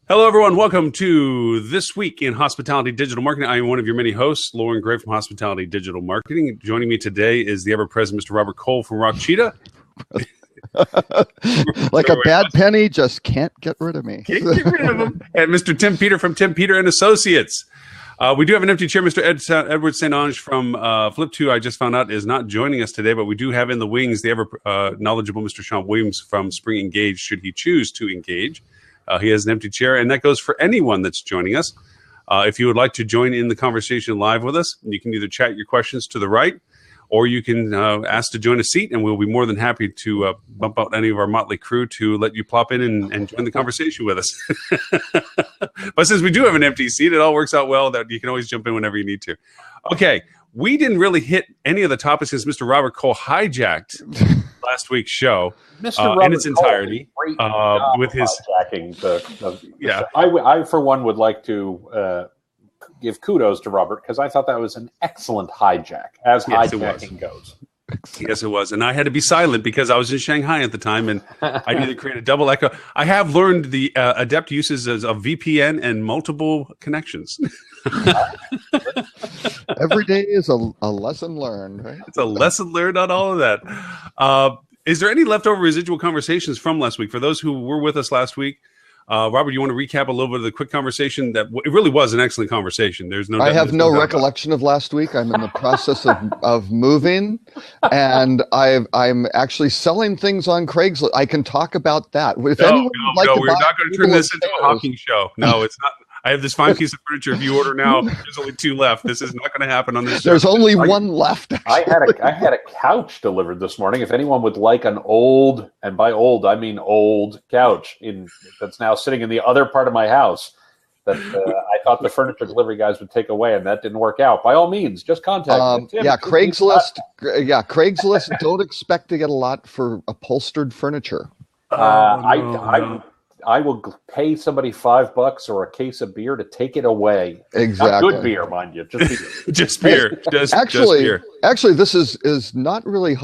Hello, everyone. Welcome to This Week in Hospitality Digital Marketing. I am one of your many hosts, Lauren Gray from Hospitality Digital Marketing. Joining me today is the ever-present Mr. Robert Cole from Rock Cheetah. Like a bad penny, just can't get rid of me. Can't get rid of him. And Mr. Tim Peter from Tim Peter and Associates. We do have an empty chair. Mr. Edward St. Ange from Flip2, I just found out, is not joining us today, but we do have in the wings the ever-knowledgeable Mr. Sean Williams from Spring Engage, should he choose to engage. He has an empty chair, and that goes for anyone that's joining us. If you would like to join in the conversation live with us, you can either chat your questions to the right, or you can ask to join a seat, and we'll be more than happy to bump out any of our motley crew to let you plop in and join the conversation with us. But since we do have an empty seat, it all works out well that you can always jump in whenever you need to. Okay, we didn't really hit any of the topics as Mr. Robert Cole hijacked last week's show in its entirety with his hijacking. I for one would like to give kudos to Robert because I thought that was an excellent hijack, as hijacking goes. Yes, it was. And I had to be silent because I was in Shanghai at the time, and I needed to create a double echo. I have learned the adept uses of VPN and multiple connections. Every day is a lesson learned, right? It's a lesson learned on all of that. Is there any leftover residual conversations from last week? For those who were with us last week, Robert, you want to recap a little bit of the quick conversation? It really was an excellent conversation. I have no recollection of last week. I'm in the process of moving, and I'm actually selling things on Craigslist. I can talk about that. If we're not going to turn this into a hawking show. No, it's not. I have this fine piece of furniture. If you order now, there's only 2 left. This is not going to happen on this show. There's only one left. Actually. I had a couch delivered this morning. If anyone would like an old, and by old I mean old couch that's now sitting in the other part of my house that I thought the furniture delivery guys would take away, and that didn't work out. By all means, just contact me. Craigslist. Craigslist. Don't expect to get a lot for upholstered furniture. I will pay somebody $5 or a case of beer to take it away. Exactly. Not good beer, mind you. Just beer. Just beer. Just beer. Actually, this is not really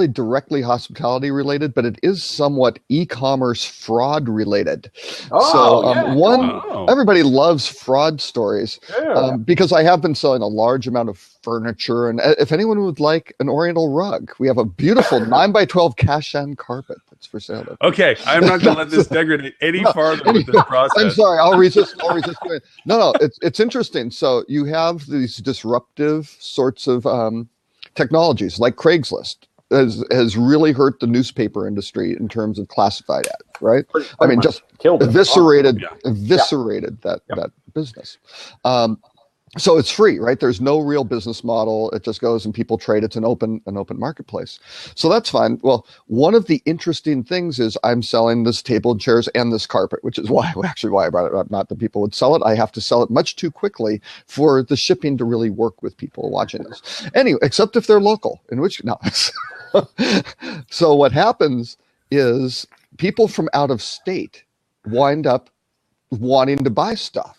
directly hospitality related, but it is somewhat e-commerce fraud related. Everybody loves fraud stories because I have been selling a large amount of furniture, and if anyone would like an Oriental rug, we have a beautiful 9x12 Kashan carpet that's for sale. Okay, I'm not going to let this degrade any farther with this process. I'm sorry, I'll resist. No, it's interesting. So you have these disruptive sorts of technologies like Craigslist has really hurt the newspaper industry in terms of classified ads, right? I mean, just eviscerated that business. So it's free, right? There's no real business model. It just goes and people trade. It's an open marketplace. So that's fine. Well, one of the interesting things is I'm selling this table and chairs and this carpet, which is why I brought it up. Not that people would sell it. I have to sell it much too quickly for the shipping to really work with people watching this. Anyway, except if they're local, So what happens is people from out of state wind up wanting to buy stuff.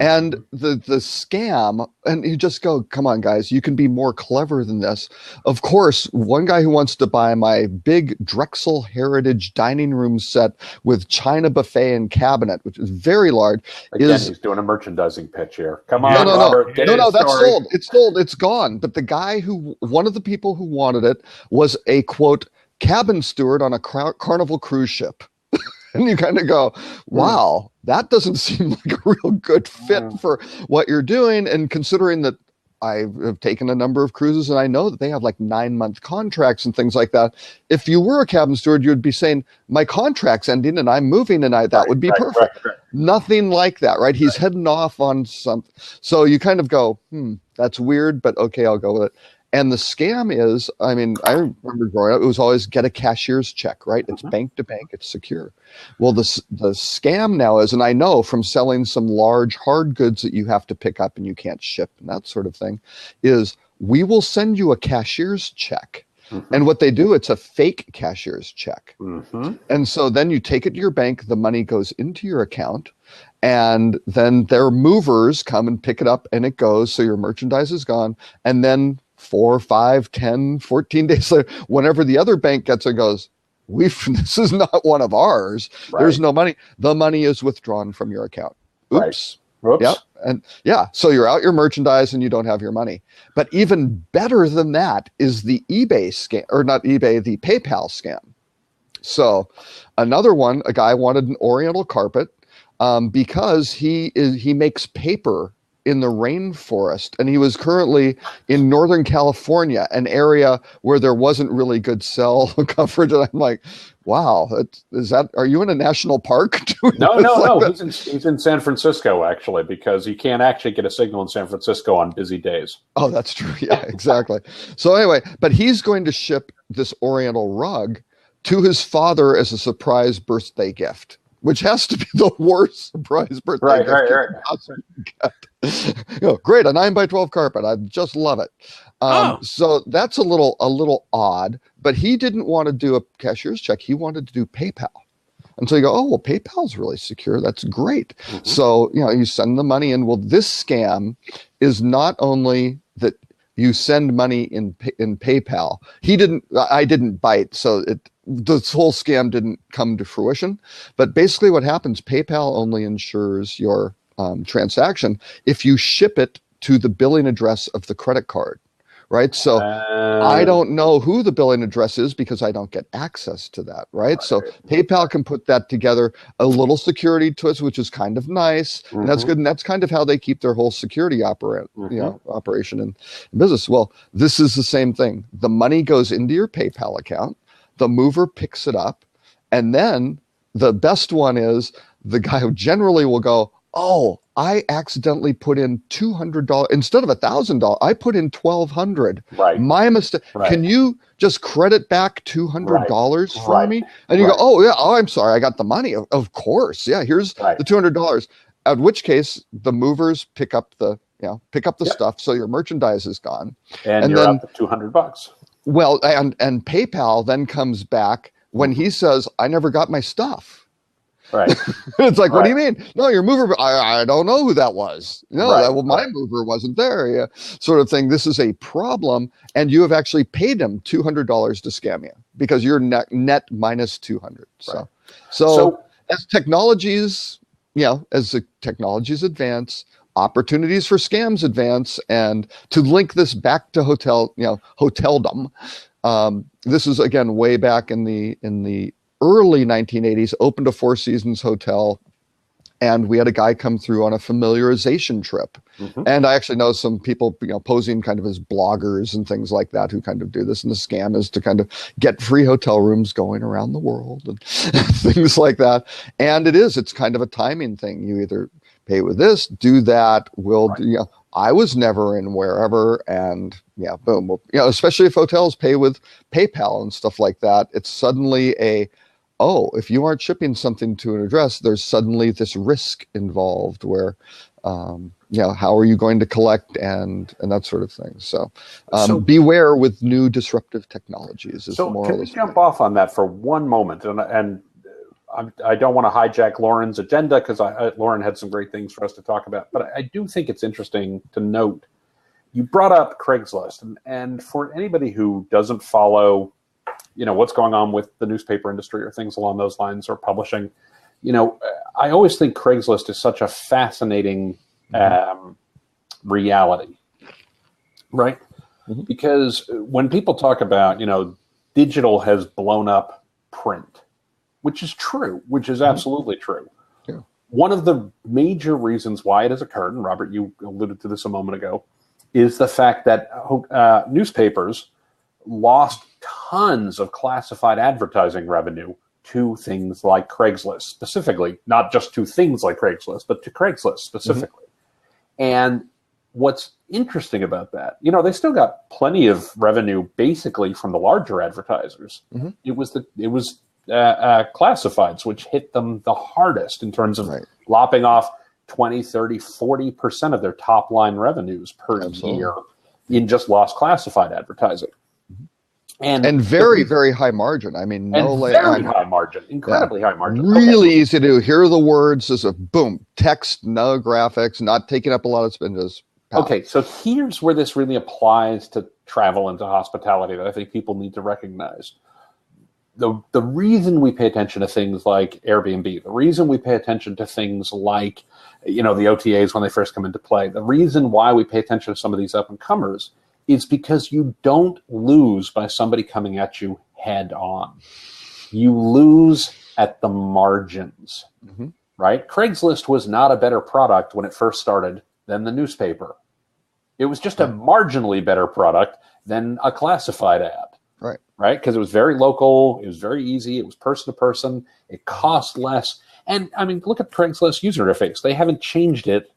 And the scam, and you just go, come on, guys, you can be more clever than this. Of course, one guy who wants to buy my big Drexel Heritage dining room set with China buffet and cabinet, which is very large. He's doing a merchandising pitch here. Come on, Robert. No, that's sold. It's sold. It's gone. But the guy one of the people who wanted it was a, quote, cabin steward on a Carnival cruise ship. And you kind of go, wow, that doesn't seem like a real good fit for what you're doing. And considering that I have taken a number of cruises and I know that they have like 9-month contracts and things like that. If you were a cabin steward, you'd be saying, my contract's ending and I'm moving and that would be perfect. Right. Nothing like that, right? He's heading off on something. So you kind of go, that's weird, but okay, I'll go with it. And the scam is, I remember growing up, it was always get a cashier's check, right? It's bank to bank, it's secure. Well, the scam now is, and I know from selling some large hard goods that you have to pick up and you can't ship and that sort of thing, is we will send you a cashier's check. And what they do, it's a fake cashier's check. And so then you take it to your bank, the money goes into your account, and then their movers come and pick it up and it goes, so your merchandise is gone. And then 4, 5, 10, 14 days later, whenever the other bank gets it, goes, this is not one of ours. Right. There's no money. The money is withdrawn from your account. Oops. Right. Oops. Yep. And yeah, so you're out your merchandise and you don't have your money. But even better than that is the eBay scam, or not eBay, the PayPal scam. So another one, a guy wanted an Oriental carpet because he makes paper in the rainforest, and he was currently in Northern California, an area where there wasn't really good cell coverage. And I'm like, wow, are you in a national park? No. He's in San Francisco, actually, because you can't actually get a signal in San Francisco on busy days. Oh, that's true. Yeah, exactly. So anyway, but he's going to ship this Oriental rug to his father as a surprise birthday gift, which has to be the worst surprise birthday gift you can possibly get. Great, a 9x12 carpet. I just love it. So that's a little odd, but he didn't want to do a cashier's check. He wanted to do PayPal. And so you go, oh, well, PayPal's really secure. That's great. Mm-hmm. So, you send the money in. Well, this scam is not only that you send money in PayPal. I didn't bite. So this whole scam didn't come to fruition. But basically what happens, PayPal only insures your transaction if you ship it to the billing address of the credit card, right? So I don't know who the billing address is because I don't get access to that, right? So PayPal can put that together, a little security twist, which is kind of nice, and that's good. And that's kind of how they keep their whole security operation in business. Well, this is the same thing. The money goes into your PayPal account, the mover picks it up, and then the best one is the guy who generally will go, oh, I accidentally put in $200 instead of $1,000. I put in $1,200. Right. My mistake. Right. Can you just credit back $200 for me? And you go, oh yeah, I'm sorry, I got the money. Of course, yeah. Here's the $200. At which case, the movers pick up the stuff, so your merchandise is gone, and you're up to $200. Well, and PayPal then comes back when he says, I never got my stuff. Right. It's like, what do you mean? No, your mover, I don't know who that was. No, my mover wasn't there. Yeah, sort of thing. This is a problem, and you have actually paid him $200 to scam you because you're net minus 200. So as technologies, as the technologies advance, opportunities for scams advance, and to link this back to hoteldom. This is again way back in the early 1980s, opened a Four Seasons hotel, and we had a guy come through on a familiarization trip. Mm-hmm. And I actually know some people, posing kind of as bloggers and things like that who kind of do this. And the scam is to kind of get free hotel rooms going around the world and things like that. And it's kind of a timing thing. You either pay with this, do that, I was never in wherever, and boom. Especially if hotels pay with PayPal and stuff like that, it's suddenly if you aren't shipping something to an address, there's suddenly this risk involved where, how are you going to collect and that sort of thing. So beware with new disruptive technologies is the moral. Can we jump off on that for one moment? And I don't want to hijack Lauren's agenda because Lauren had some great things for us to talk about. But I do think it's interesting to note, you brought up Craigslist. And for anybody who doesn't follow, what's going on with the newspaper industry or things along those lines or publishing, I always think Craigslist is such a fascinating reality, right? Mm-hmm. Because when people talk about, digital has blown up print, which is true, which is absolutely true. Yeah. One of the major reasons why it has occurred, and Robert, you alluded to this a moment ago, is the fact that newspapers lost tons of classified advertising revenue to things like Craigslist, specifically, not just to things like Craigslist, but to Craigslist specifically. Mm-hmm. And what's interesting about that, they still got plenty of revenue basically from the larger advertisers. Mm-hmm. It was classifieds which hit them the hardest in terms of lopping off 20, 30, 40% of their top line revenues per year in just lost classified advertising. And very, very high margin. I mean, high margin, incredibly high margin. Really easy to do. Here are the words as a boom, text, no graphics, not taking up a lot of spin. Okay, so here's where this really applies to travel and to hospitality that I think people need to recognize. the reason we pay attention to things like Airbnb, the reason we pay attention to things like, the OTAs when they first come into play, the reason why we pay attention to some of these up and comers is because you don't lose by somebody coming at you head on. You lose at the margins, right? Craigslist was not a better product when it first started than the newspaper. It was just a marginally better product than a classified ad. Right? Because it was very local. It was very easy. It was person to person. It cost less. And I mean, look at Craigslist user interface. They haven't changed it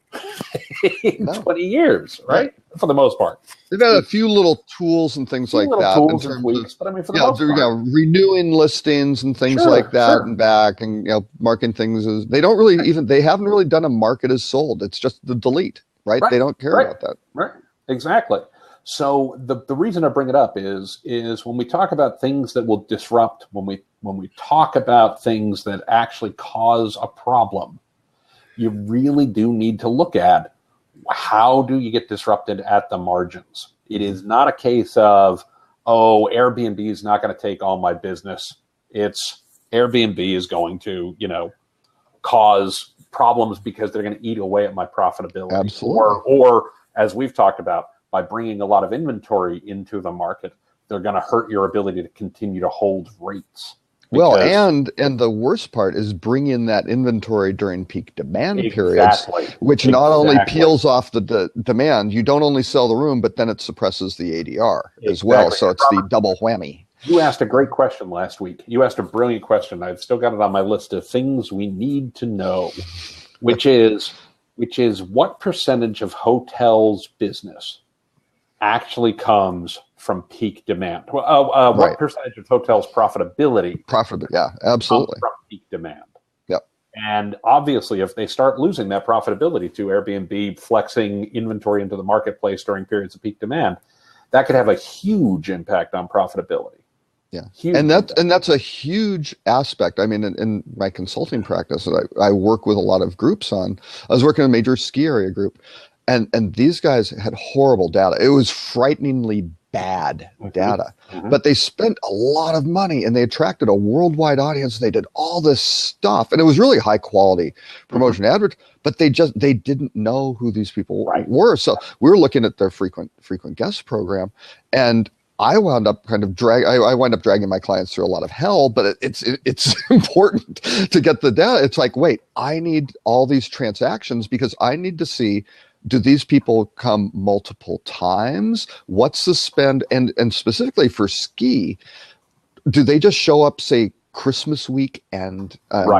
in 20 years, right? For the most part. They've had a few little tools and things like that. Tools and tweaks, but I mean, for the most part. Renewing listings and things like that and back and, marking things as, they haven't really done a market as sold. It's just the delete, right? They don't care about that. Right. Exactly. So the reason I bring it up is when we talk about things that will disrupt, when we talk about things that actually cause a problem, you really do need to look at how do you get disrupted at the margins. It is not a case of, Airbnb is not going to take all my business. It's Airbnb is going to, cause problems because they're going to eat away at my profitability. Absolutely. Or as we've talked about, by bringing a lot of inventory into the market, they're going to hurt your ability to continue to hold rates. Well, and the worst part is bringing that inventory during peak demand periods, which not only peels off the demand, you don't only sell the room, but then it suppresses the ADR as well. So it's the double whammy. You asked a great question last week. You asked a brilliant question. I've still got it on my list of things we need to know, which is what percentage of hotels' business actually comes from peak demand? What percentage of hotels' profitability? Yeah, absolutely. From peak demand. Yep. And obviously, if they start losing that profitability to Airbnb flexing inventory into the marketplace during periods of peak demand, that could have a huge impact on profitability. Yeah, and that's a huge aspect. I mean, in my consulting practice that I work with a lot of groups on, I was working in a major ski area group. And these guys had horrible data. It was frighteningly bad data, but they spent a lot of money and they attracted a worldwide audience. They did all this stuff and it was really high quality promotion advert, but they didn't know who these people were. So we were looking at their frequent guest program, and I wound up I wind up dragging my clients through a lot of hell, but it's important to get the data. It's like, wait, I need all these transactions because I need to see, do these people come multiple times? What's the spend? And specifically for ski, do they just show up, say, Christmas week and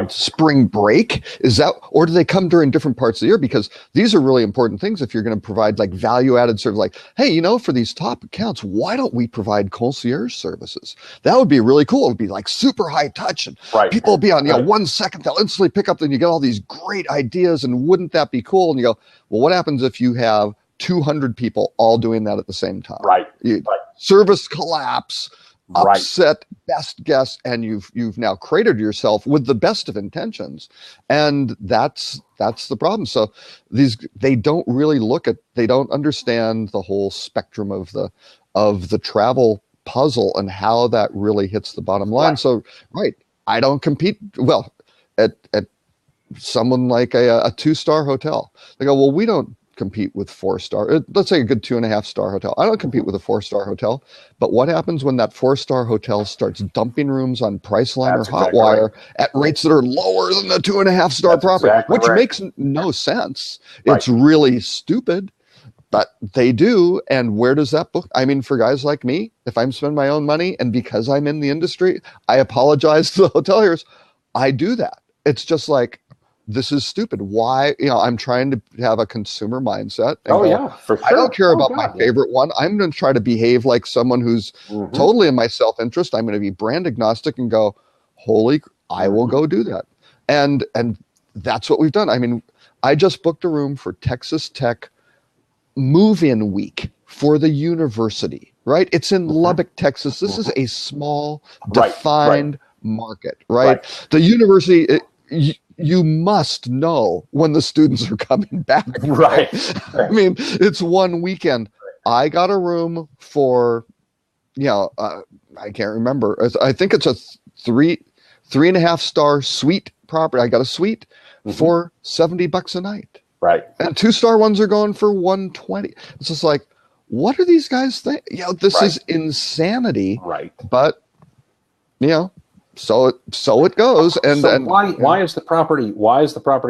spring break? Is that, or do they come during different parts of the year? Because these are really important things if you're going to provide like value added service, like, hey, for these top accounts, why don't we provide concierge services? That would be really cool. It would be like super high touch and people will be on, 1 second, they'll instantly pick up, then you get all these great ideas. And wouldn't that be cool? And you go, well, what happens if you have 200 people all doing that at the same time? Service collapse, upset best guess, and you've now cratered yourself with the best of intentions, and that's the problem. So they don't really they don't understand the whole spectrum of the travel puzzle and how that really hits the bottom line. So I don't compete well at someone like a 2-star hotel. They go, well, we don't compete with 4-star. Let's say a good 2.5-star hotel. I don't compete with a 4-star hotel. But what happens when that 4-star hotel starts dumping rooms on Priceline or Hotwire at rates that are lower than the 2.5-star property, which makes no sense. It's really stupid, but they do. And where does that book? I mean, for guys like me, if I'm spending my own money and because I'm in the industry, I apologize to the hoteliers. I do that. It's just like, this is stupid. Why? I'm trying to have a consumer mindset. For sure. I don't care about my favorite one. I'm going to try to behave like someone who's totally in my self-interest. I'm going to be brand agnostic and go, I will go do that. And that's what we've done. I mean, I just booked a room for Texas Tech move-in week for the university, right? It's in Lubbock, Texas. This is a small, defined market, right? The university, you must know when the students are coming back. I mean, it's one weekend. I got a room for, I can't remember. I think it's a three and a half star suite property. I got a suite for $70 a night. Right. And 2-star ones are going for $120. It's just like, what are these guys think? This is insanity. Right. But so it goes. And why is the property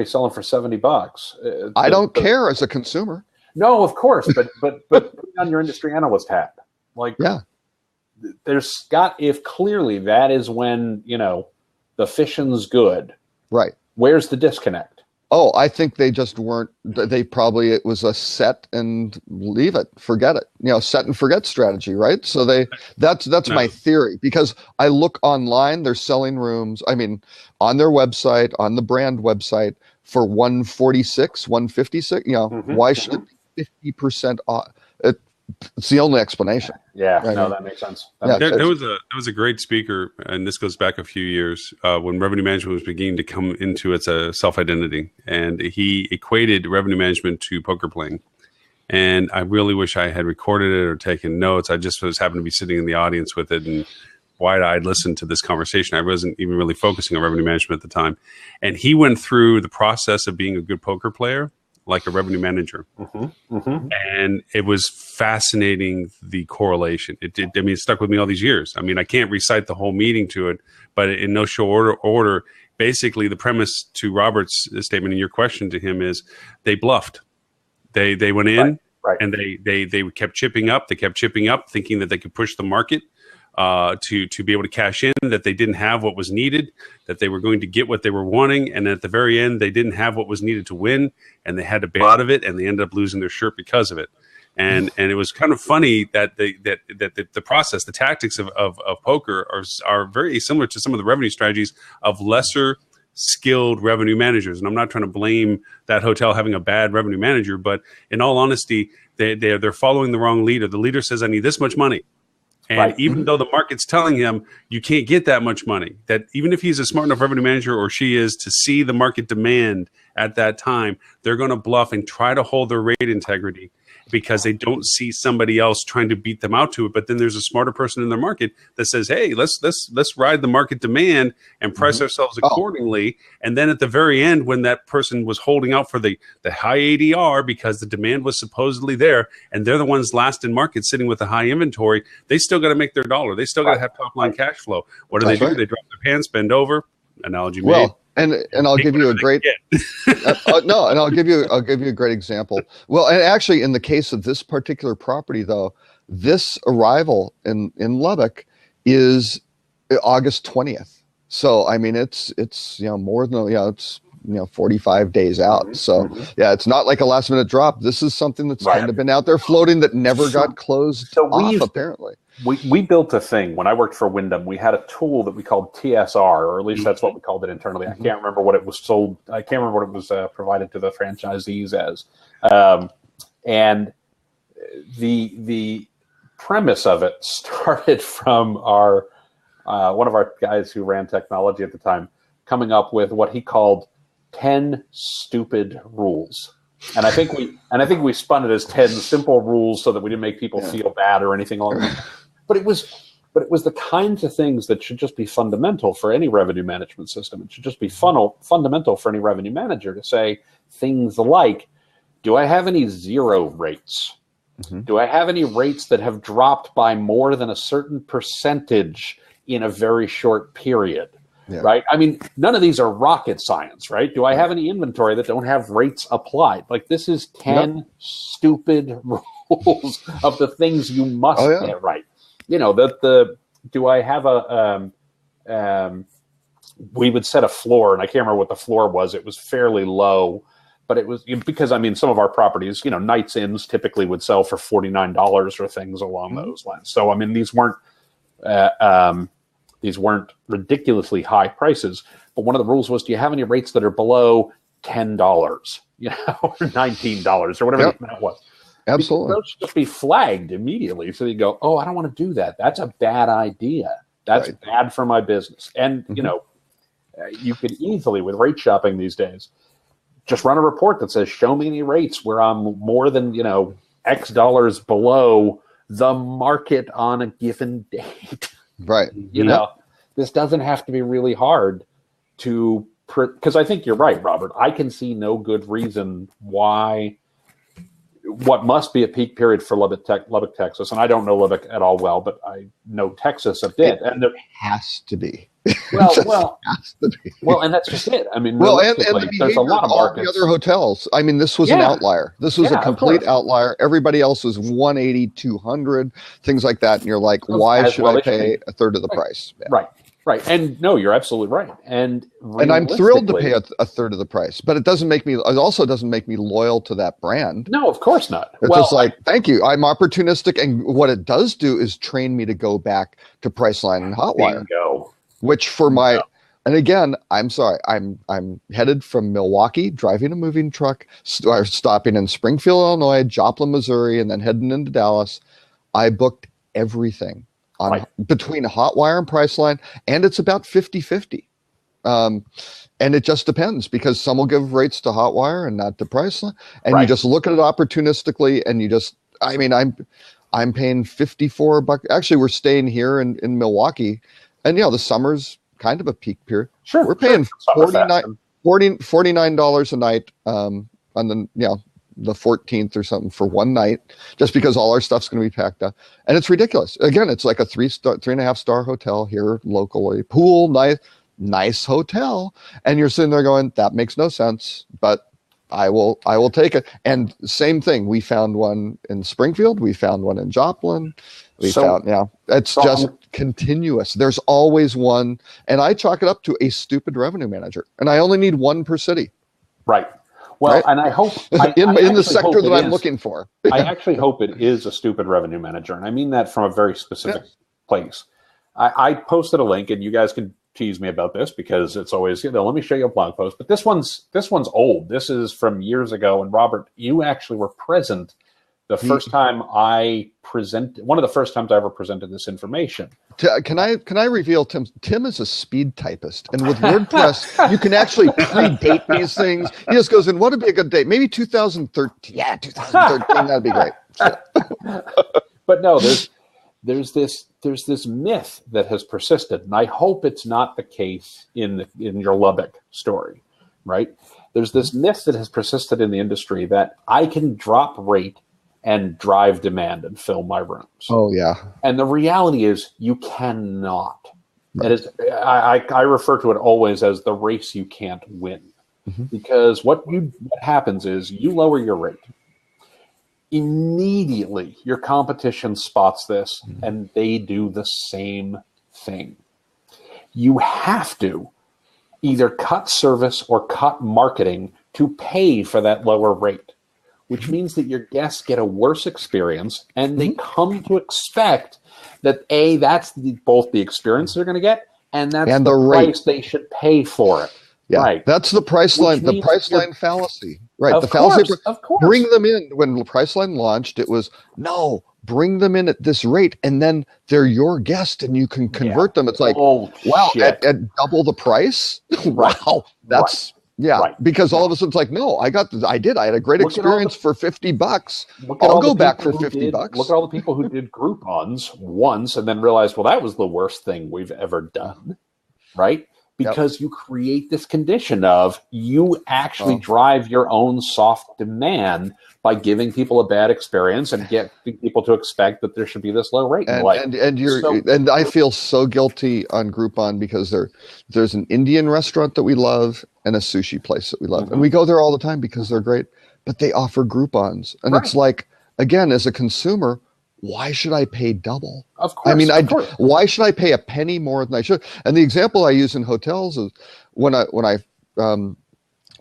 selling for $70? I don't care as a consumer. No, of course, but put on your industry analyst hat. Like, there's if clearly that is when the fishing's good. Right. Where's the disconnect? Oh, I think they just weren't. It was a set and leave it, forget it. Set and forget strategy, right? So that's my theory, because I look online, they're selling rooms. I mean, on their website, on the brand website, for $146, $156. Why should it be 50% off? It's the only explanation. Yeah, that makes sense. There was a great speaker, and this goes back a few years, when revenue management was beginning to come into its self-identity, and he equated revenue management to poker playing. And I really wish I had recorded it or taken notes. I just happened to be sitting in the audience with it, and wide-eyed listened to this conversation. I wasn't even really focusing on revenue management at the time. And he went through the process of being a good poker player like a revenue manager. And it was fascinating, the correlation. It stuck with me all these years. I mean, I can't recite the whole meeting to it, but in no short order, basically the premise to Robert's statement and your question to him is they bluffed. They went in and they kept chipping up. They kept chipping up, thinking that they could push the market to be able to cash in, that they didn't have what was needed, that they were going to get what they were wanting, and at the very end, they didn't have what was needed to win, and they had to bail out of it, and they ended up losing their shirt because of it. And it was kind of funny that the process, the tactics of poker are very similar to some of the revenue strategies of lesser skilled revenue managers. And I'm not trying to blame that hotel having a bad revenue manager, but in all honesty, they're following the wrong leader. The leader says, I need this much money. And even though the market's telling him you can't get that much money, that even if he's a smart enough revenue manager, or she is, to see the market demand at that time, they're going to bluff and try to hold their rate integrity because they don't see somebody else trying to beat them out to it. But then there's a smarter person in their market that says, hey, let's ride the market demand and price ourselves accordingly. And then at the very end, when that person was holding out for the high ADR because the demand was supposedly there, and they're the ones last in market sitting with a high inventory, they still got to make their dollar. They still got to have top line cash flow. What do? They drop their pants, bend over. Analogy made. Well, and I'll give you a great I'll give you a great example. Well, and actually, in the case of this particular property, though, this arrival in Lubbock is August 20th. So I mean, it's more than it's 45 days out. So it's not like a last minute drop. This is something that's kind of been out there floating that never got closed off, apparently. We built a thing when I worked for Wyndham. We had a tool that we called TSR, or at least that's what we called it internally. I can't remember what it was sold. I can't remember what it was provided to the franchisees as. And the premise of it started from our one of our guys who ran technology at the time coming up with what he called 10 stupid rules. And I think we spun it as 10 simple rules so that we didn't make people feel bad or anything along that. But it was the kinds of things that should just be fundamental for any revenue management system. It should just be fundamental for any revenue manager to say things like, do I have any zero rates? Do I have any rates that have dropped by more than a certain percentage in a very short period? Right? I mean, none of these are rocket science, right? Do I have any inventory that don't have rates applied? Like, this is 10 stupid rules of the things you must get right. Do I have we would set a floor, and I can't remember what the floor was. It was fairly low, but it was because, I mean, some of our properties, Knights Inns typically would sell for $49 or things along those lines. So, I mean, these weren't ridiculously high prices, but one of the rules was, do you have any rates that are below $10, or $19 or whatever that was? Absolutely. Because those should just be flagged immediately. So you go, oh, I don't want to do that. That's a bad idea. That's bad for my business. And, you could easily, with rate shopping these days, just run a report that says, show me any rates where I'm more than, X dollars below the market on a given date. Right. this doesn't have to be really hard to, because I think you're right, Robert. I can see no good reason why what must be a peak period for Lubbock, Texas, and I don't know Lubbock at all well, but I know Texas a bit, and there has to be. Well, has to be. Well, and that's just it. I mean, well, and the there's a lot of all markets. the other hotels. I mean, this was an outlier. This was a complete outlier. Everybody else was 180, 200, things like that. And you're like, why should I pay a third of the price? Yeah. Right. And no, you're absolutely right. And I'm thrilled to pay a third of the price, but it also doesn't make me loyal to that brand. No, of course not. It's just like, thank you. I'm opportunistic. And what it does do is train me to go back to Priceline and Hotwire. Bingo. Which for and again, I'm sorry, I'm headed from Milwaukee, driving a moving truck, stopping in Springfield, Illinois, Joplin, Missouri, and then heading into Dallas. I booked everything between Hotwire and Priceline, and it's about 50-50. And it just depends, because some will give rates to Hotwire and not to Priceline, and you just look at it opportunistically, and you just, I mean, I'm paying $54. Actually, we're staying here in Milwaukee. And the summer's kind of a peak period. Sure, we're paying $49 a night on the the 14th or something for one night, just because all our stuff's going to be packed up, and it's ridiculous. Again, it's like a 3.5 star hotel here locally, pool, nice hotel, and you're sitting there going, that makes no sense, but I will take it. And same thing, we found one in Springfield, we found one in Joplin. It's just continuous. There's always one, and I chalk it up to a stupid revenue manager, and I only need one per city. Right. Well, and I hope in the sector that I'm looking for. I actually hope it is a stupid revenue manager, and I mean that from a very specific place. I posted a link, and you guys can tease me about this because it's always, let me show you a blog post. But this one's old. This is from years ago, and Robert, you actually were present the first time one of the first times I ever presented this information. Can I reveal Tim is a speed typist, and with WordPress you can actually predate these things. He just goes in, what would be a good date? Maybe 2013. Yeah, 2013, that'd be great. But no, there's this myth that has persisted, and I hope it's not the case in your Lubbock story, right? There's this myth that has persisted in the industry that I can drop rate and drive demand and fill my rooms. Oh yeah. And the reality is you cannot. Right. It is, I refer to it always as the race you can't win. Mm-hmm. Because what happens is you lower your rate. Immediately your competition spots this, mm-hmm. and they do the same thing. You have to either cut service or cut marketing to pay for that lower rate, which means that your guests get a worse experience, and they come to expect that that's both the experience they're going to get, and that's the price they should pay for it. Yeah, right. That's the Priceline fallacy. Right. Of the fallacy. Of course. Bring them in. When Priceline launched, it was bring them in at this rate, and then they're your guest, and you can convert them. It's like, wow, at double the price. Wow, that's. Yeah, because all of a sudden it's like, no, I had a great experience for $50. I'll go back for $50. Look at all the people who did Groupons once and then realized, well, that was the worst thing we've ever done, right? Because you create this condition of you actually drive your own soft demand by giving people a bad experience and get people to expect that there should be this low rate. And I feel so guilty on Groupon because there's an Indian restaurant that we love and a sushi place that we love. Mm-hmm. And we go there all the time because they're great, but they offer Groupons. And it's like, again, as a consumer, why should I pay double? Of course. I mean, why should I pay a penny more than I should? And the example I use in hotels is when I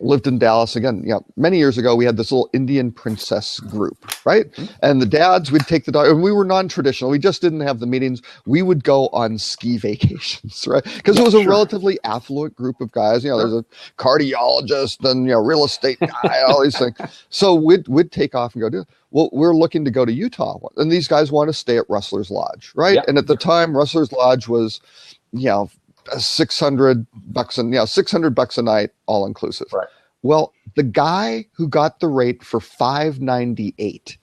lived in Dallas again, many years ago, we had this little Indian princess group, right? Mm-hmm. And the dads would take the dog, and we were non-traditional. We just didn't have the meetings. We would go on ski vacations, right? Because it was a relatively affluent group of guys. There's a cardiologist and real estate guy, all these things. So we'd take off and go do it. Well, we're looking to go to Utah, and these guys want to stay at Rustler's Lodge, right? Yep. And at the time, Rustler's Lodge was, $600 a night, all inclusive. Right. Well, the guy who got the rate for $598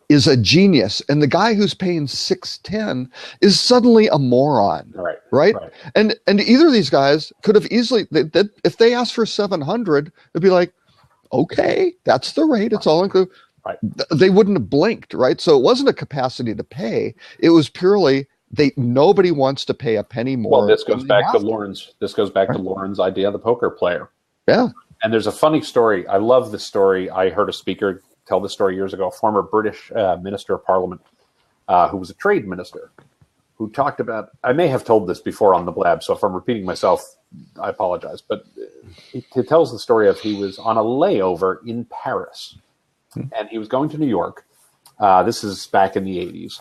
is a genius, and the guy who's paying $610 is suddenly a moron. Right? And either of these guys could have easily, if they asked for $700, it'd be like, okay, that's the rate. It's all included. Right. They wouldn't have blinked, right? So it wasn't a capacity to pay. It was purely nobody wants to pay a penny more. Well, this goes back to Lauren's. This goes back to Lauren's idea of the poker player. Yeah. And there's a funny story. I love this story. I heard a speaker tell this story years ago, a former British minister of parliament who was a trade minister, who talked about, I may have told this before on the Blab, so if I'm repeating myself, I apologize. But he tells the story of he was on a layover in Paris, and he was going to New York. This is back in the 80s.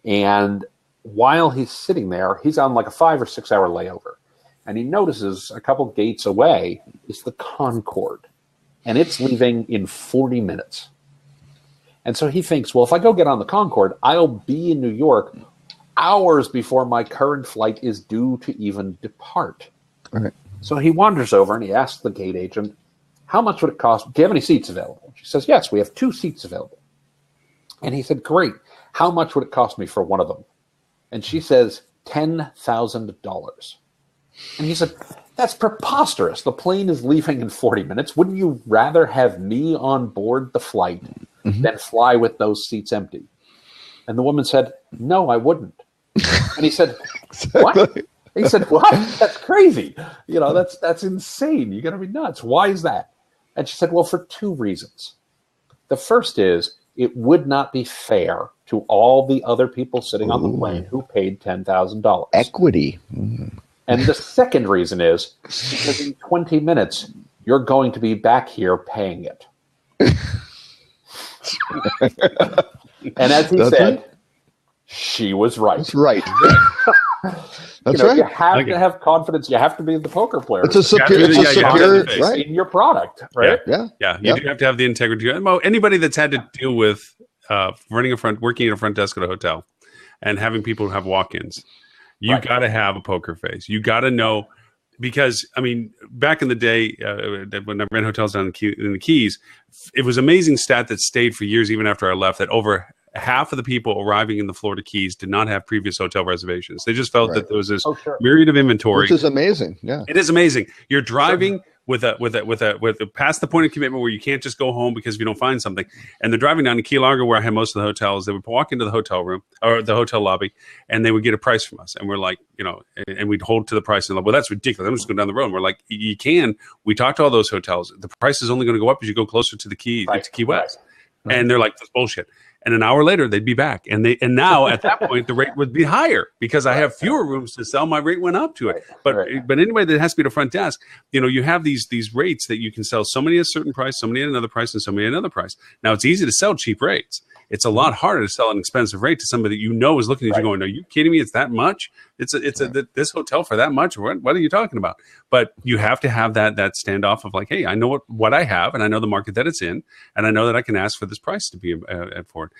And while he's sitting there, he's on like a 5 or 6 hour layover. And he notices a couple gates away is the Concorde. And it's leaving in 40 minutes. And so he thinks, well, if I go get on the Concorde, I'll be in New York hours before my current flight is due to even depart. Right. So he wanders over and he asks the gate agent, how much would it cost? Do you have any seats available? She says, yes, we have 2 seats available. And he said, great. How much would it cost me for one of them? And she says, $10,000. And he said, that's preposterous. The plane is leaving in 40 minutes. Wouldn't you rather have me on board the flight than fly with those seats empty? And the woman said, no, I wouldn't. And he said, what? He said, what? That's crazy. You know, that's insane. You got to be nuts. Why is that? And she said, well, for 2 reasons. The first is it would not be fair to all the other people sitting on the plane who paid $10,000. Equity. And the second reason is because in 20 minutes, you're going to be back here paying it. And as he said, right. She was right. That's right. That's right. You have to have confidence. You have to be the poker player. It's a superior right? in your product, right? Yeah. You do have to have the integrity. Anybody that's had to deal with working at a front desk at a hotel and having people have walk-ins, you got to have a poker face. You got to know, because I mean, back in the day when I ran hotels down in the Keys, it was an amazing stat that stayed for years, even after I left, that over half of the people arriving in the Florida Keys did not have previous hotel reservations. They just felt that there was this myriad of inventory, which is amazing. Yeah, it is amazing. You're driving with past the point of commitment where you can't just go home because if you don't find something. And they're driving down to Key Largo, where I had most of the hotels. They would walk into the hotel room or the hotel lobby, and they would get a price from us. And we're like, and we'd hold to the price. And like, well, that's ridiculous. I'm just going down the road. And we're like, you can. We talked to all those hotels. The price is only going to go up as you go closer to the Key West. Right. And they're like, that's bullshit. And an hour later, they'd be back. And now at that point, the rate would be higher because I have fewer rooms to sell. My rate went up to it. But anyway, that has to be the front desk. You have these rates that you can sell so many at a certain price, so many at another price, and so many at another price. Now, it's easy to sell cheap rates. It's a lot harder to sell an expensive rate to somebody that is looking at you going, are you kidding me? It's that much? This hotel for that much? What are you talking about? But you have to have that standoff of like, hey, I know what I have, and I know the market that it's in, and I know that I can ask for this price to be for it.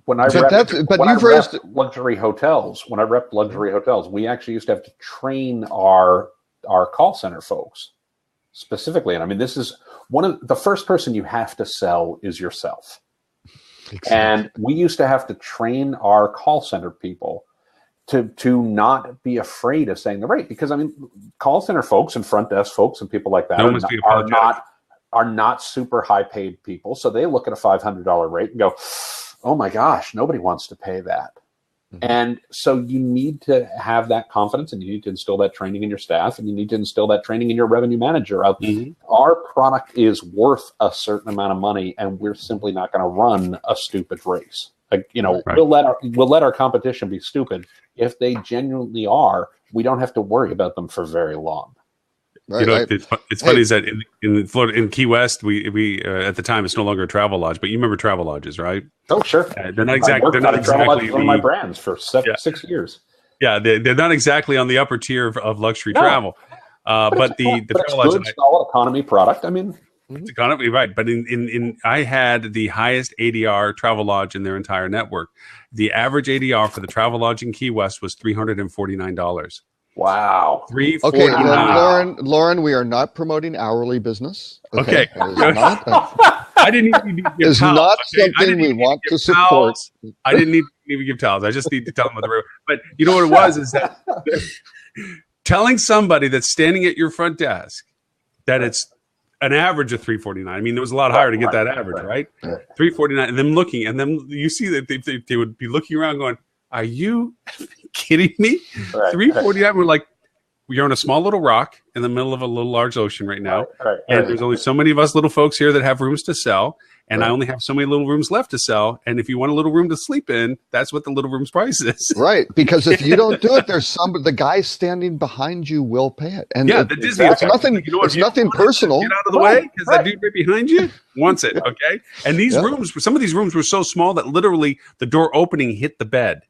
When I repped luxury hotels, we actually used to have to train our call center folks specifically. And I mean, this is one of the first person you have to sell is yourself. Exactly. And we used to have to train our call center people to not be afraid of saying the rate, because I mean, call center folks and front desk folks and people like that are not super high paid people. So they look at a $500 rate and go, oh my gosh, nobody wants to pay that. Mm-hmm. And so you need to have that confidence, and you need to instill that training in your staff, and you need to instill that training in your revenue manager. Mm-hmm. Our product is worth a certain amount of money, and we're simply not going to run a stupid race. We'll let our competition be stupid. If they genuinely are, we don't have to worry about them for very long. Right, it's funny is that in Florida, in Key West, we at the time, it's no longer a travel lodge, but you remember travel lodges, right? Oh, sure. They're not exactly. They're not exactly one of my brands for 6 years. Yeah, they're not exactly on the upper tier of luxury travel. But the travel lodge, good, solid economy product. I mean, it's economy, right? But in I had the highest ADR travel lodge in their entire network. The average ADR for the travel lodge in Key West was $349. Wow. Okay, Lauren, we are not promoting hourly business. Okay. I didn't even need to give Is towels. not Okay? I something didn't we even want give to support. towels. I didn't need to even give towels. I just need to tell them what the room. But you know what it was is that telling somebody that's standing at your front desk that it's an average of 349. I mean, there was a lot higher to get that average, right? 349, and them looking, and then you see that they would be looking around, going, "Are you kidding me?" 349. We're like, you're on a small little rock in the middle of a little large ocean right now, and there's only so many of us little folks here that have rooms to sell, and I only have so many little rooms left to sell. And if you want a little room to sleep in, that's what the little room's price is. Right, because if you don't do it, there's the guy standing behind you will pay it. And Yeah, the Disney it's effect. nothing. You know what, It's if you nothing want it, personal. Get out of the way, because that dude right behind you wants it. Okay, and these rooms, some of these rooms were so small that literally the door opening hit the bed.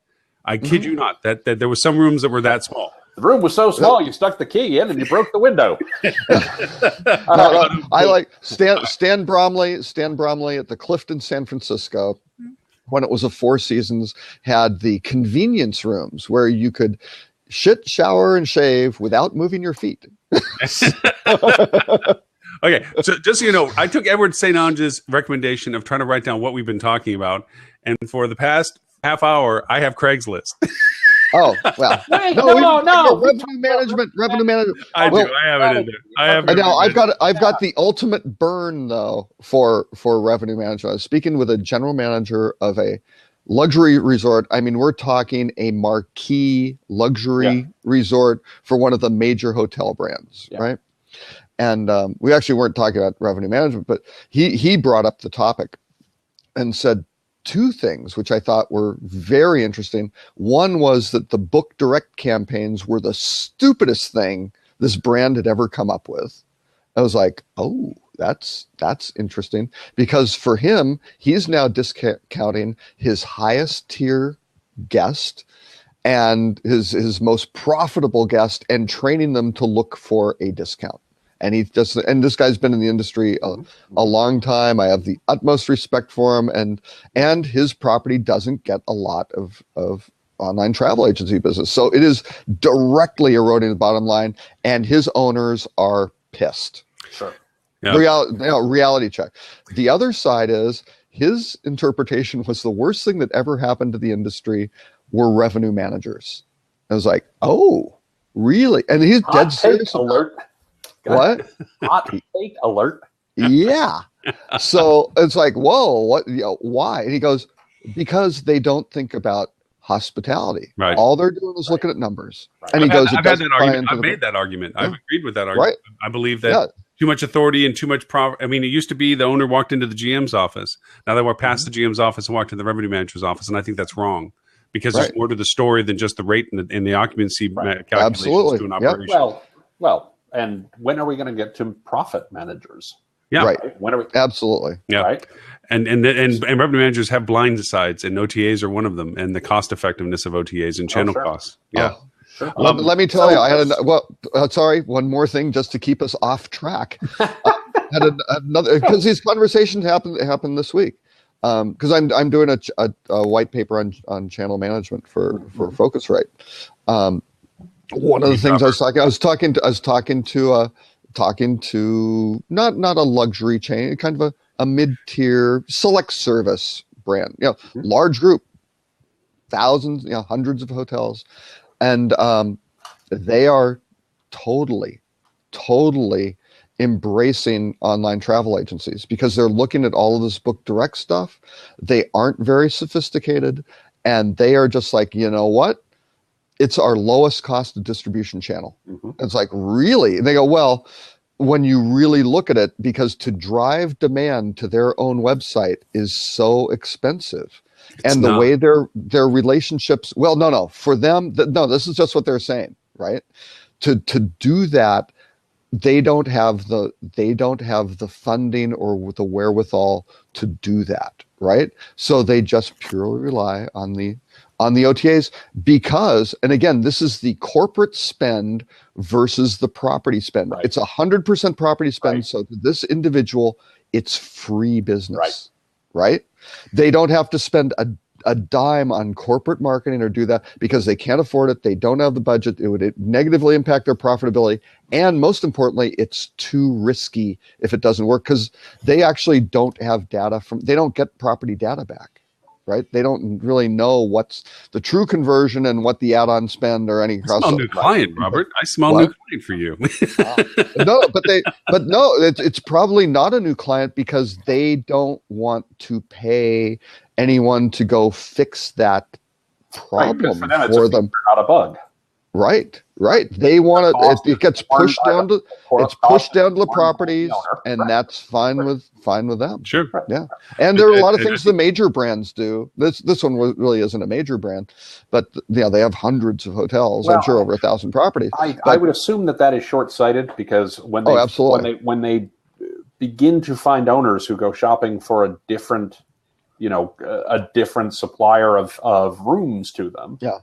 I kid you not. That there were some rooms that were that small. The room was so small, you stuck the key in and you broke the window. I like Stan Bromley. Stan Bromley at the Clifton, San Francisco, when it was a Four Seasons, had the convenience rooms where you could shit, shower, and shave without moving your feet. Okay, so just so you know, I took Edward St. Ange's recommendation of trying to write down what we've been talking about, and for the past half hour, I have Craigslist. Oh well, Wait, no, no. revenue management. I do. I have it in there. I have it. Now I've got the ultimate burn though for revenue management. I was speaking with a general manager of a luxury resort. I mean, we're talking a marquee luxury resort for one of the major hotel brands, right? And we actually weren't talking about revenue management, but he brought up the topic and said two things which I thought were very interesting. One was that the book direct campaigns were the stupidest thing this brand had ever come up with. I was like, oh, that's interesting, because for him, he's now discounting his highest tier guest and his most profitable guest and training them to look for a discount. And this guy's been in the industry a long time. I have the utmost respect for him, and his property doesn't get a lot of online travel agency business. So it is directly eroding the bottom line, and his owners are pissed. Sure. Yeah. Reality check. The other side is his interpretation was the worst thing that ever happened to the industry were revenue managers. I was like, oh, really? And he's dead serious. Alert. What? Hot take alert. Yeah. So it's like, whoa, what? Why? And he goes, because they don't think about hospitality. Right. All they're doing is looking at numbers. Right. And he goes, I've had that argument. I've made that argument. I've agreed with that argument. Right. I believe that too much authority and too much I mean, it used to be the owner walked into the GM's office. Now they walk past the GM's office and walk to the revenue manager's office, and I think that's wrong, because there's more to the story than just the rate and the occupancy calculations Absolutely. to an operation. Well, and when are we going to get to profit managers? Yeah. Right. When are we? Absolutely. Yeah. Right. And revenue managers have blind sides, and OTAs are one of them, and the cost effectiveness of OTAs and channel costs. Yeah. Oh, sure. Let me tell you, I had one more thing just to keep us off track. Had another, because these conversations happened this week. Because I'm doing a white paper on channel management for Focusrite. One of the things I was talking to not a luxury chain, kind of a mid-tier select service brand, large group, thousands, hundreds of hotels, and they are totally embracing online travel agencies because they're looking at all of this book direct stuff. They aren't very sophisticated, and they are just like, you know what? It's our lowest cost of distribution channel. It's like, really? And they go, well, when you really look at it, because to drive demand to their own website is so expensive. And the way their relationships, well, no, for them, this is just what they're saying, right? To do that, they don't have the funding or the wherewithal to do that, right? So they just purely rely on the OTAs because, and again, this is the corporate spend versus the property spend. Right. It's 100% property spend. Right. So to this individual, it's free business, right? They don't have to spend a dime on corporate marketing or do that because they can't afford it. They don't have the budget. It would negatively impact their profitability. And most importantly, it's too risky if it doesn't work because they actually don't have data they don't get property data back. Right? They don't really know what's the true conversion and what the add-on spend or any. I smell new client, Robert. I smell new client for you. No, but no, it's probably not a new client because they don't want to pay anyone to go fix that problem for them. Not a bug. Right. They want it gets pushed down to the properties, and that's fine with them. Sure. Yeah. And there are a lot of things the major brands do. This one really isn't a major brand, but they have hundreds of hotels. I'm sure over 1,000 properties. I would assume that is short-sighted because when they begin to find owners who go shopping for a different supplier of rooms to them. Yeah.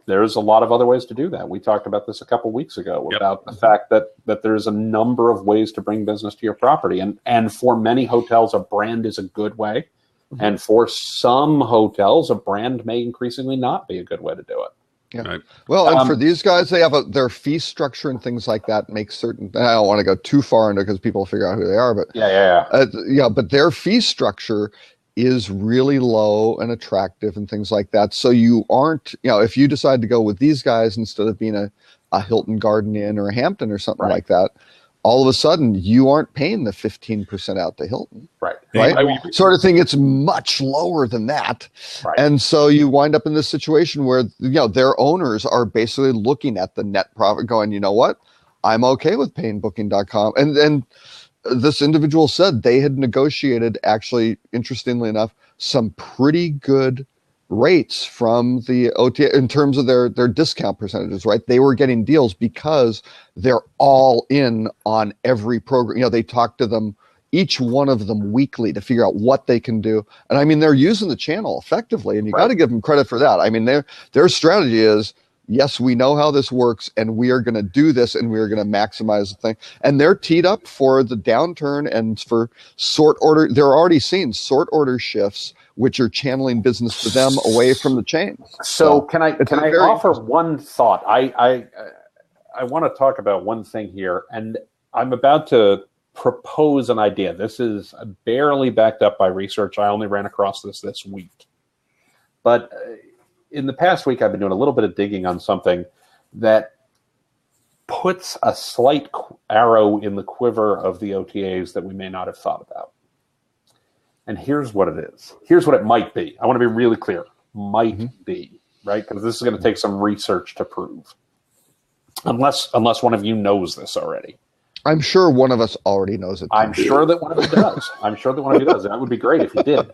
There's a lot of other ways to do that. We talked about this a couple of weeks ago about the fact that there's a number of ways to bring business to your property. And for many hotels, a brand is a good way. Mm-hmm. And for some hotels, a brand may increasingly not be a good way to do it. Yeah. Right. Well, and for these guys, they have their fee structure and things like that make certain. I don't want to go too far into because people figure out who they are, but but their fee structure is really low and attractive and things like that. So you aren't, if you decide to go with these guys instead of being a Hilton Garden Inn or a Hampton or something like that, all of a sudden you aren't paying the 15% out to Hilton. Right. Sort of thing. It's much lower than that. Right. And so you wind up in this situation where, their owners are basically looking at the net profit going, you know what? I'm okay with paying Booking.com. And this individual said they had negotiated, actually, interestingly enough, some pretty good rates from the OTA in terms of their discount percentages, right? They were getting deals because they're all in on every program. They talk to them, each one of them weekly to figure out what they can do. And I mean, they're using the channel effectively, and you got to give them credit for that. I mean, their strategy is, yes, we know how this works, and we are going to do this, and we are going to maximize the thing. And they're teed up for the downturn and for sort order. They're already seeing sort order shifts, which are channeling business to them away from the chains. So can I offer one thought? I want to talk about one thing here, and I'm about to propose an idea. This is barely backed up by research. I only ran across this week. But in the past week, I've been doing a little bit of digging on something that puts a slight arrow in the quiver of the OTAs that we may not have thought about. And here's what it is. Here's what it might be. I want to be really clear. Might be, right? Because this is going to take some research to prove. Unless one of you knows this already. I'm sure one of us already knows it. I'm sure that one of you does. That would be great if you did.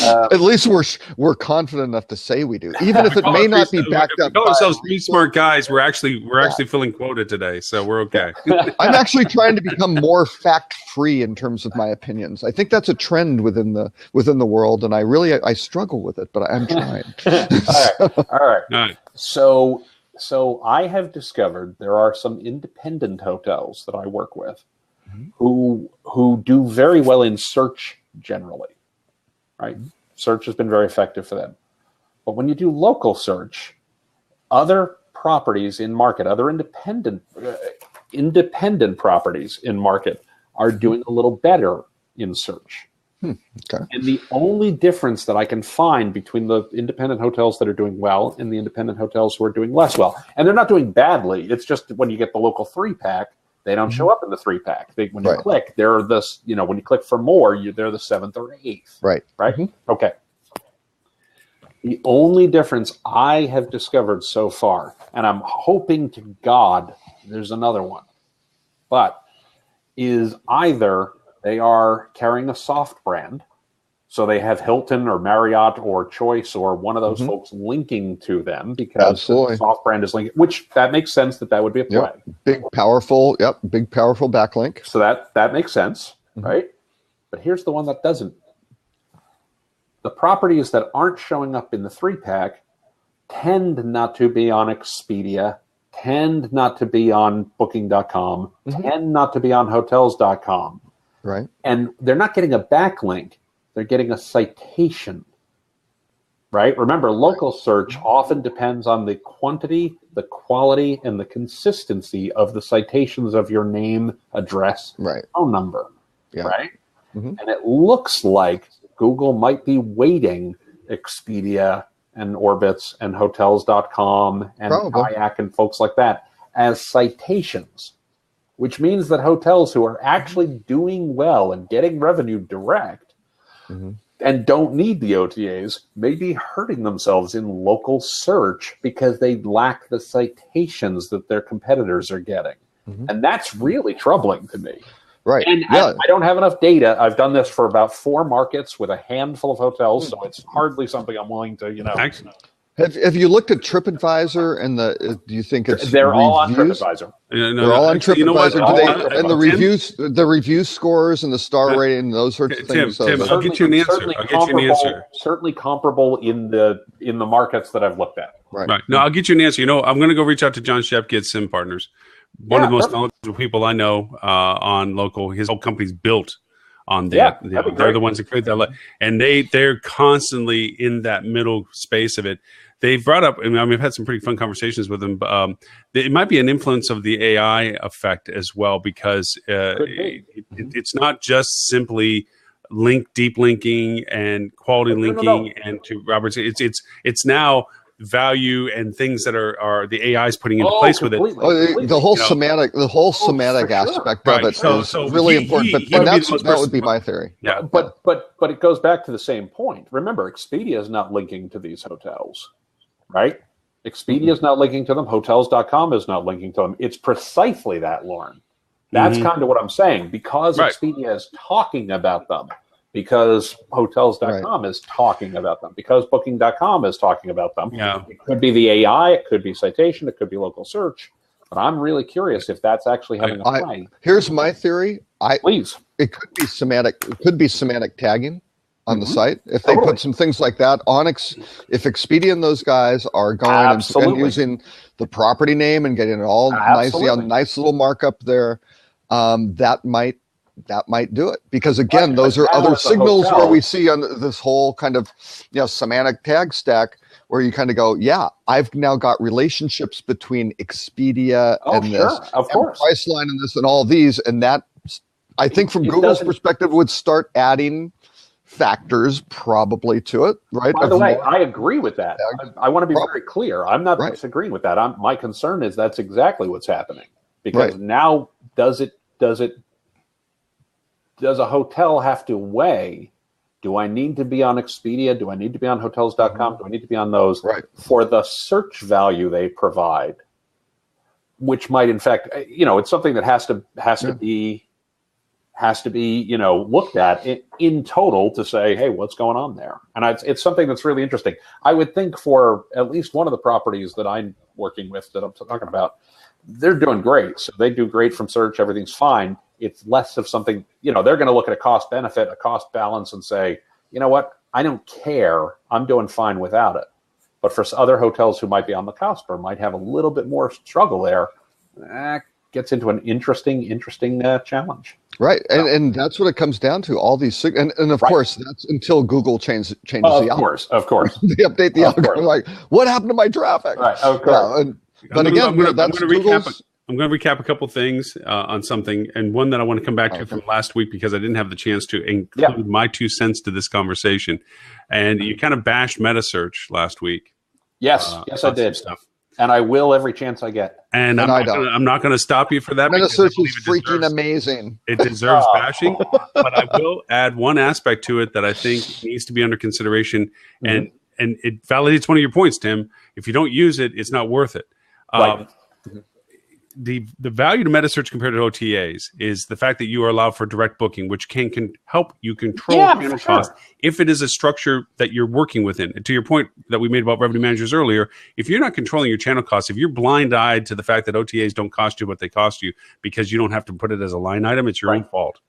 At least we're confident enough to say we do, even if it may not be backed up. We call ourselves three smart guys. We're actually filling quota today, so we're okay. I'm actually trying to become more fact-free in terms of my opinions. I think that's a trend within the world, and I struggle with it, but I'm trying. All right. So I have discovered there are some independent hotels that I work with who do very well in search generally, right? Search has been very effective for them. But when you do local search, other properties in market, other independent properties in market are doing a little better in search. Okay. And the only difference that I can find between the independent hotels that are doing well and the independent hotels who are doing less well, and they're not doing badly, it's just when you get the local 3-pack, they don't show up in the 3-pack. When you click, they're this, when you click for more, they're the 7th or 8th. Right. Okay. The only difference I have discovered so far, and I'm hoping to God there's another one, but is either they are carrying a soft brand, so they have Hilton or Marriott or Choice or one of those folks linking to them because the soft brand is linking, which that makes sense that would be a play. Big, powerful backlink. So that makes sense, right? But here's the one that doesn't. The properties that aren't showing up in the 3-pack tend not to be on Expedia, tend not to be on Booking.com, tend not to be on Hotels.com. Right. And they're not getting a backlink, they're getting a citation. right? Remember, local search often depends on the quantity, the quality, and the consistency of the citations of your name, address, Right. phone number, Yeah. right? Mhm. And it looks like Google might be weighting Expedia and Orbitz and Hotels.com and Probably. Kayak and folks like that as citations, which means that hotels who are actually doing well and getting revenue direct Mhm. and don't need the OTAs may be hurting themselves in local search because they lack the citations that their competitors are getting. Mhm. And that's really troubling to me. Right. And Yeah. I don't have enough data. I've done this for about 4 markets with a handful of hotels, so it's hardly something I'm willing to, Actually, Have you looked at TripAdvisor and do you think it's they're all on reviews? TripAdvisor. They're all on actually, you know what? TripAdvisor. All Do they, on and the TripAdvisor. review scores and the star rating, those sorts of Tim, things. So Tim, that- I'll get you an answer. Certainly I'll get you an answer. Certainly comparable in the markets that I've looked at. Right. No, I'll get you an answer. You know, I'm going to go reach out to John Shepke at Sim Partners. One of the most perfect. knowledgeable people I know on local. His whole company's built on Yeah, that. that'd be They're great. the ones that create that. And they're constantly in that middle space of it. They've brought up, I mean, I've had some pretty fun conversations with them. But, it might be an influence of the AI effect as well, because it's not just simply deep linking and quality linking and to Robert's. It's now value and things that are the AI is putting into place with it. The whole semantic, for aspect Right. of it So is really important. he would be the That would be my theory. Yeah. But it goes back to the same point. Remember, Expedia is not linking to these hotels, right? Expedia is not linking to them. Hotels.com is not linking to them. It's precisely that, Lauren. That's kind of what I'm saying. Because Right. Expedia is talking about them, because Hotels.com is talking about them, because Booking.com is talking about them. Yeah. It could be the AI, it could be citation, it could be local search. But I'm really curious if that's actually having a play. Here's my theory. Please. It could be semantic. It could be semantic tagging on the site if they Totally. put some things like that on. If Expedia and those guys are going and using the property name and getting it all nicely on nice little markup there, that might do it, because again, those are other signals where we see on this whole kind of semantic tag stack where you kind of go, yeah, I've now got relationships between Expedia and this, of course, Priceline and this, and all these, and that I think from Google's perspective would start adding factors probably to it, right? By the way, I agree with that. I want to be very clear. I'm not disagreeing with that. My concern is that's exactly what's happening, because now does a hotel have to weigh, do I need to be on Expedia? Do I need to be on Hotels.com? Do I need to be on those for the search value they provide? Which might, in fact, it's something that has to be looked at in total to say, hey, what's going on there? And it's something that's really interesting. I would think for at least one of the properties that I'm working with that I'm talking about, they're doing great. So they do great from search. Everything's fine. It's less of something, they're going to look at a cost benefit, a cost balance, and say, you know what? I don't care. I'm doing fine without it. But for other hotels who might be on the cusp or might have a little bit more struggle there, gets into an interesting challenge. Right. And that's what it comes down to. All these, and of course, that's until Google changes the algorithm. Of course. They update the algorithm. Like, what happened to my traffic? Right. Of course. But again, I'm going to recap a couple things on something, and one that I want to come back to from last week, because I didn't have the chance to include my 2 cents to this conversation. And you kind of bashed MetaSearch last week. Yes, I did. Stuff. And I will every chance I get. And I'm not going to stop you for that. MetaSearch is freaking amazing. It deserves bashing, but I will add one aspect to it that I think needs to be under consideration, and it validates one of your points, Tim. If you don't use it, it's not worth it. The value to MetaSearch compared to OTAs is the fact that you are allowed for direct booking, which can help you control channel costs if it is a structure that you're working within. And to your point that we made about revenue managers earlier, if you're not controlling your channel costs, if you're blind-eyed to the fact that OTAs don't cost you what they cost you because you don't have to put it as a line item, it's your own fault.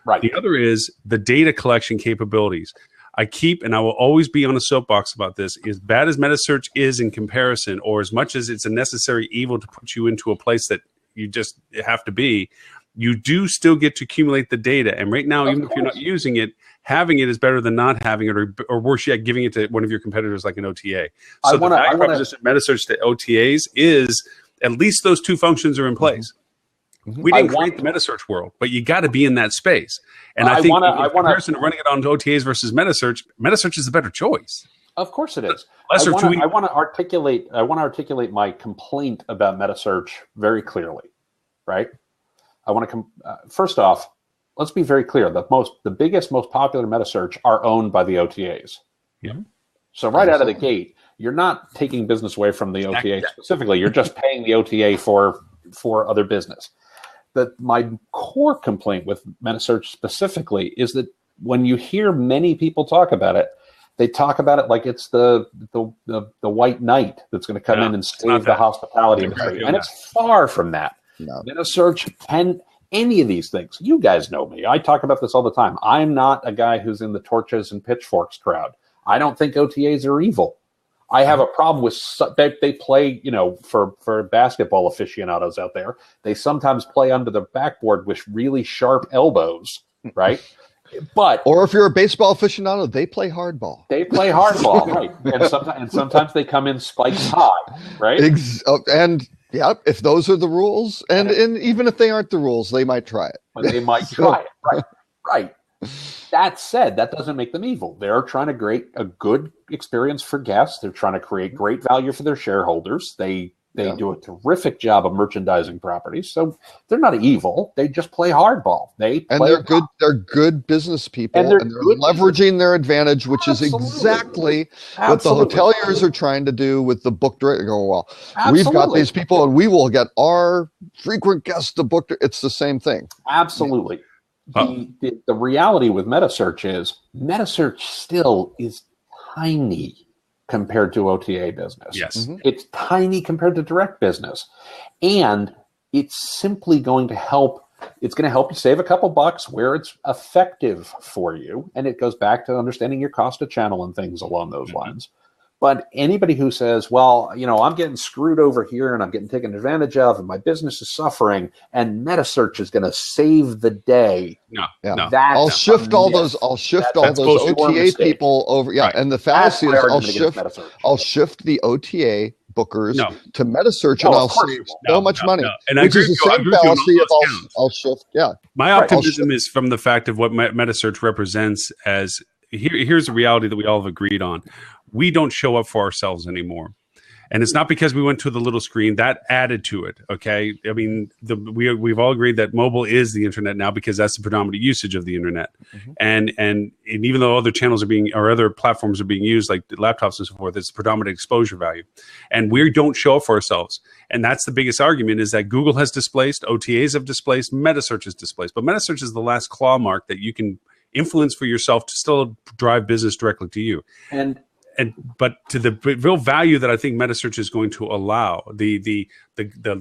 Right. The other is the data collection capabilities. I keep, and I will always be on a soapbox about this, as bad as MetaSearch is in comparison, or as much as it's a necessary evil to put you into a place that you just have to be, you do still get to accumulate the data. And right now, even if you're not using it, having it is better than not having it, or worse yet, giving it to one of your competitors like an OTA. So the value proposition of metasearch to OTAs is at least those two functions are in place. We didn't create the metasearch world, but you got to be in that space. And I think in comparison to running it on OTAs versus metasearch is the better choice. Of course it is. I want to articulate my complaint about metasearch very clearly, right? I want to first off, let's be very clear. The biggest, most popular metasearch are owned by the OTAs. Yeah. So right out of the gate, you're not taking business away from the OTA specifically. You're just paying the OTA for other business. But my core complaint with metasearch specifically is that when you hear many people talk about it, they talk about it like it's the white knight that's going to come in and save the hospitality industry, and it's far from that. No. Metasearch can any of these things. You guys know me. I talk about this all the time. I'm not a guy who's in the torches and pitchforks crowd. I don't think OTAs are evil. I have a problem with they play, for basketball aficionados out there, they sometimes play under the backboard with really sharp elbows, right? Or if you're a baseball aficionado, they play hardball. Right? And sometimes they come in spikes high, right? And if those are the rules, and even if they aren't the rules, they might try it. But they might try it, right? That said, that doesn't make them evil. They're trying to create a good experience for guests. They're trying to create great value for their shareholders. They do a terrific job of merchandising properties. So they're not evil. They just play hardball. They're good business people, and they're leveraging their advantage, which is exactly what the hoteliers are trying to do with the book direct. We've got these people, and we will get our frequent guests to book. It's the same thing. Absolutely. The reality with metasearch is metasearch still is tiny compared to OTA business. Yes. It's tiny compared to direct business. And it's simply going to help. It's going to help you save a couple bucks where it's effective for you. And it goes back to understanding your cost of channel and things along those lines. But anybody who says, well, I'm getting screwed over here and I'm getting taken advantage of and my business is suffering and metasearch is going to save the day. No. I'll shift all those OTA people over. Yeah. Right. And the fallacy is I'll shift the OTA bookers to metasearch and I'll save so much money. And which is the same fallacy of I'll shift. Yeah. My optimism is from the fact of what metasearch represents as here's the reality that we all have agreed on. We don't show up for ourselves anymore. And it's not because we went to the little screen. That added to it, okay? I mean, we've all agreed that mobile is the internet now because that's the predominant usage of the internet. And even though other channels or other platforms are being used, like laptops and so forth, it's the predominant exposure value. And we don't show up for ourselves. And that's the biggest argument is that Google has displaced, OTAs have displaced, metasearch is displaced. But metasearch is the last claw mark that you can influence for yourself to still drive business directly to you. But to the real value that I think metasearch is going to allow, the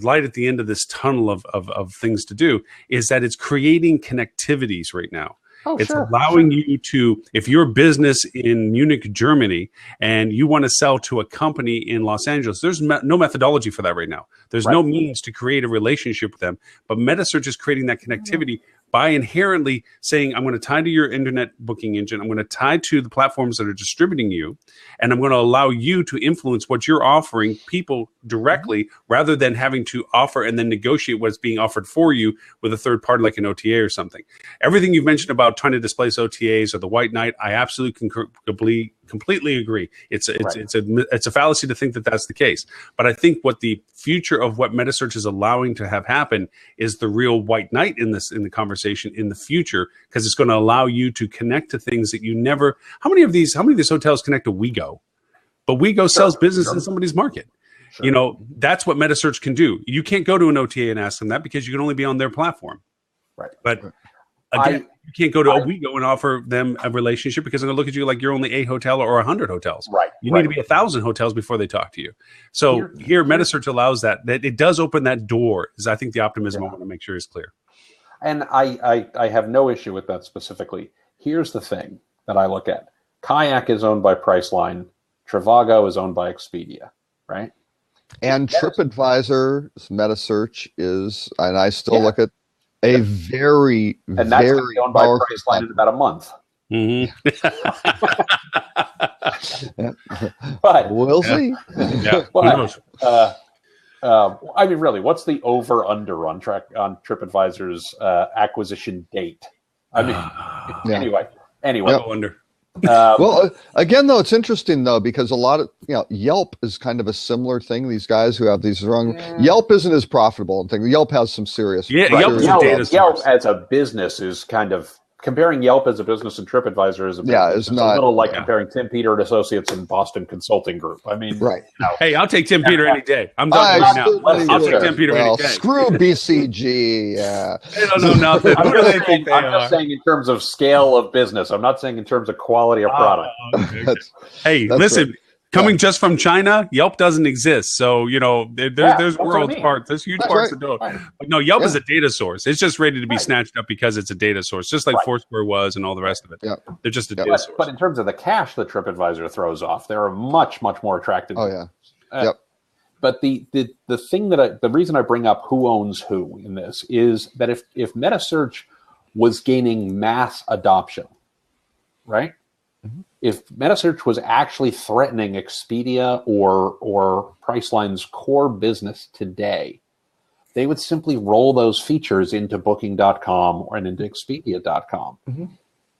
light at the end of this tunnel of things to do is that it's creating connectivities right now. It's allowing you to, if you're a business in Munich, Germany, and you want to sell to a company in Los Angeles, there's no methodology for that right now. There's no means to create a relationship with them. But metasearch is creating that connectivity by inherently saying, I'm going to tie to your internet booking engine. I'm going to tie to the platforms that are distributing you. And I'm going to allow you to influence what you're offering people directly rather than having to offer and then negotiate what's being offered for you with a third party like an OTA or something. Everything you've mentioned about trying to displace OTAs or the white knight, I absolutely completely agree. It's a fallacy to think that that's the case. But I think what the future of what metasearch is allowing to have happen is the real white knight in the conversation in the future, because it's going to allow you to connect to things that you never. How many of these hotels connect to WeGo? But WeGo sells business in somebody's market. That's what metasearch can do. You can't go to an OTA and ask them that because you can only be on their platform. Right. But again, you can't go to a WeGo and offer them a relationship because they're going to look at you like you're only a hotel or 100 hotels. Right. You need to be 1,000 hotels before they talk to you. So here metasearch allows that it does open that door. Is I think the optimism I want to make sure is clear. And I have no issue with that specifically. Here's the thing that I look at. Kayak is owned by Priceline. Trivago is owned by Expedia, right? And TripAdvisor's metasearch is, and I still look at a very, and that's going to very be owned by powerful Priceline in about a month. Mhm. But We'll see. Yeah. Who But, knows? I mean, really, what's the over/under on TripAdvisor's acquisition date? I mean, Yeah. anyway. I wonder. Well, again, though, it's interesting though because a lot of Yelp is kind of a similar thing. These guys who have these wrong Yelp isn't as profitable. And Yelp has some serious. Yeah, right, Yelp is a data Yelp source. as a business is kind of comparing Yelp as a business and TripAdvisor as a business. It's not a little like comparing Tim Peter and Associates and Boston Consulting Group. I mean, right. Hey, I'll take Tim Peter any day. I'm done right now. absolutely I'll take would. Tim Peter Well, any day. screw BCG. Yeah. They don't know nothing. I'm Who do they just think they I'm are? just saying in terms of scale of business. I'm not saying in terms of quality of product. Okay. That's, Hey, that's listen. right. Coming just from China, Yelp doesn't exist. So, there's that's what I worlds mean. parts. There's huge That's parts right. that don't. Right. But no, Yelp is Yeah. a data source. It's just ready to be Right. snatched up because it's a data source, just like Right. Foursquare was and all the rest of it. Yeah. They're just a Yeah. data source. But in terms of the cash that TripAdvisor throws off, they're a much, much more attractive. Oh yeah. Uh, But the thing the reason I bring up who owns who in this is that if Metasearch was gaining mass adoption, right? Mm-hmm. If Metasearch was actually threatening Expedia or Priceline's core business today, they would simply roll those features into Booking.com and into Expedia.com. Mm-hmm.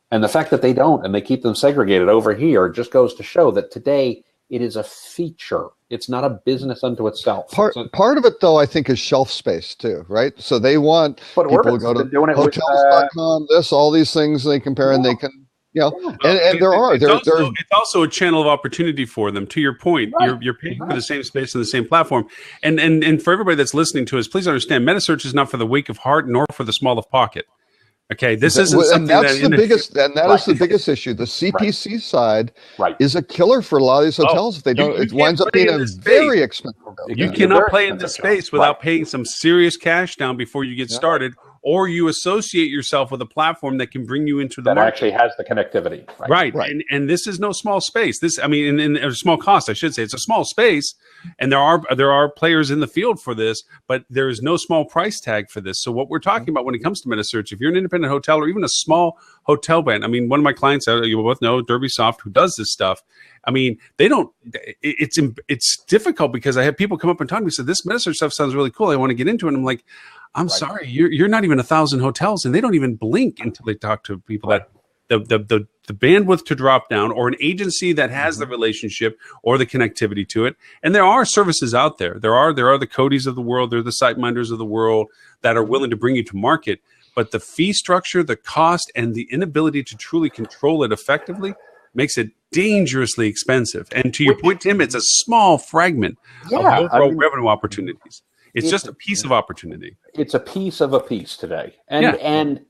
And the fact that they don't and they keep them segregated over here just goes to show that today it is a feature. It's not a business unto itself. Part of it, though, I think, is shelf space too, right? So they want But people to Orbit's go to been doing it with, hotels.com, all these things they compare, and they can, and It's also a channel of opportunity for them. To your point, Right. you're paying for the same space on the same platform, and for everybody that's listening to us, please understand, Metasearch is not for the weak of heart nor for the small of pocket. Okay, this isn't something and that's that the biggest, and that Right. is the biggest issue. The CPC side Right. is a killer for a lot of these hotels. If they don't, you it winds can't up play being in a this space. very expensive. You You Yeah. cannot Very play in this expensive, space without right. paying some serious cash down before you get started, or you associate yourself with a platform that can bring you into the that market. actually has the connectivity. Right. Right. And this is no small space. This, I mean, in a small cost, I should say. It's a small space, and there are players in the field for this, but there is no small price tag for this. So what we're talking about when it comes to Metasearch, if you're an independent hotel or even a small hotel brand, I mean, one of my clients, you both know, Derby Soft, who does this stuff. I mean, they don't. It's difficult because I have people come up and talk to me and say, "This Metasearch stuff sounds really cool. I want to get into it." And I'm like, "I'm sorry, you're not even 1,000 hotels, and they don't even blink until they talk to people that the bandwidth to drop down, or an agency that has the relationship or the connectivity to it." And there are services out there. There are the Codys of the world, there are the SiteMinders of the world that are willing to bring you to market. But the fee structure, the cost, and the inability to truly control it effectively makes it dangerously expensive. And to your point, Tim, it's a small fragment of overall revenue opportunities. It's just a piece of opportunity. It's a piece of a piece today. And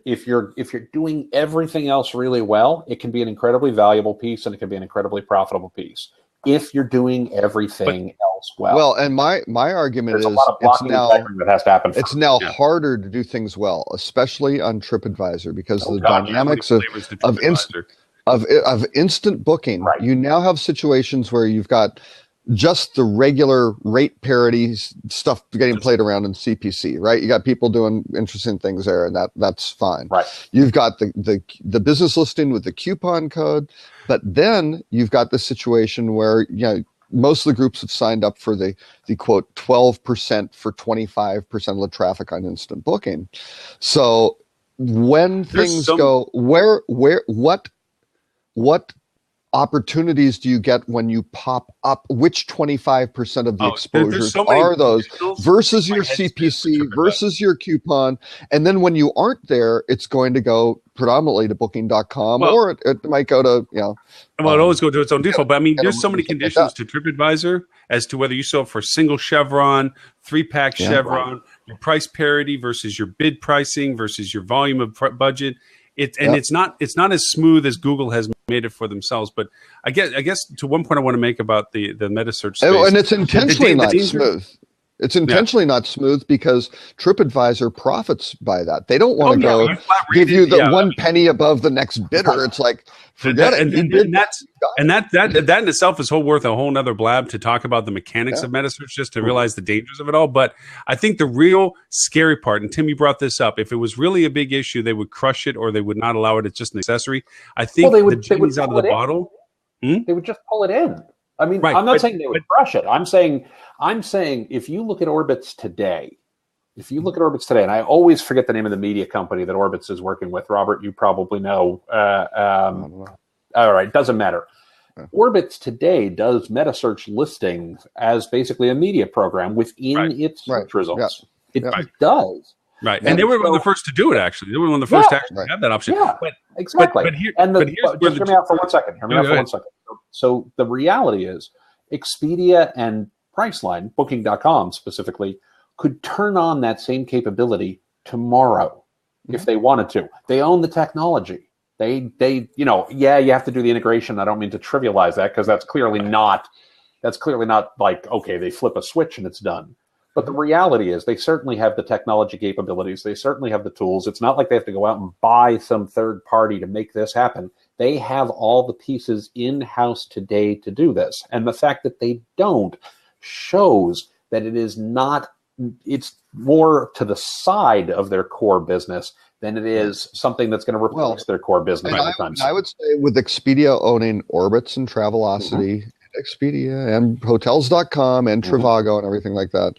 if you're doing everything else really well, it can be an incredibly valuable piece and it can be an incredibly profitable piece. If you're doing everything else well. Well, and my argument there's is a lot of it's blocking and now tackling that has to happen. it's now harder to do things well, especially on TripAdvisor, because the God, dynamics how many flavors to of TripAdvisor? of instant booking. Right. You now have situations where you've got just the regular rate parity stuff getting played around in CPC, right? You got people doing interesting things there, and that's fine. Right. You've got the business listing with the coupon code, but then you've got the situation where most of the groups have signed up for the quote 12% for 25% of the traffic on instant booking. So when things go, what opportunities do you get when you pop up? Which 25% of the exposures are those versus your CPC versus your coupon? And then when you aren't there, it's going to go predominantly to Booking.com, or it might go to, Well, it always go to its own default. But I mean, there's so many conditions to TripAdvisor as to whether you sell for single chevron, 3-pack chevron, your price parity versus your bid pricing versus your volume of budget. It's not as smooth as Google has made it for themselves. But I guess to one point I want to make about the Metasearch space, and it's intentionally not smooth. It's intentionally not smooth because TripAdvisor profits by that. They don't want to give you the 1 penny above the next bidder. It's like, forget it. And that in itself is worth a whole nother blab to talk about the mechanics of metasearch, just to realize the dangers of it all. But I think the real scary part, and Tim, you brought this up, if it was really a big issue, they would crush it or they would not allow it. It's just an accessory. I think the genie's out of the bottle. They would just pull it in. I mean, I'm not saying they would crush it. I'm saying if you look at Orbitz today, and I always forget the name of the media company that Orbitz is working with. Robert, you probably know. All right, doesn't matter. Orbitz today does metasearch listings as basically a media program within its search results. It does. Right, and they were one of the first to do it. Actually, they were one of the first to actually have that option. Yeah, exactly. But hear me out for 1 second. So the reality is, Expedia and Priceline, Booking.com specifically, could turn on that same capability tomorrow if they wanted to. They own the technology. You have to do the integration. I don't mean to trivialize that because that's clearly not like, okay, they flip a switch and it's done. But the reality is they certainly have the technology capabilities. They certainly have the tools. It's not like they have to go out and buy some third party to make this happen. They have all the pieces in-house today to do this. And the fact that they don't shows that it's more to the side of their core business than it is something that's going to replace their core business. I would say with Expedia owning Orbitz and Travelocity, Expedia and Hotels.com and Trivago and everything like that,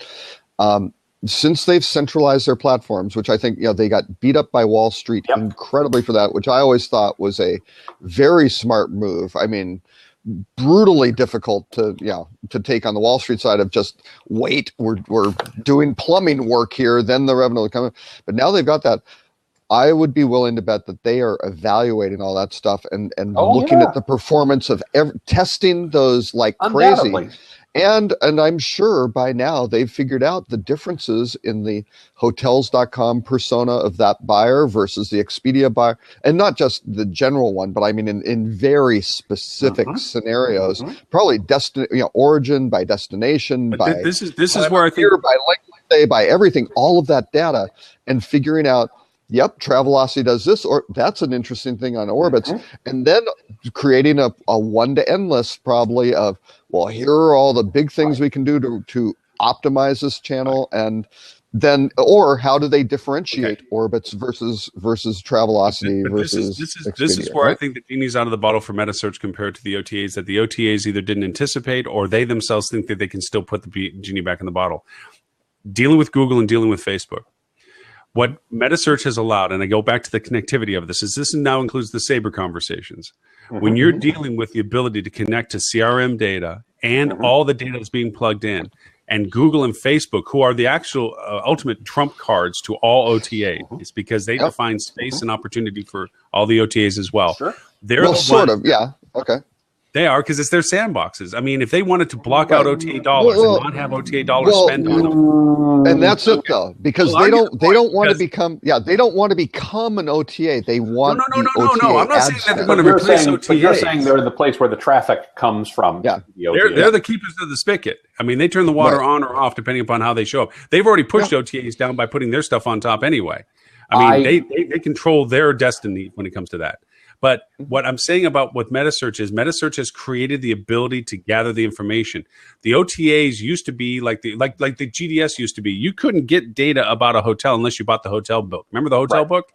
since they've centralized their platforms, which I think they got beat up by Wall Street incredibly for that, which I always thought was a very smart move. I mean, brutally difficult to take on the Wall Street side of just wait, we're doing plumbing work here, then the revenue will come. But now they've got that. I would be willing to bet that they are evaluating all that stuff and looking at the performance of testing those like crazy. And I'm sure by now they've figured out the differences in the Hotels.com persona of that buyer versus the Expedia buyer, and not just the general one, but I mean in very specific scenarios, probably origin by destination, by this is where I think by length, by everything, all of that data, and figuring out. Yep, Travelocity does this, or that's an interesting thing on Orbitz. And then creating a one-to-end list probably of, well, here are all the big things we can do to optimize this channel, and then, or how do they differentiate Orbitz versus Travelocity versus this is where I think the genie's out of the bottle for metasearch compared to the OTAs, that the OTAs either didn't anticipate or they themselves think that they can still put the genie back in the bottle. Dealing with Google and dealing with Facebook. What metasearch has allowed, and I go back to the connectivity of this now includes the Sabre conversations. When you're dealing with the ability to connect to CRM data and all the data that's being plugged in, and Google and Facebook, who are the actual ultimate trump cards to all OTAs, it's because they define space and opportunity for all the OTAs as well. Sure. They're Okay. They are, because it's their sandboxes. I mean, if they wanted to block out OTA dollars and not have OTA dollars spent on them, and that's it though, because they don't want to become an OTA. They want no. I'm not saying that they're going to replace OTAs. But you're saying they're the place where the traffic comes from. Yeah, they're the keepers of the spigot. I mean, they turn the water on or off depending upon how they show up. They've already pushed OTAs down by putting their stuff on top anyway. I mean, they control their destiny when it comes to that. But what I'm saying about what metasearch has created the ability to gather the information. The OTAs used to be like the GDS used to be. You couldn't get data about a hotel unless you bought the hotel book. Remember the hotel book?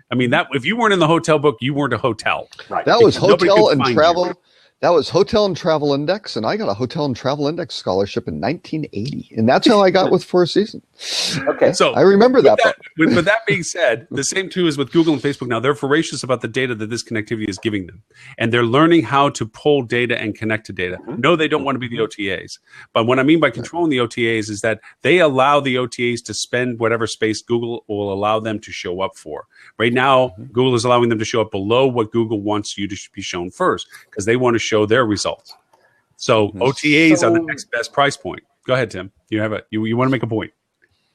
I mean, that if you weren't in the hotel book, you weren't a hotel. Right. That was Hotel and Travel. That was Hotel and Travel Index, and I got a Hotel and Travel Index scholarship in 1980, and that's how I got with Four Seasons. Okay, so I remember that. With that being said, the same too is with Google and Facebook. Now they're voracious about the data that this connectivity is giving them, and they're learning how to pull data and connect to data. No, they don't want to be the OTAs, but what I mean by controlling the OTAs is that they allow the OTAs to spend whatever space Google will allow them to show up for. Right now, Google is allowing them to show up below what Google wants you to be shown first, because they want to show their results. So OTAs are the next best price point. Go ahead, Tim. You have you want to make a point?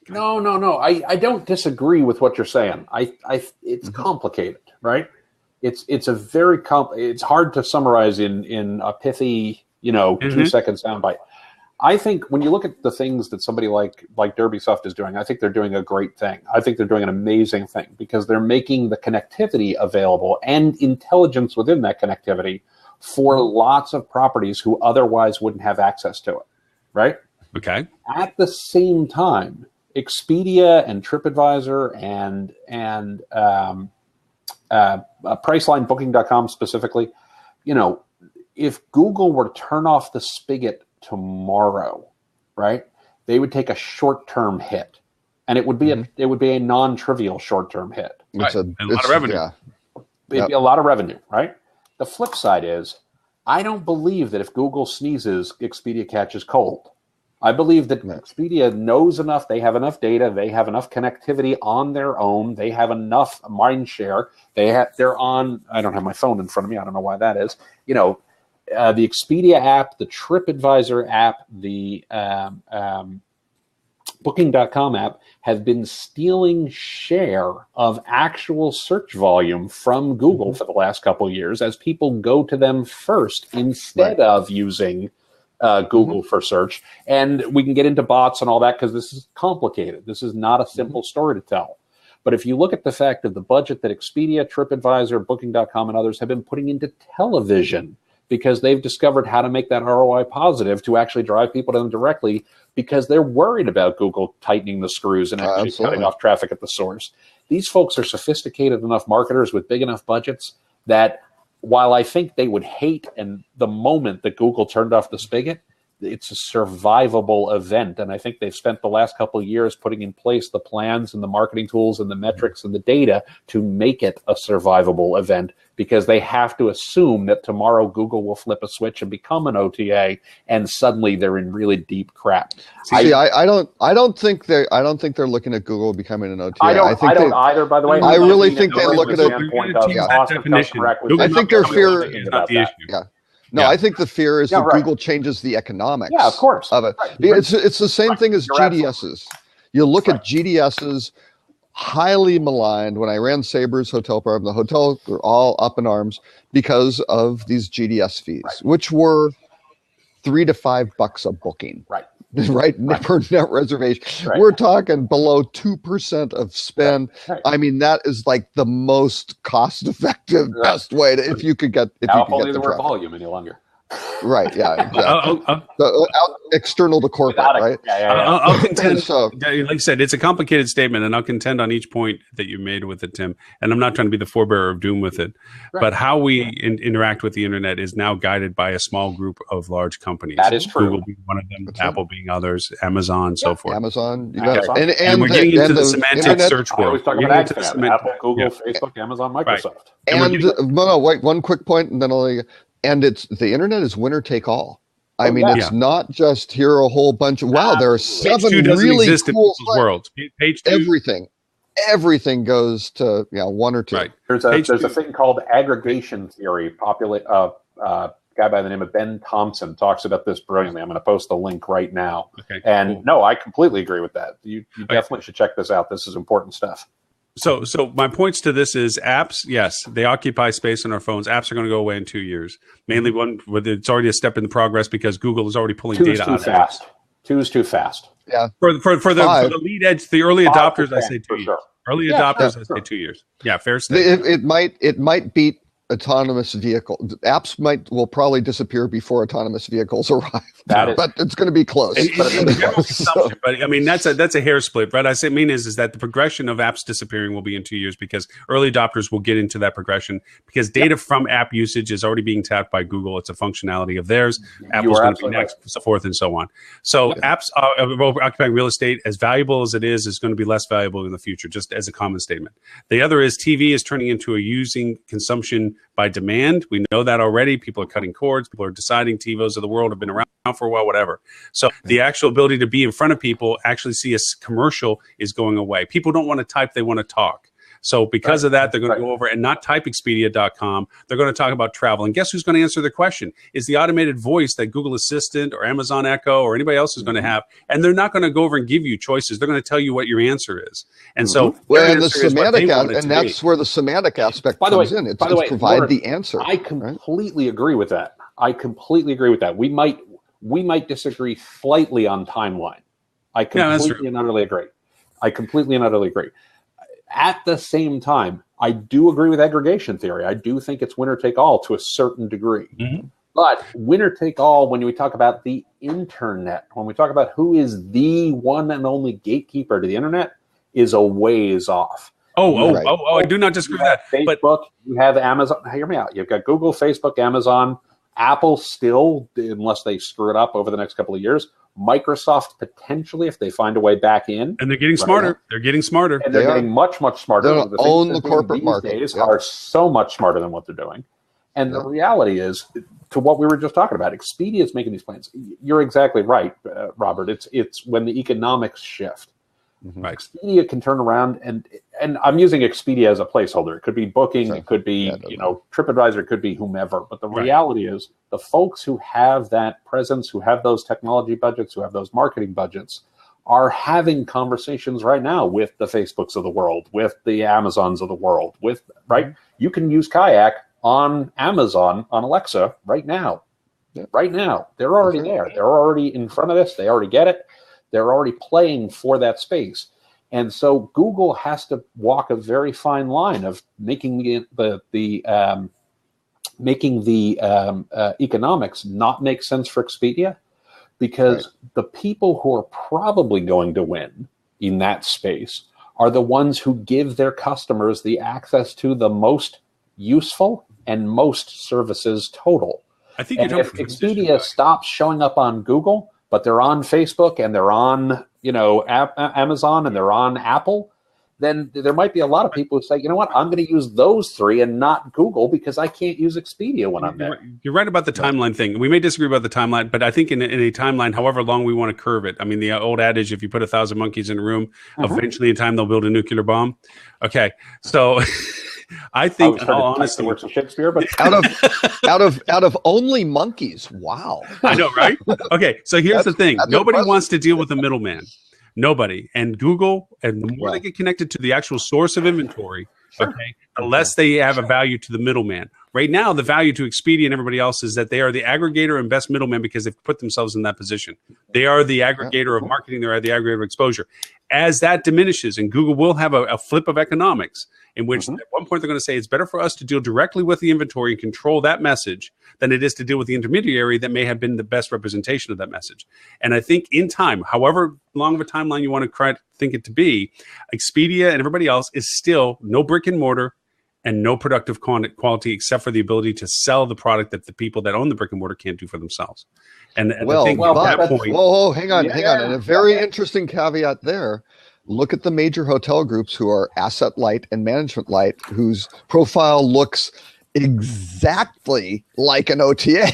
No. I don't disagree with what you're saying. It's complicated, right? It's a very it's hard to summarize in a pithy, 2-second soundbite. I think when you look at the things that somebody like Derbysoft is doing, I think they're doing a great thing. I think they're doing an amazing thing because they're making the connectivity available and intelligence within that connectivity for lots of properties who otherwise wouldn't have access to it, right? Okay. At the same time, Expedia and TripAdvisor and Priceline, Booking.com specifically, if Google were to turn off the spigot tomorrow, right, they would take a short-term hit, and it would be a non-trivial short-term hit. It's a lot of revenue. Yeah. It'd be a lot of revenue, right? The flip side is, I don't believe that if Google sneezes, Expedia catches cold. I believe that Expedia knows enough. They have enough data. They have enough connectivity on their own. They have enough mind share. They're on. I don't have my phone in front of me. I don't know why that is. The Expedia app, the TripAdvisor app, the Booking.com app have been stealing share of actual search volume from Google for the last couple of years as people go to them first instead of using Google for search. And we can get into bots and all that because this is complicated. This is not a simple story to tell. But if you look at the fact of the budget that Expedia, TripAdvisor, Booking.com, and others have been putting into television because they've discovered how to make that ROI positive to actually drive people to them directly because they're worried about Google tightening the screws and actually cutting off traffic at the source. These folks are sophisticated enough marketers with big enough budgets that while I think they would hate and the moment that Google turned off the spigot, it's a survivable event. And I think they've spent the last couple of years putting in place the plans and the marketing tools and the metrics and the data to make it a survivable event because they have to assume that tomorrow Google will flip a switch and become an OTA and suddenly they're in really deep crap. I don't think they're looking at Google becoming an OTA. I don't either, by the way. I really think they look at it. I think their fear is not the issue. Yeah. No, I think the fear is that Google changes the economics of it. Right. It's the same thing as GDSs. You look at GDSs, highly maligned. When I ran Saber's hotel program, the hotel were all up in arms because of these GDS fees, which were $3 to $5 a booking. Right. Per net reservation. We're talking below 2% of spend. I mean, that is like the most cost-effective, best way to if you could get the word volume any longer. Right. Yeah. Exactly. External to corporate. Right. I'll contend. Like I said, it's a complicated statement, and I'll contend on each point that you made with it, Tim. And I'm not trying to be the forebearer of doom with it, but how we interact with the internet is now guided by a small group of large companies. That is true. Google being one of them, Apple being others, Amazon, so forth. Amazon. And we're getting into the semantic search world. I always talk about Apple, Google, Facebook, Amazon, Microsoft. Wait, one quick point, and then I'll. And the internet is winner take all. I mean, it's not just here are a whole bunch of there are 7 really cool worlds. Page 2. Everything goes to one or two. Right. There's a thing called aggregation theory. Guy by the name of Ben Thompson talks about this brilliantly. I'm going to post the link right now. Okay, and no, I completely agree with that. You definitely should check this out. This is important stuff. So my points to this is apps, yes, they occupy space on our phones. Apps are going to go away in 2 years. Mainly it's already a step in the progress because Google is already pulling data out of it. 2 is too fast. Yeah. For the lead edge, the early adopters, I say 2 years. Sure. Early adopters, I say 2 years. Yeah, fair statement. It might beat autonomous vehicle. Apps will probably disappear before autonomous vehicles arrive. But it's going to be close. But I mean, that's a hair split. But I mean is that the progression of apps disappearing will be in 2 years because early adopters will get into that progression because data from app usage is already being tapped by Google. It's a functionality of theirs. Apple's going to be next, so forth and so on. So apps occupying real estate, as valuable as it is going to be less valuable in the future, just as a common statement. The other is TV is turning into a using consumption by demand. We know that already. People are cutting cords. People are deciding TiVos of the world have been around for a while, whatever. So the actual ability to be in front of people, actually see a commercial is going away. People don't want to type. They want to talk. So because of that, they're going to go over and not type Expedia.com. They're going to talk about travel. And guess who's going to answer the question? Is the automated voice that Google Assistant or Amazon Echo or anybody else is going to have. And they're not going to go over and give you choices. They're going to tell you what your answer is. And so and the semantic that's where the semantic aspect comes in. It's provide the answer. I completely agree with that. We we might disagree slightly on timeline. I completely and utterly agree. At the same time, I do agree with aggregation theory. I do think it's winner take all to a certain degree. Mm-hmm. But winner take all, when we talk about the internet, when we talk about who is the one and only gatekeeper to the internet, is a ways off. I do not disagree with that. Facebook, you have Amazon. Hear me out. You've got Google, Facebook, Amazon, Apple still, unless they screw it up over the next couple of years. Microsoft potentially, if they find a way back in. And they're getting smarter. Right? They're getting smarter. And they're getting much, much smarter. They don't own the corporate market. These days are so much smarter than what they're doing. And the reality is, to what we were just talking about, Expedia is making these plans. You're exactly right, Robert. It's when the economics shift. Right. Expedia can turn around, and I'm using Expedia as a placeholder. It could be Booking, it could be TripAdvisor, it could be whomever. But the reality is, the folks who have that presence, who have those technology budgets, who have those marketing budgets, are having conversations right now with the Facebooks of the world, with the Amazons of the world. You can use Kayak on Amazon, on Alexa, right now. Yeah. Right now. They're already there. They're already in front of this. They already get it. They're already playing for that space. And so Google has to walk a very fine line of making the economics not make sense for Expedia, because the people who are probably going to win in that space are the ones who give their customers the access to the most useful and most services total. I think if Expedia stops showing up on Google, but they're on Facebook and they're on, Amazon and they're on Apple, then there might be a lot of people who say, you know what, I'm going to use those three and not Google because I can't use Expedia when I'm there. You're right about the timeline thing. We may disagree about the timeline, but I think in a timeline, however long we want to curve it. I mean, the old adage, if you put 1,000 monkeys in a room, eventually in time they'll build a nuclear bomb. Okay, so I think, in all honesty, works of Shakespeare, but out of only monkeys. Wow, I know, right? Okay, so here's the thing: nobody wants to deal with the middleman. Nobody. And Google, and the more they get connected to the actual source of inventory, the less they have a value to the middleman. Right now, the value to Expedia and everybody else is that they are the aggregator and best middleman because they've put themselves in that position. They are the aggregator of marketing. They are the aggregator of exposure. As that diminishes, and Google will have a flip of economics, in which at one point they're going to say it's better for us to deal directly with the inventory and control that message than it is to deal with the intermediary that may have been the best representation of that message. And I think in time, however long of a timeline you want to think it to be, Expedia and everybody else is still no brick and mortar and no productive quality except for the ability to sell the product that the people that own the brick and mortar can't do for themselves. And I think at that point... hang on. And a very interesting caveat there. Look at the major hotel groups who are asset light and management light, whose profile looks exactly like an OTA.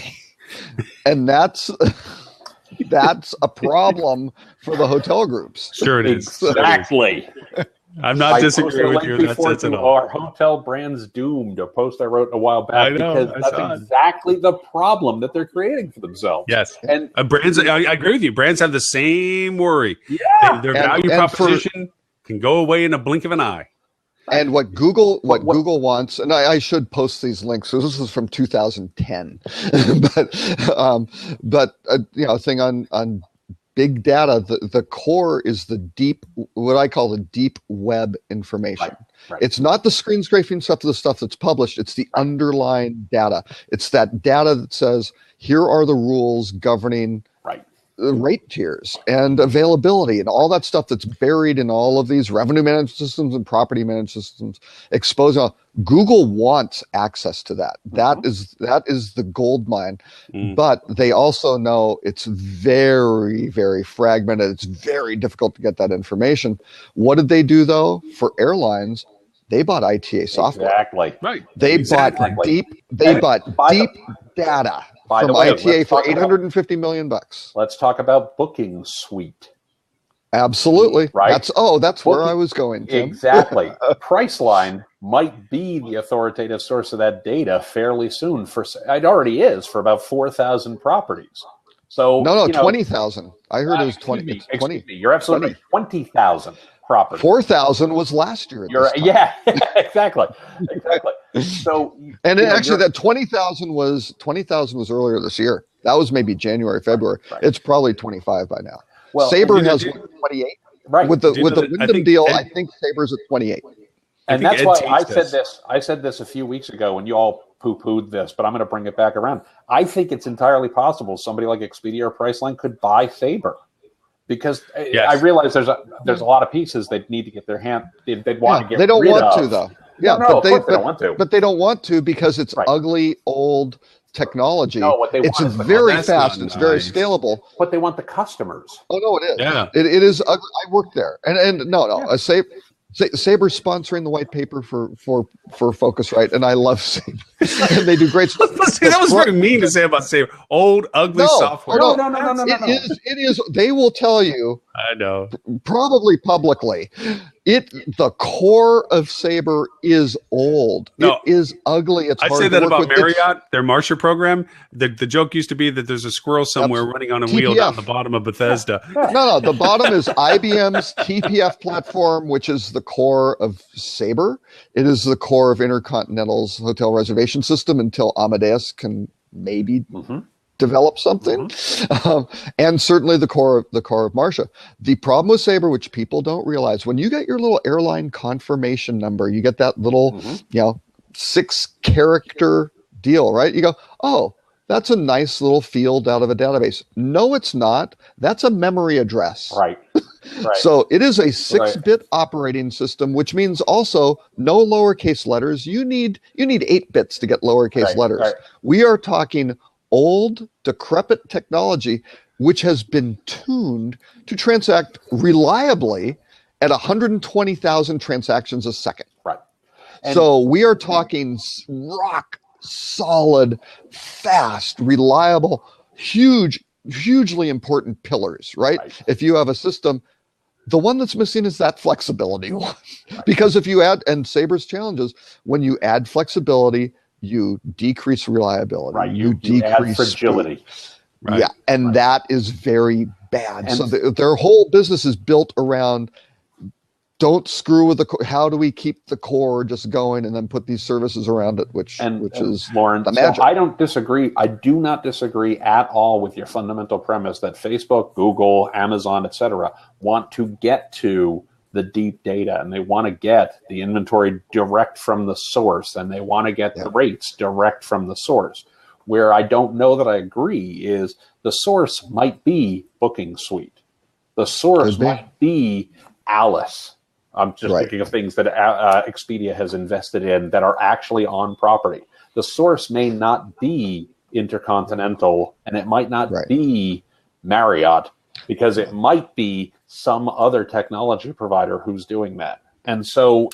And that's a problem for the hotel groups. Sure it is. Exactly. I'm not disagreeing with you. That's at all. Our hotel brand's doomed. A post I wrote a while back because that's exactly the problem that they're creating for themselves. Yes, and brands. I agree with you. Brands have the same worry. Yeah, their value proposition can go away in a blink of an eye. And what Google wants, and I should post these links. So this is from 2010, but thing on big data, the core is the deep, what I call the deep web information. Right. It's not the screen scraping stuff, the stuff that's published. It's the underlying data. It's that data that says, here are the rules governing rate tiers and availability and all that stuff that's buried in all of these revenue management systems and property management systems. Google wants access to that. That is the gold mine. But they also know it's very, very fragmented. It's very difficult to get that information. What did they do though for airlines? They bought ITA software. Exactly. Right. They bought deep data from ITA for $850 million. Let's talk about Booking Suite. Absolutely. Right. That's where I was going, Tim. Exactly. Priceline might be the authoritative source of that data fairly soon. It already is for about 4,000 properties. So 20,000. I heard it was 20. Excuse me. You're absolutely right. 20,000 properties. 4,000 was last year. Exactly. So, and actually, that 20,000 was earlier this year. That was maybe January, February. Right. It's probably 25 by now. Well, Sabre and has you- 28. right. With the You know that- I Wyndham think deal, Ed- I think Sabre's at 28. And think that's Ed why teased I said us. this. I said this a few weeks ago when you all poo-pooed this, but I'm going to bring it back around. I think it's entirely possible somebody like Expedia or Priceline could buy Sabre, because Yes. I realize there's a lot of pieces they'd need to get their hand. They'd want to get. They don't rid want of. to though. Yeah, No, of course they don't want to. But they don't want to because it's Right. ugly old technology. No, what they it's want is the- very That's fast. not It's very nice. scalable. But they want the customers. Oh no, it is. Yeah. It is ugly. I worked there, and no, a Sabre's sponsoring the white paper for Focusrite, and I love Sabre. And they do great stuff. That was very mean to say about Sabre. Old, ugly No, software. no, No. It is. They will tell you I know. probably publicly. The core of Sabre is old. No. It is ugly. It's I hard say to that work about with. It's- Marriott, their Marcia program. The joke used to be that there's a squirrel somewhere running on a wheel down TPF. the bottom of Bethesda. No. The bottom is IBM's TPF platform, which is the core of Sabre. It is the core of Intercontinental's hotel reservation system until Amadeus can maybe develop something, and certainly the core of Marcia. The problem with Sabre, which people don't realize, when you get your little airline confirmation number, you get that little 6-character deal, right? You go, oh, that's a nice little field out of a database. No, it's not. That's a memory address. Right. Right. So it is a 6-bit operating system, which means also no lowercase letters. You need 8 bits to get lowercase letters. Right. We are talking old, decrepit technology, which has been tuned to transact reliably at 120,000 transactions a second. Right. And- So we are talking rock solid, fast, reliable, hugely important pillars, right? If you have a system, the one that's missing is that flexibility one. Because if you add, and Sabre's challenges, when you add flexibility, you decrease reliability. Right. You add decrease fragility. speed. Right. Yeah, and that is very bad. And- So their whole business is built around don't screw with the how do we keep the core just going and then put these services around it, which is Lauren. the So magic. I don't disagree. I do not disagree at all with your fundamental premise that Facebook, Google, Amazon, etc., want to get to the deep data, and they want to get the inventory direct from the source, and they want to get the rates direct from the source. Where I don't know that I agree is the source might be Booking Suite. The source might be Alice. I'm just thinking of things that Expedia has invested in that are actually on property. The source may not be Intercontinental, and it might not be Marriott, because it might be some other technology provider who's doing that. And so,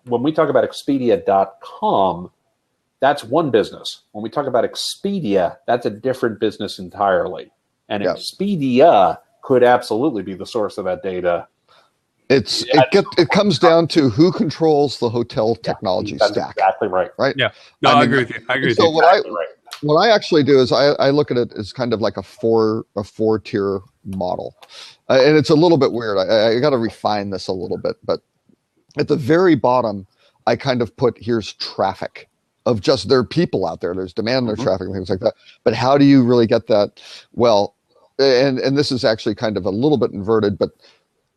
when we talk about Expedia.com, that's one business. When we talk about Expedia, that's a different business entirely. And Expedia could absolutely be the source of that data. It comes down to who controls the hotel technology that's stack. Exactly right. Right? Yeah. No, I agree with you. I agree with So you. what I actually do is I look at it as kind of like a four-tier model. And it's a little bit weird. I got to refine this a little bit, but at the very bottom, I kind of put here's traffic of just there are people out there. There's demand, there's traffic, and things like that. But how do you really get that? Well, and this is actually kind of a little bit inverted, but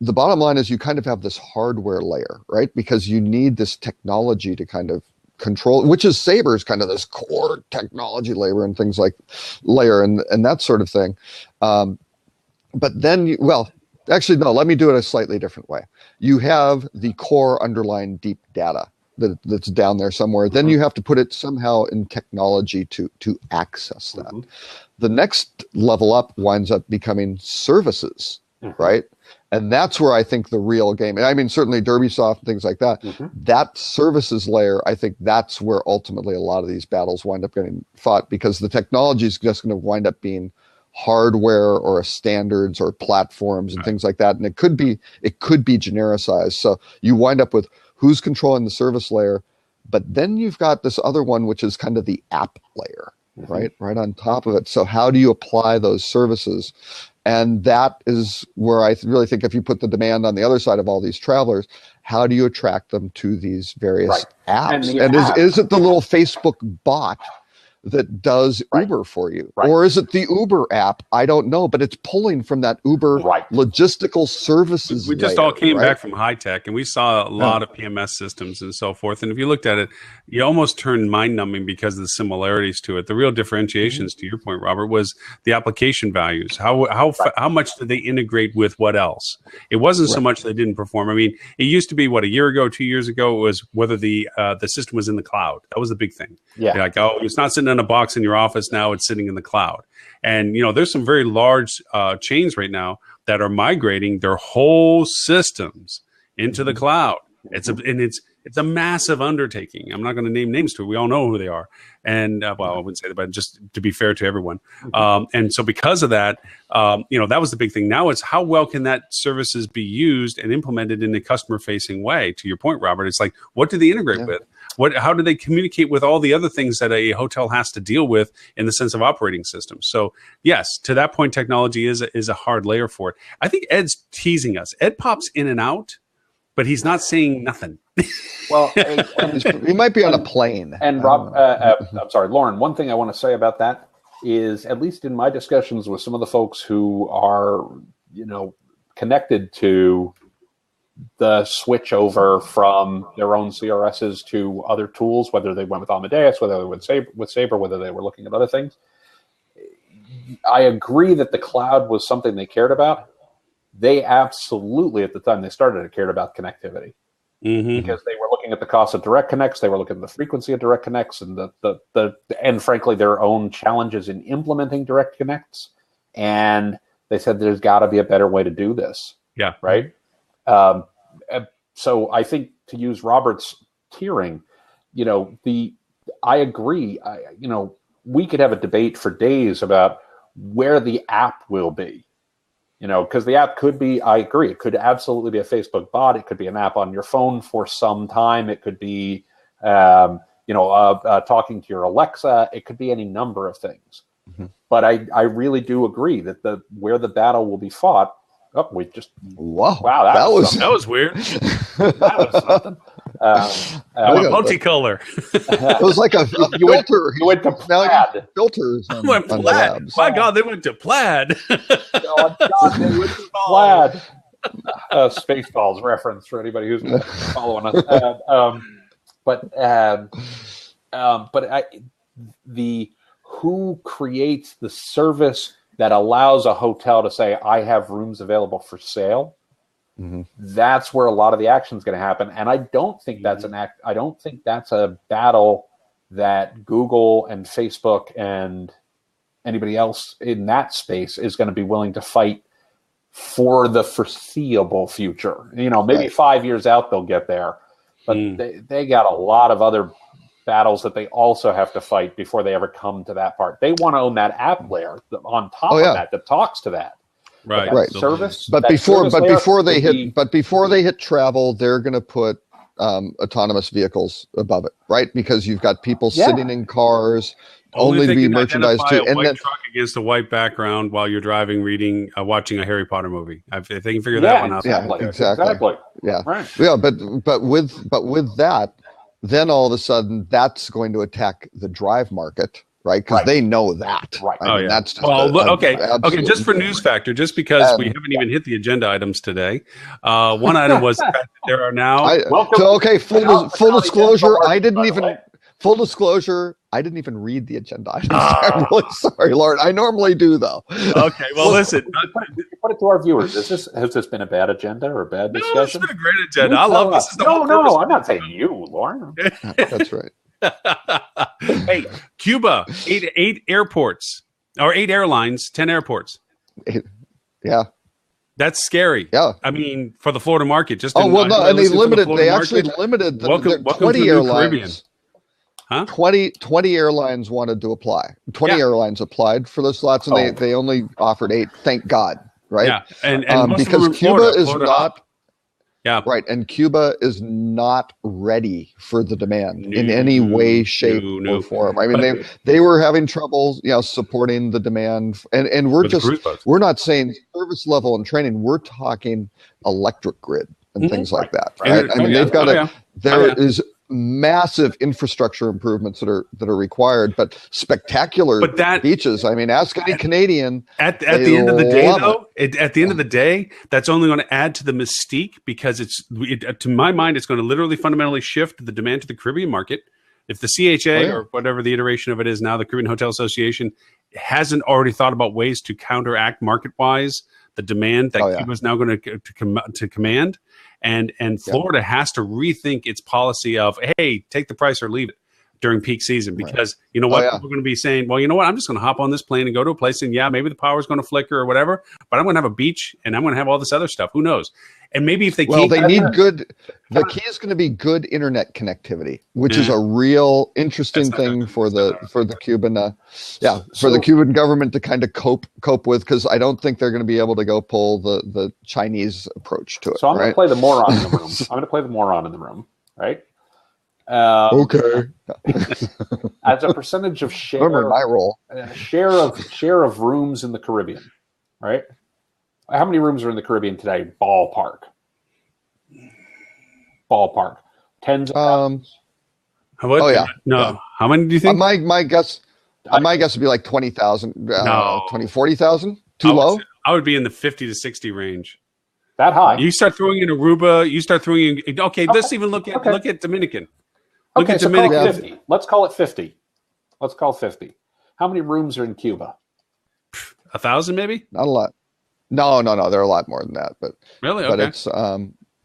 the bottom line is you kind of have this hardware layer, right? Because you need this technology to kind of control, which is Sabre's kind of this core technology layer and things like and that sort of thing. But then, actually, no, let me do it a slightly different way. You have the core underlying deep data that's down there somewhere. Then you have to put it somehow in technology to access that. The next level up winds up becoming services, right? And that's where I think the real game, I mean, certainly Derbysoft and things like that, that services layer, I think that's where ultimately a lot of these battles wind up getting fought, because the technology is just going to wind up being hardware or standards or platforms and things like that. And it could be genericized. So you wind up with who's controlling the service layer, but then you've got this other one, which is kind of the app layer, right on top of it. So how do you apply those services? And that is where I really think if you put the demand on the other side of all these travelers, how do you attract them to these various apps? And And is it the little Facebook bot that does Right. Uber for you? Right. Or is it the Uber app? I don't know, but it's pulling from that Uber Right. logistical services. We just layer, all came right? back from high tech, and we saw a lot of PMS systems and so forth. And if you looked at it, you almost turned mind numbing because of the similarities to it. The real differentiations, to your point, Robert, was the application values. How much did they integrate with what else? It wasn't so much they didn't perform. I mean, it used to be what, a year ago, 2 years ago, it was whether the system was in the cloud. That was the big thing. Yeah. Like, oh, it's not sitting in a box in your office now; it's sitting in the cloud. And there's some very large chains right now that are migrating their whole systems into the cloud. It's a massive undertaking. I'm not going to name names to it. We all know who they are. And well, I wouldn't say that, but just to be fair to everyone. And so because of that, that was the big thing. Now it's how well can that services be used and implemented in a customer facing way? To your point, Robert, it's like, what do they integrate with? How do they communicate with all the other things that a hotel has to deal with in the sense of operating systems? So yes, to that point, technology is a hard layer for it. I think Ed's teasing us. Ed pops in and out, but he's not saying nothing. Well, He might be on a plane. and Rob, I'm sorry, Lauren. One thing I want to say about that is, at least in my discussions with some of the folks who are, connected to the switch over from their own CRSs to other tools, whether they went with Amadeus, whether they went with Sabre, whether they were looking at other things. I agree that the cloud was something they cared about. They absolutely, at the time they started, cared about connectivity, because they were looking at the cost of direct connects, they were looking at the frequency of direct connects, and and frankly their own challenges in implementing direct connects. And they said there's got to be a better way to do this. Yeah. Right. So I think, to use Robert's tiering, I agree. We could have a debate for days about where the app will be, because the app could be, I agree, it could absolutely be a Facebook bot. It could be an app on your phone for some time. It could be, talking to your Alexa. It could be any number of things. But I really do agree that where the battle will be fought. Oh, we just wow, that was weird. That was something. Multicolor. It was like a filter. You went to plaid. Filters on, Went on plaid. labs. My God, they went to plaid. Oh, God, they went to plaid. Spaceballs reference for anybody who's following us. Who creates the service that allows a hotel to say, I have rooms available for sale? That's where a lot of the action is going to happen. And I don't think that's I don't think that's a battle that Google and Facebook and anybody else in that space is going to be willing to fight for the foreseeable future. Maybe 5 years out they'll get there, but they got a lot of other battles that they also have to fight before they ever come to that part. They want to own that app layer on top of that talks to that. Right. Right. Service. But before they hit travel, they're going to put autonomous vehicles above it, right? Because you've got people sitting in cars, only to be merchandised to, and white truck against a white background while you're driving, reading, watching a Harry Potter movie. If they can figure that one out, exactly. Yeah, right. Yeah, but with that, then all of a sudden that's going to attack the drive market, right? Because they know that. Right. I mean, that's just okay. Just for news factor, just because we haven't even hit the agenda items today. One item was the fact that there are now. Full disclosure, I didn't even read the agenda items. I'm really sorry, Lauren. I normally do, though. Okay, well, listen. Put it to our viewers. Has this been a bad agenda or a bad discussion? No, it's been a great agenda. I love this. No, I'm not saying you, Lauren. That's right. Hey, Cuba, eight airports, or 8 airlines, 10 airports. Yeah. That's scary. Yeah. I mean, for the Florida market. Just and they actually limited welcome 20 to airlines. Huh? 20 airlines wanted to apply. 20 airlines applied for those slots, and they only offered 8. Thank God, right? Yeah, and because Cuba is not. Yeah. Right. And Cuba is not ready for the demand in any way, shape, or form. I mean, they were having trouble, supporting the demand. And we're not saying service level and training. We're talking electric grid and things like that. Right. I mean, they've got massive infrastructure improvements that are required, but spectacular beaches. I mean, ask any Canadian. At the end of the day, though, at the end of the day, that's only going to add to the mystique, because to my mind, it's going to literally fundamentally shift the demand to the Caribbean market. If the CHA or whatever the iteration of it is now, the Caribbean Hotel Association, hasn't already thought about ways to counteract market-wise the demand that Cuba is now going to command. And Florida has to rethink its policy of, hey, take the price or leave it during peak season, because you know what, we're going to be saying, well, you know what, I'm just going to hop on this plane and go to a place, and maybe the power's going to flicker or whatever, but I'm going to have a beach and I'm going to have all this other stuff. Who knows? And maybe if they need good. The key is going to be good internet connectivity, which is a real interesting thing for the Cuban, for the Cuban government to kind of cope with, because I don't think they're going to be able to go pull the Chinese approach to it. So I'm going to play the moron in the room. I'm going to play the moron in the room, right? Okay. As a percentage of share, remember my role. Share of rooms in the Caribbean, right? How many rooms are in the Caribbean today? Ballpark. Tens of thousands. How many do you think? My guess would be like 20,000. No. 40,000. Too low. I would be in the 50 to 60 range. That high? You start throwing in Aruba. You start throwing in. Let's even look at Dominican. Look at Dominican. Call it 50. Let's call it 50. Let's call 50. How many rooms are in Cuba? 1,000, maybe. Not a lot. No. There are a lot more than that, but really, but it's there are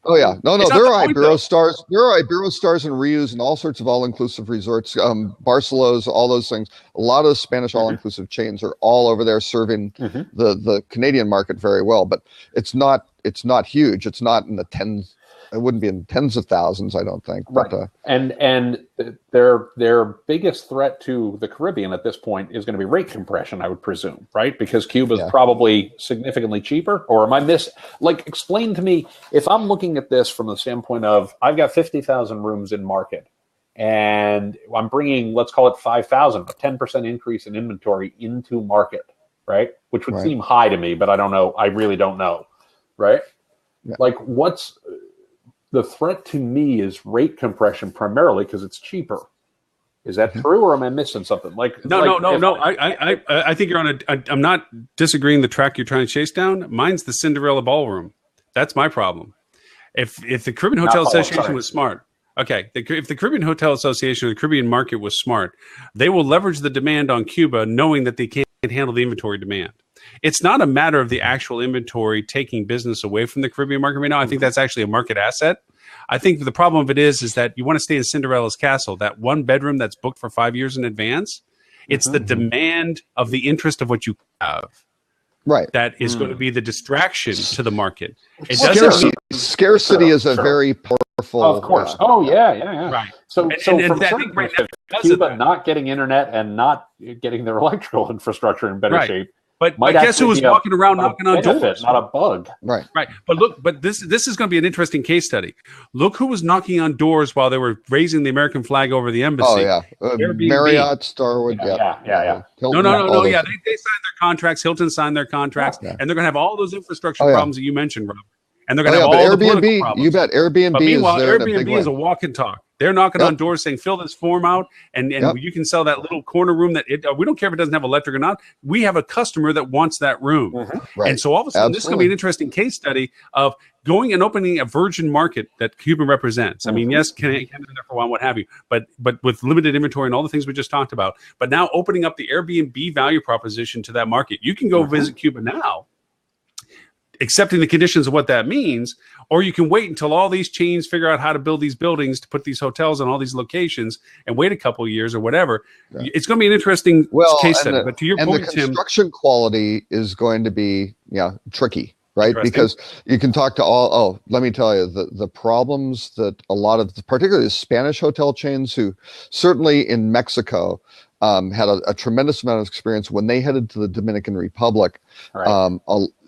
Iberostars. There are Iberostars and Rius and all sorts of all-inclusive resorts, Barcelos, all those things. A lot of the Spanish all-inclusive chains are all over there serving the Canadian market very well, but it's not huge. It's not in the tens. It wouldn't be in tens of thousands, I don't think. But, and their biggest threat to the Caribbean at this point is going to be rate compression, I would presume, right? Because Cuba is probably significantly cheaper. Or am I explain to me, if I'm looking at this from the standpoint of, I've got 50,000 rooms in market, and I'm bringing, let's call it 5,000, a 10% increase in inventory into market, right? Which would seem high to me, but I don't know. I really don't know, right? Yeah. Like, what's the threat to me is rate compression primarily because it's cheaper. Is that true, or am I missing something? No. I think you're on I'm not disagreeing the track you're trying to chase down. Mine's the Cinderella Ballroom. That's my problem. If the Caribbean Hotel Association was smart, if the Caribbean Hotel Association or the Caribbean market was smart, they will leverage the demand on Cuba, knowing that they can't handle the inventory demand. It's not a matter of the actual inventory taking business away from the Caribbean market right now. I think that's actually a market asset. I think the problem of it is that you want to stay in Cinderella's castle, that one bedroom that's booked for 5 years in advance. It's the demand of the interest of what you have. Right. That is going to be the distraction to the market. Scarcity is a very powerful. Of course. Right. So from Cuba not getting internet and not getting their electrical infrastructure in better shape. But guess who was walking around knocking on doors? Not a bug. Right. But this is going to be an interesting case study. Look who was knocking on doors while they were raising the American flag over the embassy. Oh yeah, Marriott, Starwood. Yeah. Hilton, no. Yeah, they signed their contracts. Hilton signed their contracts, and they're going to have all those infrastructure problems that you mentioned, Rob. And they're going to have all the political problems. You bet. Airbnb. But meanwhile, is there Airbnb is a walk and talk. They're knocking on doors saying, fill this form out, and you can sell that little corner room that we don't care if it doesn't have electric or not. We have a customer that wants that room. Right. And so all of a sudden, this is going to be an interesting case study of going and opening a virgin market that Cuba represents. I mean, yes, Canada there for a while, what have you, but with limited inventory and all the things we just talked about. But now opening up the Airbnb value proposition to that market. You can go visit Cuba now, accepting the conditions of what that means, or you can wait until all these chains figure out how to build these buildings to put these hotels in all these locations and wait a couple of years or whatever. Yeah. It's going to be an interesting case study. But to your point, the construction quality is going to be tricky, right? Because you can talk to let me tell you, the problems that a lot of, particularly the Spanish hotel chains, who certainly in Mexico had a tremendous amount of experience when they headed to the Dominican Republic. Right.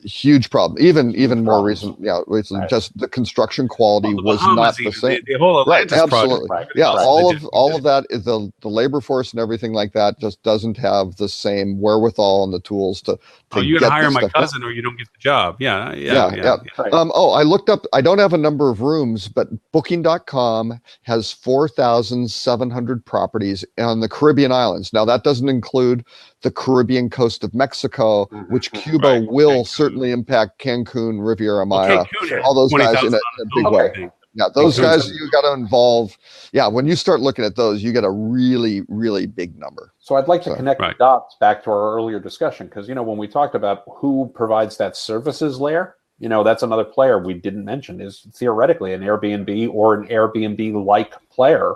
huge problem. Even more Problems. recent, yeah, it's Right. just the construction quality Well, the was Bahamas not the even, same. the whole Right, Atlantis absolutely. project. Yeah, Right. all of that is the labor force and everything like that just doesn't have the same wherewithal and the tools to Oh, you got to get hire this my stuff done. cousin or you don't get the job. Yeah. Right. I looked up, I don't have a number of rooms, but booking.com has 4,700 properties on the Caribbean islands. Now, that doesn't include the Caribbean coast of Mexico, which Cuba Right. will Cancun. certainly impact Cancun, Riviera Well, Maya, Cancun, all those guys 20,000 in a big on way. I think. Yeah, those Cancun's guys a- you got to involve. Yeah, when you start looking at those, you get a really, really big number. So I'd like to So, connect right. the dots back to our earlier discussion, because when we talked about who provides that services layer, that's another player we didn't mention. Is theoretically an Airbnb or an Airbnb-like player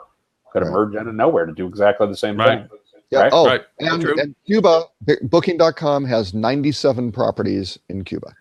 could Right. emerge out of nowhere to do exactly the same Right. thing. Yeah. Right? Oh, Right. True. and Cuba, booking.com has 97 properties in Cuba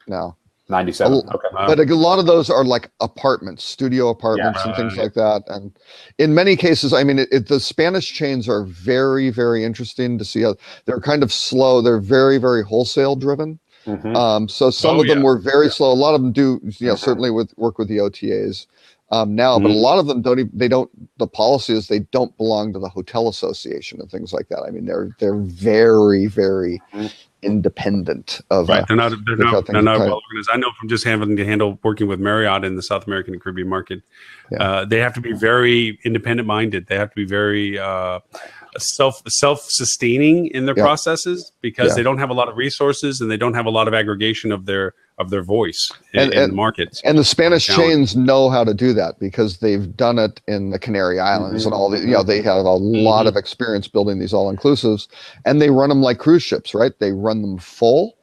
now. 97. Okay. Wow. But a lot of those are like apartments, studio apartments, and things Right. like that. And in many cases, I mean, the Spanish chains are very, very interesting to see how they're kind of slow. They're very, very wholesale driven. Mhm. So some Oh, of them yeah. were very slow. A lot of them do, certainly work with the OTAs now, but a Mhm. lot of them don't. They don't. The policy is they don't belong to the hotel association and things like that. I mean, they're very, very Mhm. independent of. Right. They're not things are well tight. organized. I know from just having to handle working with Marriott in the South American and Caribbean market. They have to be very independent minded. They have to be very self-sustaining in their Yeah. processes because Yeah. they don't have a lot of resources and they don't have a lot of aggregation of their voice in the markets. And the Spanish Talent. chains know how to do that because they've done it in the Canary Islands and all the, they have a lot of experience building these all inclusives, and they run them like cruise ships, right? They run them full.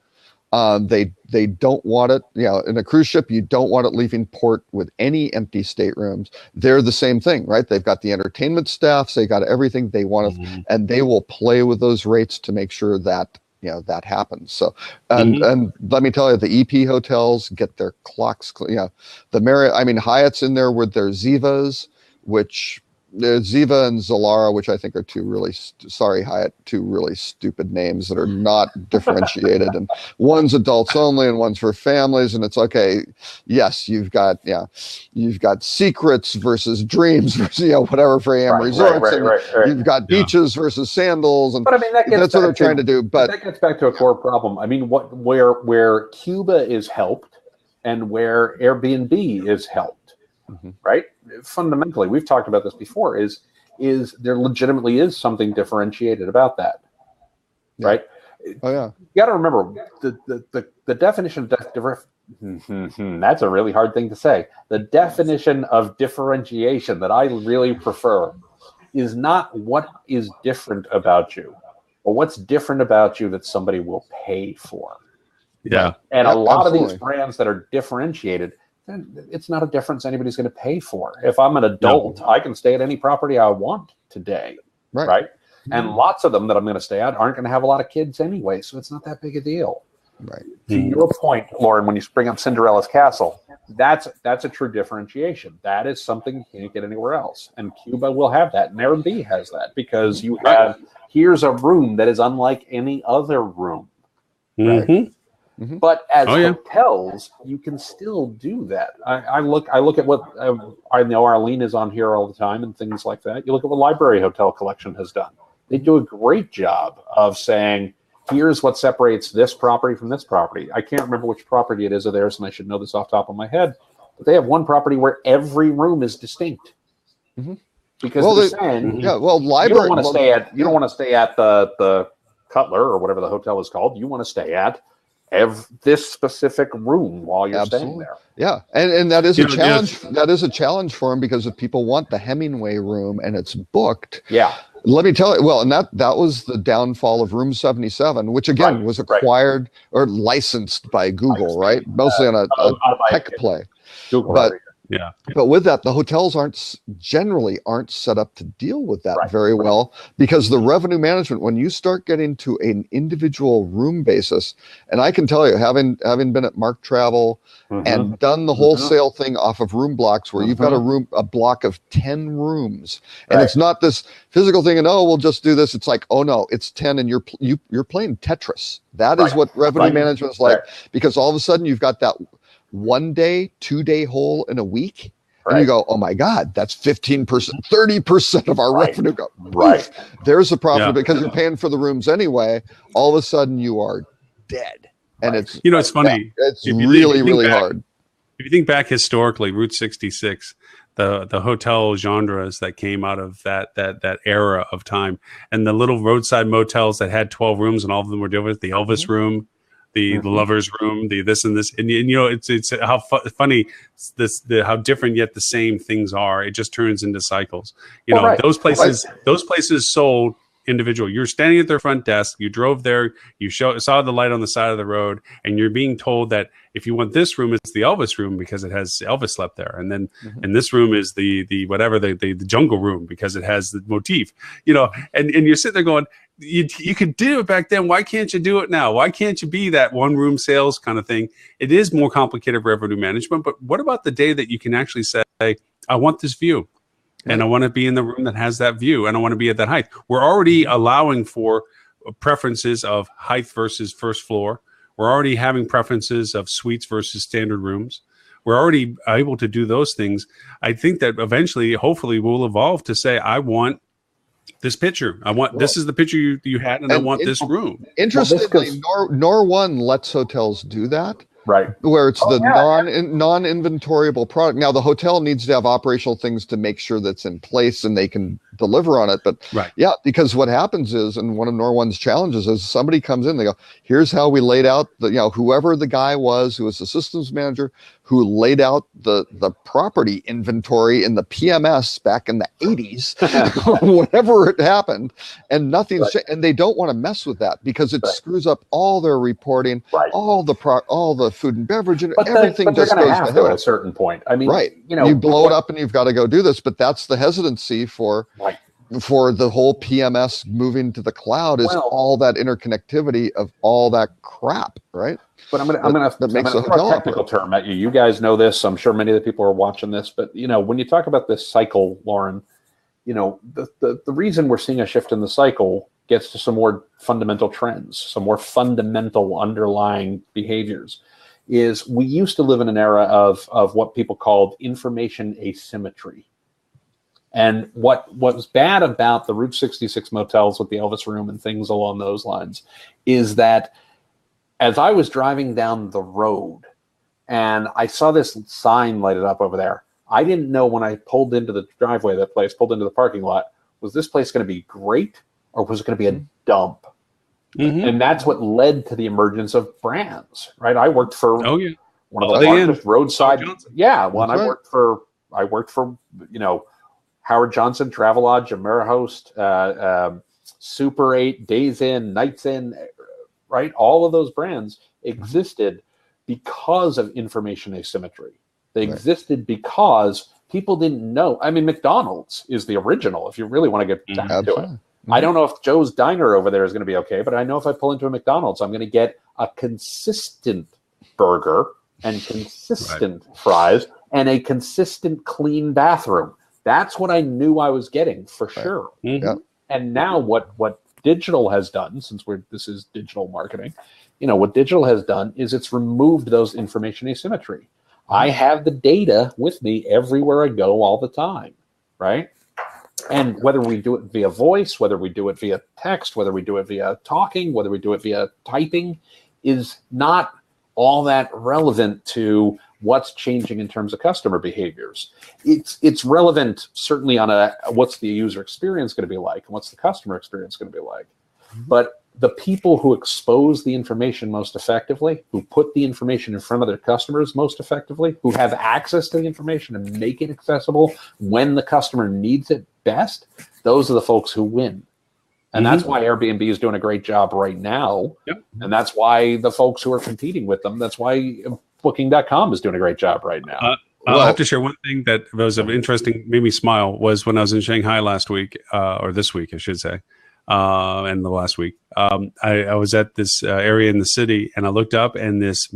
They don't want it, in a cruise ship, you don't want it leaving port with any empty staterooms. They're the same thing, right? They've got the entertainment staffs, they got everything they want to, and they will play with those rates to make sure that that happens. So, and let me tell you, the EP hotels get their clocks. The Marriott, I mean, Hyatt's in there with their Zivas, which Ziva and Zalara, which I think are two really, two really stupid names that are not differentiated. And one's adults only and one's for families. And it's okay. Yes, you've got secrets versus dreams versus, whatever for AM resorts. Right. You've got beaches versus sandals. And But I mean, that's what they're trying to do. But that gets back to a core problem. I mean, where Cuba is helped and where Airbnb is helped. Right? Fundamentally, we've talked about this before, is there legitimately is something differentiated about that. Yeah. Right? Oh yeah. You got to remember the definition of that's a really hard thing to say. The definition of differentiation that I really prefer is not what is different about you, but what's different about you that somebody will pay for. Yeah. And a lot of these absolutely. brands that are differentiated, it's not a difference anybody's going to pay for. If I'm an adult, I can stay at any property I want today. Right? And lots of them that I'm going to stay at aren't going to have a lot of kids anyway, so it's not that big a deal. Right. To your point, Lauren, when you bring up Cinderella's Castle, that's a true differentiation. That is something you can't get anywhere else. And Cuba will have that. And Airbnb has that because you have, here's a room that is unlike any other room. Right? But as hotels, you can still do that. I look at what I know Arlene is on here all the time and things like that. You look at what Library Hotel Collection has done. They do a great job of saying, here's what separates this property from this property. I can't remember which property it is of theirs, and I should know this off the top of my head. But they have one property where every room is distinct. Because they're saying, library. You don't want to stay at the Cutler or whatever the hotel is called. You want to stay at this specific room while you're staying there. Yeah, and that is a challenge. That is a challenge for them because if people want the Hemingway room and it's booked, let me tell you. Well, and that was the downfall of Room 77, which again was acquired or licensed by Google, right? Mostly on a tech play. Google, but Yeah. But with that, the hotels generally aren't set up to deal with that Right. very well, because the revenue management, when you start getting to an individual room basis, and I can tell you, having been at Mark Travel and done the wholesale thing off of room blocks, where you've got a block of 10 rooms, and Right. it's not this physical thing, and we'll just do this. It's like, oh no, it's 10, and you're playing Tetris. That is Right. what revenue Right. management is like, Right. because all of a sudden you've got that 1 day, 2 day hole in a week. And you go, oh my God, that's 15%, 30% of our revenue. Go, Right. There's a profit, Yeah. because you're paying for the rooms anyway. All of a sudden you are dead. And it's, It's funny. it's If you really, think really back- hard. If you think back historically, Route 66, the hotel genres that came out of that era of time, and the little roadside motels that had 12 rooms, and all of them were different. The Elvis room, the lovers room, the this and this, and it's how funny how different yet the same things are. It just turns into cycles. Those places sold individual. You're standing at their front desk. You drove there. You saw the light on the side of the road, and you're being told that if you want this room, it's the Elvis room because it has Elvis slept there, and then and this room is the jungle room because it has the motif. And you're sitting there going, you could do it back then. Why can't you do it now? Why can't you be that one room sales kind of thing? It is more complicated revenue management, but what about the day that you can actually say, I want this view, and I want to be in the room that has that view, and I want to be at that height? We're already allowing for preferences of height versus first floor. We're already having preferences of suites versus standard rooms. We're already able to do those things. I think that eventually, hopefully, we'll evolve to say, I want this picture. This is the picture you had, and I want this room. Interestingly, Nor1 lets hotels do that. Right. Where it's non-inventoriable product. Now the hotel needs to have operational things to make sure that's in place and they can deliver on it. But because what happens is, and one of Nor1's challenges is, somebody comes in, they go, here's how we laid out whoever the guy was who was the systems manager who laid out the property inventory in the PMS back in the 80s, whenever it happened, and nothing's and they don't want to mess with that because it screws up all their reporting, all the food and beverage, and everything just goes to hell at a certain point. I mean, you blow it up and you've got to go do this, but that's the hesitancy for the whole PMS moving to the cloud, is all that interconnectivity of all that crap, right? But I'm gonna throw a technical term at you. You guys know this. I'm sure many of the people are watching this. But when you talk about this cycle, Lauren, the reason we're seeing a shift in the cycle gets to some more fundamental trends, some more fundamental underlying behaviors. Is we used to live in an era of what people called information asymmetry. And what was bad about the Route 66 motels with the Elvis room and things along those lines is that as I was driving down the road and I saw this sign lighted up over there, I didn't know when I pulled into the driveway of that place, pulled into the parking lot, was this place going to be great or was it going to be a dump? And that's what led to the emergence of brands, right? I worked for one of the largest roadside. I worked for Howard Johnson, Travelodge, AmeriHost, Super 8, Days Inn, Nights Inn, right? All of those brands existed because of information asymmetry. They existed because people didn't know. I mean, McDonald's is the original, if you really want to get down to it. I don't know if Joe's Diner over there is going to be okay, but I know if I pull into a McDonald's, I'm going to get a consistent burger and consistent fries and a consistent clean bathroom. That's what I knew I was getting for sure. And now what digital has done, since this is digital marketing, what digital has done is it's removed those information asymmetry. I have the data with me everywhere I go all the time, right? And whether we do it via voice, whether we do it via text, whether we do it via talking, whether we do it via typing, is not all that relevant to what's changing in terms of customer behaviors. It's relevant certainly on what's the user experience going to be like and what's the customer experience going to be like. But the people who expose the information most effectively, who put the information in front of their customers most effectively, who have access to the information and make it accessible when the customer needs it best, those are the folks who win. And that's why Airbnb is doing a great job right now. And that's why the folks who are competing with them, that's why Booking.com is doing a great job right now. I'll have to share one thing that was of interesting, made me smile, was when I was in Shanghai last week, or this week, I should say, and the last week. I was at this area in the city, and I looked up, and this,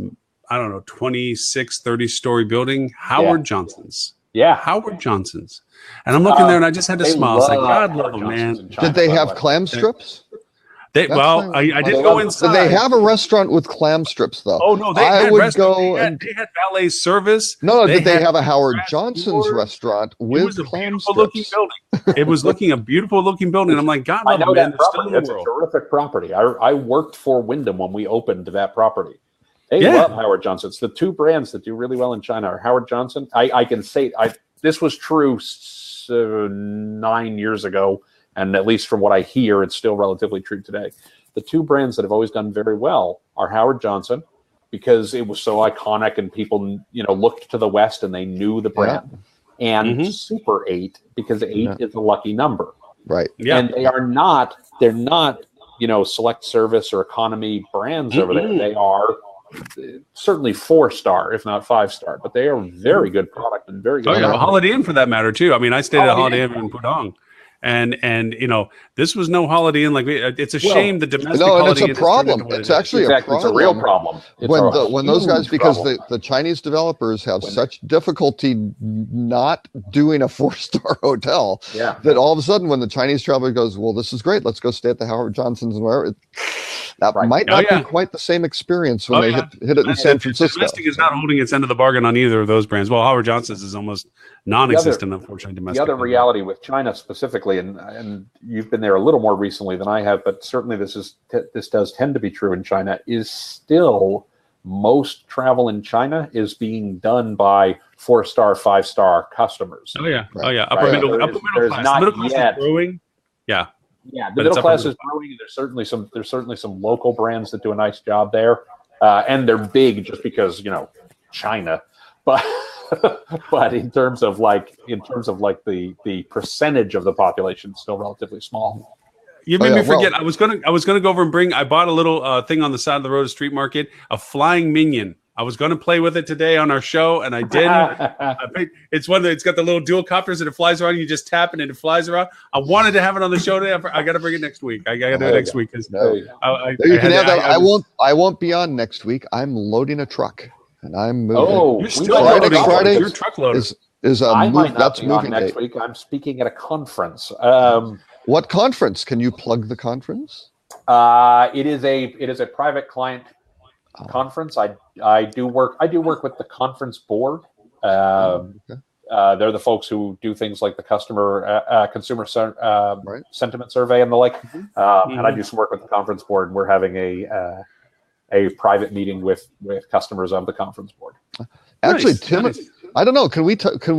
I don't know, 26, 30-story building, Howard Johnson's. Yeah. Howard Johnson's. And I'm looking there, and I just had to smile. It's like, God love them, man. Did they have clam strips? I didn't go inside. Did they have a restaurant with clam strips, though? Oh, no, they had valet service. No, did they have a Howard Johnson's restaurant with clam strips? It was a beautiful looking building. I'm like, God love them, man. It's a terrific property. I worked for Wyndham when we opened that property. They love Howard Johnson's. The two brands that do really well in China are Howard Johnson. I can say this was true 9 years ago, and at least from what I hear, it's still relatively true today. The two brands that have always done very well are Howard Johnson, because it was so iconic and people, looked to the West and they knew the brand, and Super 8, because 8 is a lucky number. Right. Yeah. And they're not, select service or economy brands over there. They are certainly 4-star, if not 5-star, but they are very good product and very good. Holiday Inn for that matter too. I mean, I stayed at Holiday Inn in Pudong, and this was no Holiday Inn. Like it's a shame the domestic. No, and Holiday it's a problem. It's actually a problem. It's a real problem. When those guys, because the Chinese developers have such difficulty not doing a 4-star hotel, that all of a sudden when the Chinese traveler goes, well, this is great, let's go stay at the Howard Johnson's and wherever. That might not be quite the same experience when they hit it in San Francisco. Domestic is not holding its end of the bargain on either of those brands. Well, Howard Johnson's is almost non-existent, unfortunately, domestic. The other reality with China specifically, and you've been there a little more recently than I have, but certainly this does tend to be true in China, is still most travel in China is being done by 4-star, 5-star customers. Upper middle class. Middle class is growing. Yeah, the middle class is growing. There's certainly some local brands that do a nice job there, and they're big just because China. But but in terms of the percentage of the population, it's still relatively small. You made me forget. I was gonna go over and I bought a little thing on the side of the road at Street Market, a flying minion. I was going to play with it today on our show, and I didn't. It's got the little dual copters, and it flies around. You just tap it, and it flies around. I wanted to have it on the show today. I got to bring it next week. I got to do it next week. You can have that. I won't be on next week. I'm loading a truck, and I'm moving. Oh, you're still Friday. You're a truck loader. I might not be on next week. I'm speaking at a conference. What conference? Can you plug the conference? It is a private client conference. I do work with the conference board. They're the folks who do things like the consumer sentiment survey and the like. And I do some work with the conference board. And we're having a private meeting with customers of the conference board. Actually, Tim, I don't know. Can we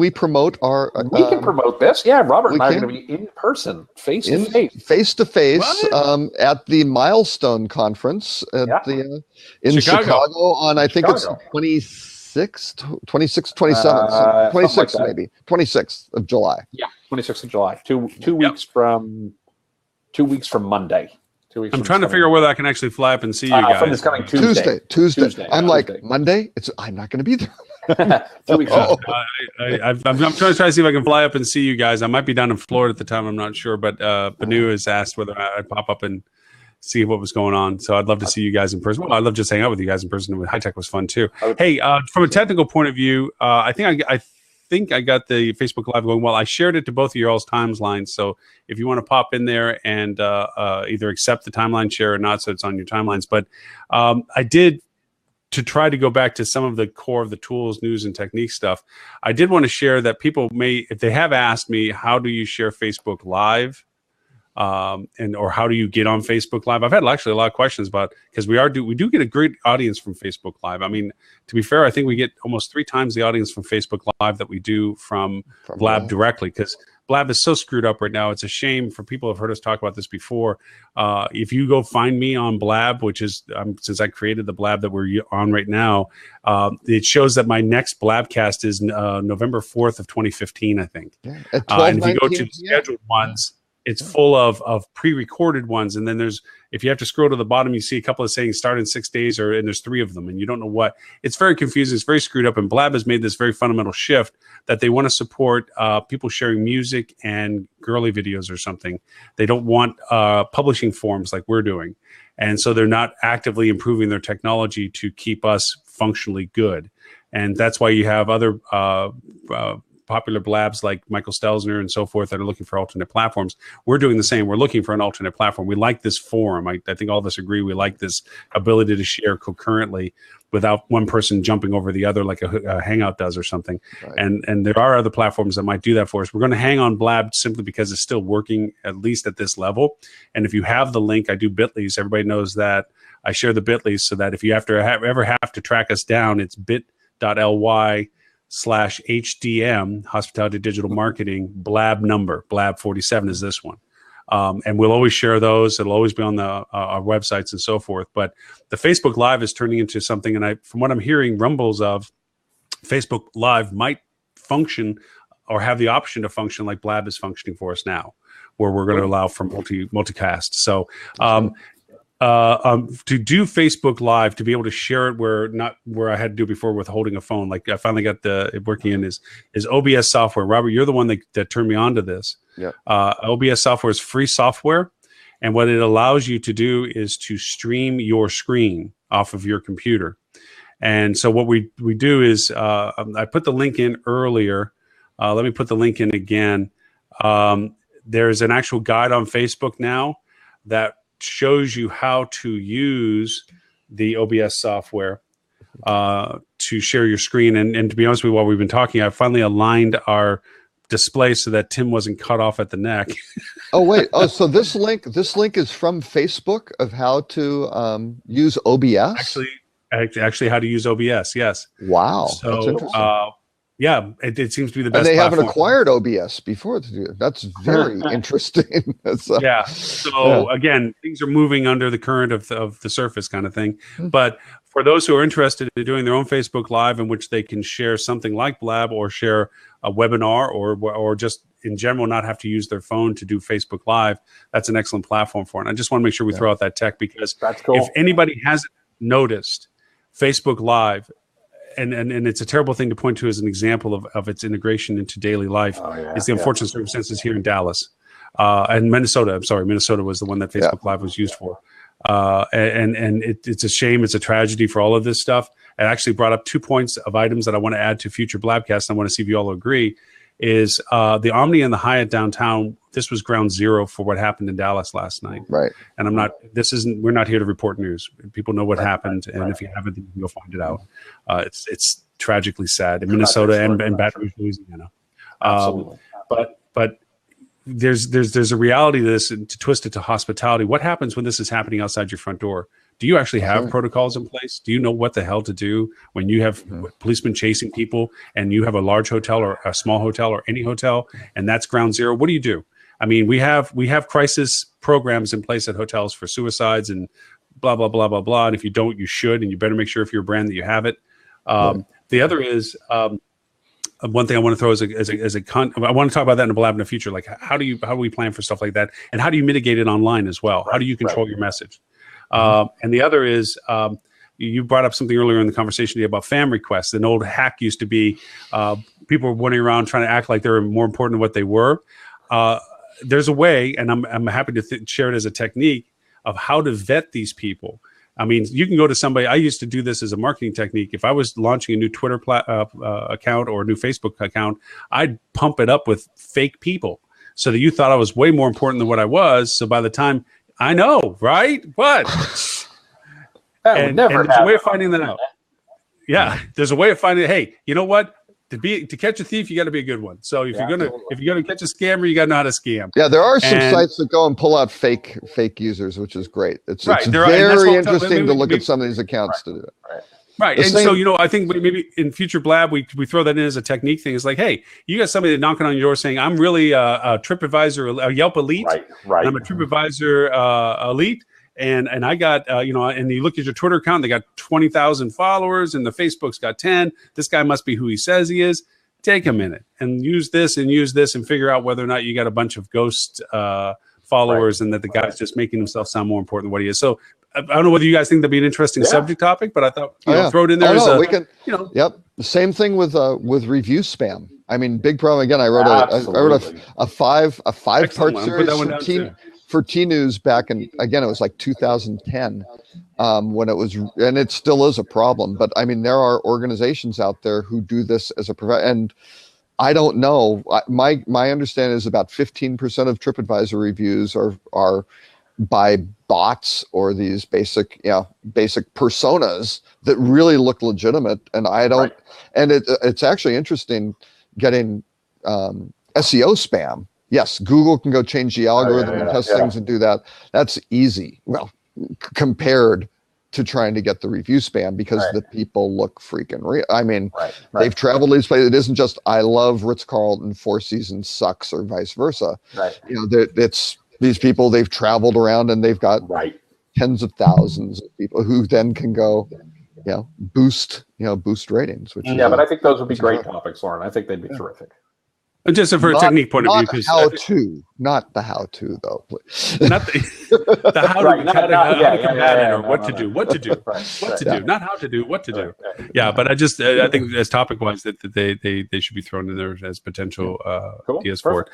promote our? We can promote this. Yeah, Robert and I are going to be in person, face to face, at the Milestone Conference in Chicago on it's 26th, 27th, 26th maybe 26th of July. Yeah, 26th of July. Two weeks from Monday. I'm trying to figure out whether I can actually fly up and see you guys. From this coming Tuesday. I'm like Monday. I'm not going to be there. 2 weeks. I'm trying to see if I can fly up and see you guys. I might be down in Florida at the time. I'm not sure, but Banu has asked whether I'd pop up and see what was going on. So I'd love to see you guys in person. Well, I'd love to just hang out with you guys in person. High Tech was fun too. Hey, from a technical point of view, I think I got the Facebook Live going well. I shared it to both of your all's timelines. So if you want to pop in there and either accept the timeline share or not, so it's on your timelines. But I did, to try to go back to some of the core of the tools, news, and technique stuff, I did want to share that people may, if they have asked me, how do you share Facebook Live? Or how do you get on Facebook Live? I've had actually a lot of questions about, because we do get a great audience from Facebook Live. I mean, to be fair, I think we get almost 3 times the audience from Facebook Live that we do from Blab directly, because Blab is so screwed up right now. It's a shame for people who have heard us talk about this before. If you go find me on Blab, which is since I created the Blab that we're on right now, it shows that my next Blabcast is November 4th of 2015, I think. Yeah, and if you go to the scheduled ones, it's full of pre-recorded ones, and then there's If you have to scroll to the bottom, you see a couple of saying start in 6 days, and there's 3 of them, and you don't know what. It's very confusing. It's very screwed up. And Blab has made this very fundamental shift that they want to support people sharing music and girly videos or something. They don't want publishing forums like we're doing. And so they're not actively improving their technology to keep us functionally good. And that's why you have other popular blabs like Michael Stelzner and so forth that are looking for alternate platforms. We're doing the same. We're looking for an alternate platform. We like this forum. I think all of us agree we like this ability to share concurrently without one person jumping over the other like a Hangout does or something. Right. And there are other platforms that might do that for us. We're going to hang on Blab simply because it's still working, at least at this level. And if you have the link, I do Bitly's. Everybody knows that. I share the Bitly's so that if you ever have to track us down, it's bit.ly/HDM, Hospitality Digital Marketing, Blab number. Blab 47 is this one. And we'll always share those. It'll always be on our websites and so forth. But the Facebook Live is turning into something, and from what I'm hearing, rumbles of Facebook Live might function or have the option to function like Blab is functioning for us now, where we're going to allow for multicast. So to do Facebook Live, to be able to share it where I had to do before with holding a phone, like I finally got it working in is OBS software. Robert, you're the one that turned me on to this. Yeah. OBS software is free software, and what it allows you to do is to stream your screen off of your computer. And so what we do is I put the link in earlier. Let me put the link in again. There's an actual guide on Facebook now that shows you how to use the OBS software to share your screen. And to be honest with you, while we've been talking, I finally aligned our display so that Tim wasn't cut off at the neck. Oh, wait. Oh, so this link is from Facebook of how to use OBS? Actually how to use OBS, yes. Wow. So, that's interesting. Yeah, it seems to be the best. And they platform. haven't acquired OBS before. That's very interesting. Yeah. So again, things are moving under the current of the surface kind of thing. But for those who are interested in doing their own Facebook Live in which they can share something like Blab or share a webinar or just in general not have to use their phone to do Facebook Live, that's an excellent platform for it. And I just want to make sure we throw out that tech because that's cool. If anybody hasn't noticed Facebook Live, and it's a terrible thing to point to as an example of its integration into daily life. Is the unfortunate circumstances here in Dallas and Minnesota. I'm sorry, Minnesota was the one that Facebook Live was used for. And it's a shame. It's a tragedy for all of this stuff. It actually brought up 2 points of items that I want to add to future Blabcasts. I want to see if you all agree. Is the Omni and the Hyatt downtown. This was ground zero for what happened in Dallas last night. Right. And we're not here to report news. People know what happened. And if you haven't, then you'll find it out. It's tragically sad in Minnesota and Baton Rouge, Louisiana. But there's a reality to this, and to twist it to hospitality. What happens when this is happening outside your front door? Do you actually have protocols in place? Do you know what the hell to do when you have policemen chasing people and you have a large hotel or a small hotel or any hotel and that's ground zero? What do you do? I mean, we have crisis programs in place at hotels for suicides and blah, blah, blah, blah, blah. And if you don't, you should, and you better make sure if you're a brand that you have it. The other is one thing I want to throw I want to talk about that in a Blab in the future. Like how do we plan for stuff like that? And how do you mitigate it online as well? How do you control your message? And the other is you brought up something earlier in the conversation today about FAM requests. An old hack used to be people were running around trying to act like they were more important than what they were. There's a way, and I'm happy to share it as a technique of how to vet these people. I mean, you can go to somebody. I used to do this as a marketing technique. If I was launching a new Twitter account or a new Facebook account, I'd pump it up with fake people so that you thought I was way more important than what I was. So by the time I know, right? What? And there's a way of finding that out. Yeah, there's a way of finding. Hey, you know what? To catch a thief, you got to be a good one. So if you're gonna catch a scammer, you got to know how to scam. Yeah, there are some sites that go and pull out fake users, which is great. It's very interesting to look at some of these accounts to do it. Right. And so, I think maybe in future Blab, we throw that in as a technique thing. It's like, hey, you got somebody knocking on your door saying, I'm really a TripAdvisor, a Yelp Elite. Right. I'm a TripAdvisor Elite. And I got, and you look at your Twitter account, they got 20,000 followers and the Facebook's got 10. This guy must be who he says he is. Take a minute and use this and figure out whether or not you got a bunch of ghost followers, and that the guy's just making himself sound more important than what he is. So I don't know whether you guys think that'd be an interesting subject topic, but I thought throw it in there. We can. Yep. The same thing with review spam. I mean, big problem. Again, I wrote a five-part series for T News back in, again, it was like 2010 when it was, and it still is a problem. But I mean, there are organizations out there who do this as a and I don't know. My understanding is about 15% of TripAdvisor reviews are by bots or these basic personas that really look legitimate. And I don't, and it's actually interesting getting SEO spam. Yes, Google can go change the algorithm and test things and do that. That's easy. Well, compared to trying to get the review spam, because the people look freaking real. I mean, they've traveled to these places. It isn't just I love Ritz-Carlton, Four Seasons sucks, or vice versa. It's these people, they've traveled around and they've got tens of thousands of people who then can go, boost ratings. Which but I think those would be great topics, Lauren. I think they'd be terrific. Just for a technique point of view, not the how-to though, please. Not the how to combat it, or what to do, what to do, not how to do, what to do. But I think as topic-wise that they should be thrown in there as potential ideas for it.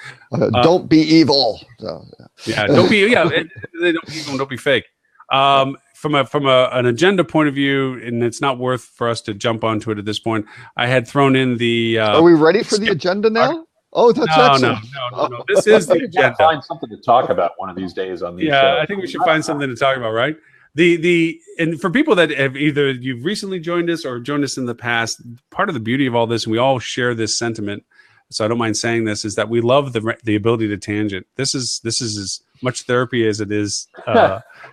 Don't be evil. So, don't be they don't be evil, don't be fake. From an agenda point of view, and it's not worth for us to jump onto it at this point. I had thrown in the. Are we ready for the agenda now? Oh, that's excellent. No. This is the agenda. Find something to talk about one of these days on these. I think we should find something to talk about, right? And for people that have either you've recently joined us or joined us in the past, part of the beauty of all this, and we all share this sentiment. So I don't mind saying this, is that we love the ability to tangent. This is as much therapy as it is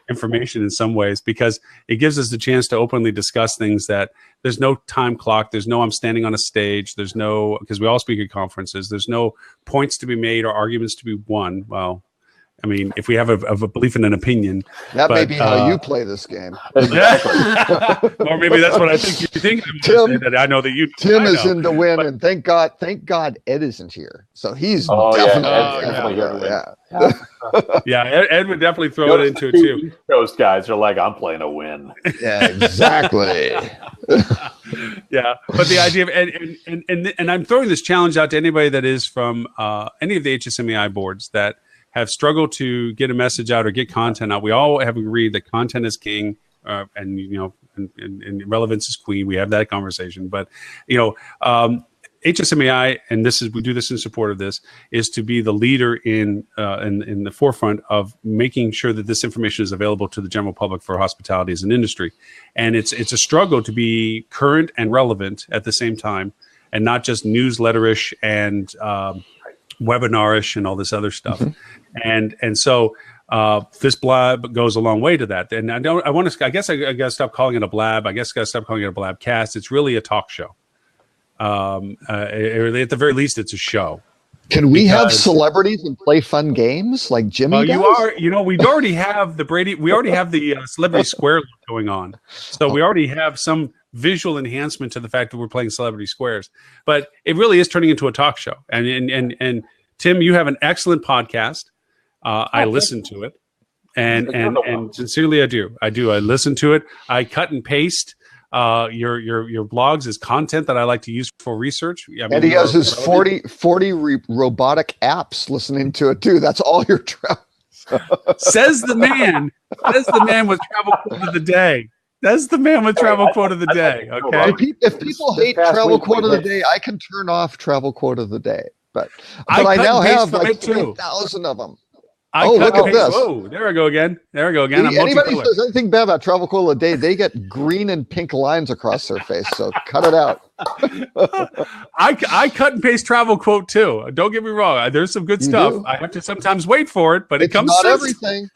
information in some ways, because it gives us the chance to openly discuss things that there's no time clock. There's no, I'm standing on a stage. There's no, because we all speak at conferences. There's no points to be made or arguments to be won. Well, I mean, if we have a belief in an opinion, may be how you play this game. Exactly. Or maybe that's what I think you think. Tim, that I know that you. Tim is in the win, and thank God Ed isn't here. So he's definitely here. Ed would definitely throw it into it too. Those guys are like, I'm playing a win. Yeah, exactly. But the idea of and I'm throwing this challenge out to anybody that is from any of the HSMEI boards that have struggled to get a message out or get content out. We all have agreed that content is king, and relevance is queen. We have that conversation, but HSMEI, and we do this in support of this, is to be the leader in the forefront of making sure that this information is available to the general public for hospitality as an industry. And it's a struggle to be current and relevant at the same time, and not just newsletterish and webinarish and all this other stuff. And so this blab goes a long way to that. And I guess I got to stop calling it a blab. I guess I got to stop calling it a blabcast. It's really a talk show. At the very least, it's a show. Can we have celebrities and play fun games like Jimmy does? We already have the Celebrity Square going on. So we already have some visual enhancement to the fact that we're playing Celebrity Squares. But it really is turning into a talk show. And Tim, you have an excellent podcast. I listen to it. And sincerely, I do. I listen to it. I cut and paste your blogs as content that I like to use for research. And he has his 40 robotic apps listening to it too. That's all your travel. Says the man with travel quote of the day. That's the man with travel quote of the day. Okay. If people hate travel quote of the day, I can turn off travel quote of the day. But I now have like 3,000 of them. Look at this. Whoa, there I go again. Anybody who says anything bad about travel quote of the day, they get green and pink lines across their face. So cut it out. I cut and paste travel quote too. Don't get me wrong. There's some good stuff. I have to sometimes wait for it, but it comes. Not everything.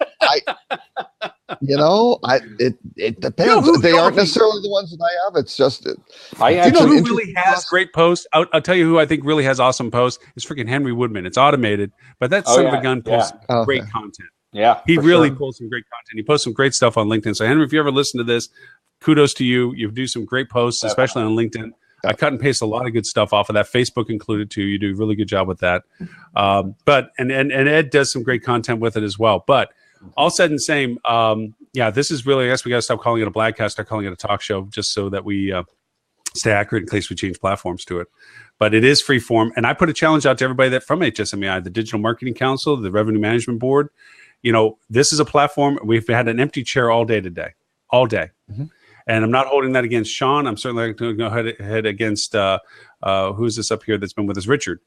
It depends. They aren't necessarily the ones that I have. It's just. Do you know who really has great posts? I'll tell you who I think really has awesome posts. It's freaking Henry Woodman. It's automated, but that son of a gun posts great content. Yeah, he really pulls some great content. He posts some great stuff on LinkedIn. So Henry, if you ever listen to this, kudos to you. You do some great posts, especially on LinkedIn. I cut and paste a lot of good stuff off of that, Facebook included too. You do a really good job with that. But Ed does some great content with it as well. But all said and same, this is really, I guess we got to stop calling it a blogcast, start calling it a talk show, just so that we stay accurate in case we change platforms to it. But it is free form. And I put a challenge out to everybody that from HSMAI, the Digital Marketing Council, the Revenue Management Board. This is a platform. We've had an empty chair all day today, all day. Mm-hmm. And I'm not holding that against Sean. I'm certainly going to go ahead against who's this up here that's been with us, Richard,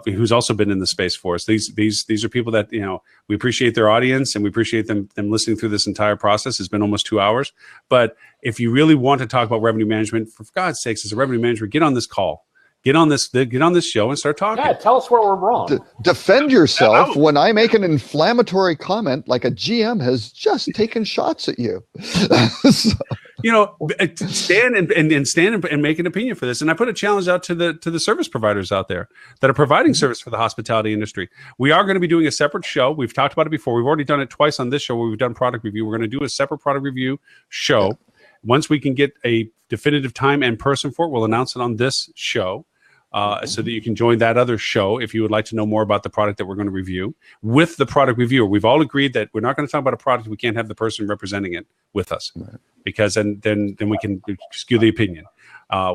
who's also been in the space for us. These are people that, we appreciate their audience and we appreciate them listening through this entire process. It's been almost 2 hours. But if you really want to talk about revenue management, for God's sakes, as a revenue manager, get on this call. Get on this show and start talking. Yeah, tell us where we're wrong. Defend yourself when I make an inflammatory comment like a GM has just taken shots at you. Stand and make an opinion for this. And I put a challenge out to the service providers out there that are providing service for the hospitality industry. We are going to be doing a separate show. We've talked about it before. We've already done it twice on this show where we've done product review. We're going to do a separate product review show. Yeah. Once we can get a definitive time and person for it, we'll announce it on this show. So that you can join that other show if you would like to know more about the product that we're going to review with the product reviewer. We've all agreed that we're not going to talk about a product if we can't have the person representing it with us, because then we can skew the opinion.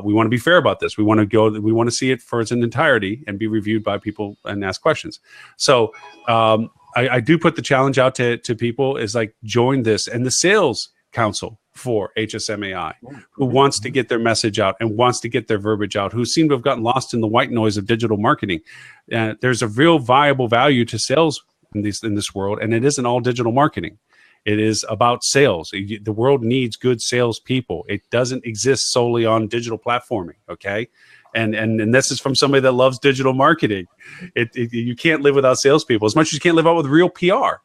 We want to be fair about this. We want to see it for its entirety and be reviewed by people and ask questions. So I do put the challenge out to people is like join this, and the sales council for HSMAI, who wants to get their message out and wants to get their verbiage out, who seem to have gotten lost in the white noise of digital marketing. There's a real viable value to sales in this world, and it isn't all digital marketing. It is about sales. The world needs good salespeople. It doesn't exist solely on digital platforming, okay? And this is from somebody that loves digital marketing. You can't live without salespeople, as much as you can't live out with real PR.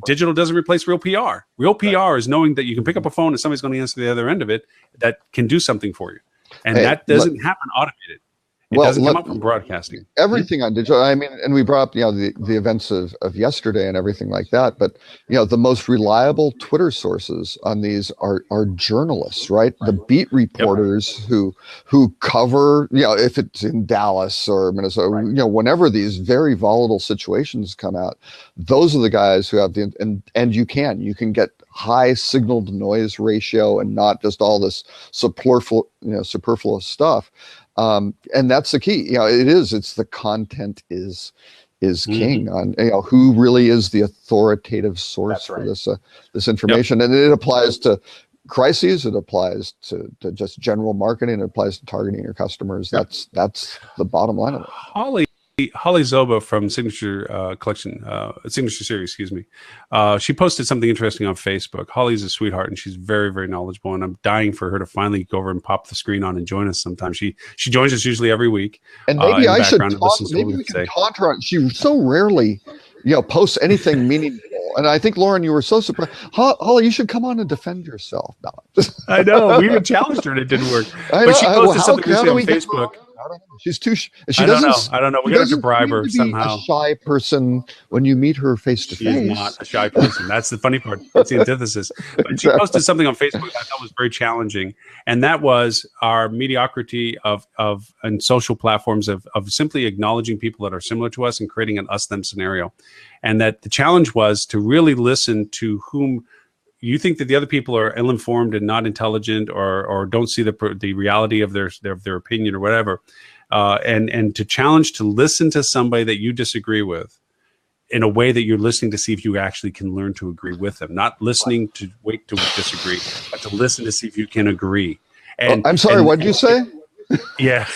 Digital doesn't replace real PR. Real PR is knowing that you can pick up a phone and somebody's going to answer the other end of it that can do something for you. And that doesn't happen automated. It doesn't come up from broadcasting. Everything on digital. I mean, and we brought up, the events of yesterday and everything like that. But, the most reliable Twitter sources on these are journalists, right? The beat reporters who cover, if it's in Dallas or Minnesota, whenever these very volatile situations come out, those are the guys who have and you can get high signal to noise ratio and not just all this superfluous stuff. And that's the key. It's the content is king on who really is the authoritative source for this information. And it applies to crises, it applies to just general marketing, it applies to targeting your customers. That's the bottom line of it. Holly Zoba from Signature Signature Series, excuse me. She posted something interesting on Facebook. Holly's a sweetheart and she's very, very knowledgeable, and I'm dying for her to finally go over and pop the screen on and join us sometime. She joins us usually every week. And maybe I should maybe we can taunt her on. She so rarely posts anything meaningful. And I think, Lauren, you were so surprised. Holly, you should come on and defend yourself. No. I know. We even challenged her and it didn't work. But she posted something recently on Facebook. I don't know. She's too. I don't know. We got to bribe her somehow. A shy person when you meet her face to face. She's not a shy person. That's the funny part. That's the antithesis. But she posted something on Facebook I thought was very challenging, and that was our mediocrity of and social platforms of simply acknowledging people that are similar to us and creating an us-them scenario, and that the challenge was to really listen to whom you think that the other people are ill-informed and not intelligent or don't see the reality of their opinion or whatever, and to challenge to listen to somebody that you disagree with in a way that you're listening to see if you actually can learn to agree with them, not listening to wait to disagree, but to listen to see if you can agree. And I'm sorry, what did you say? Yeah.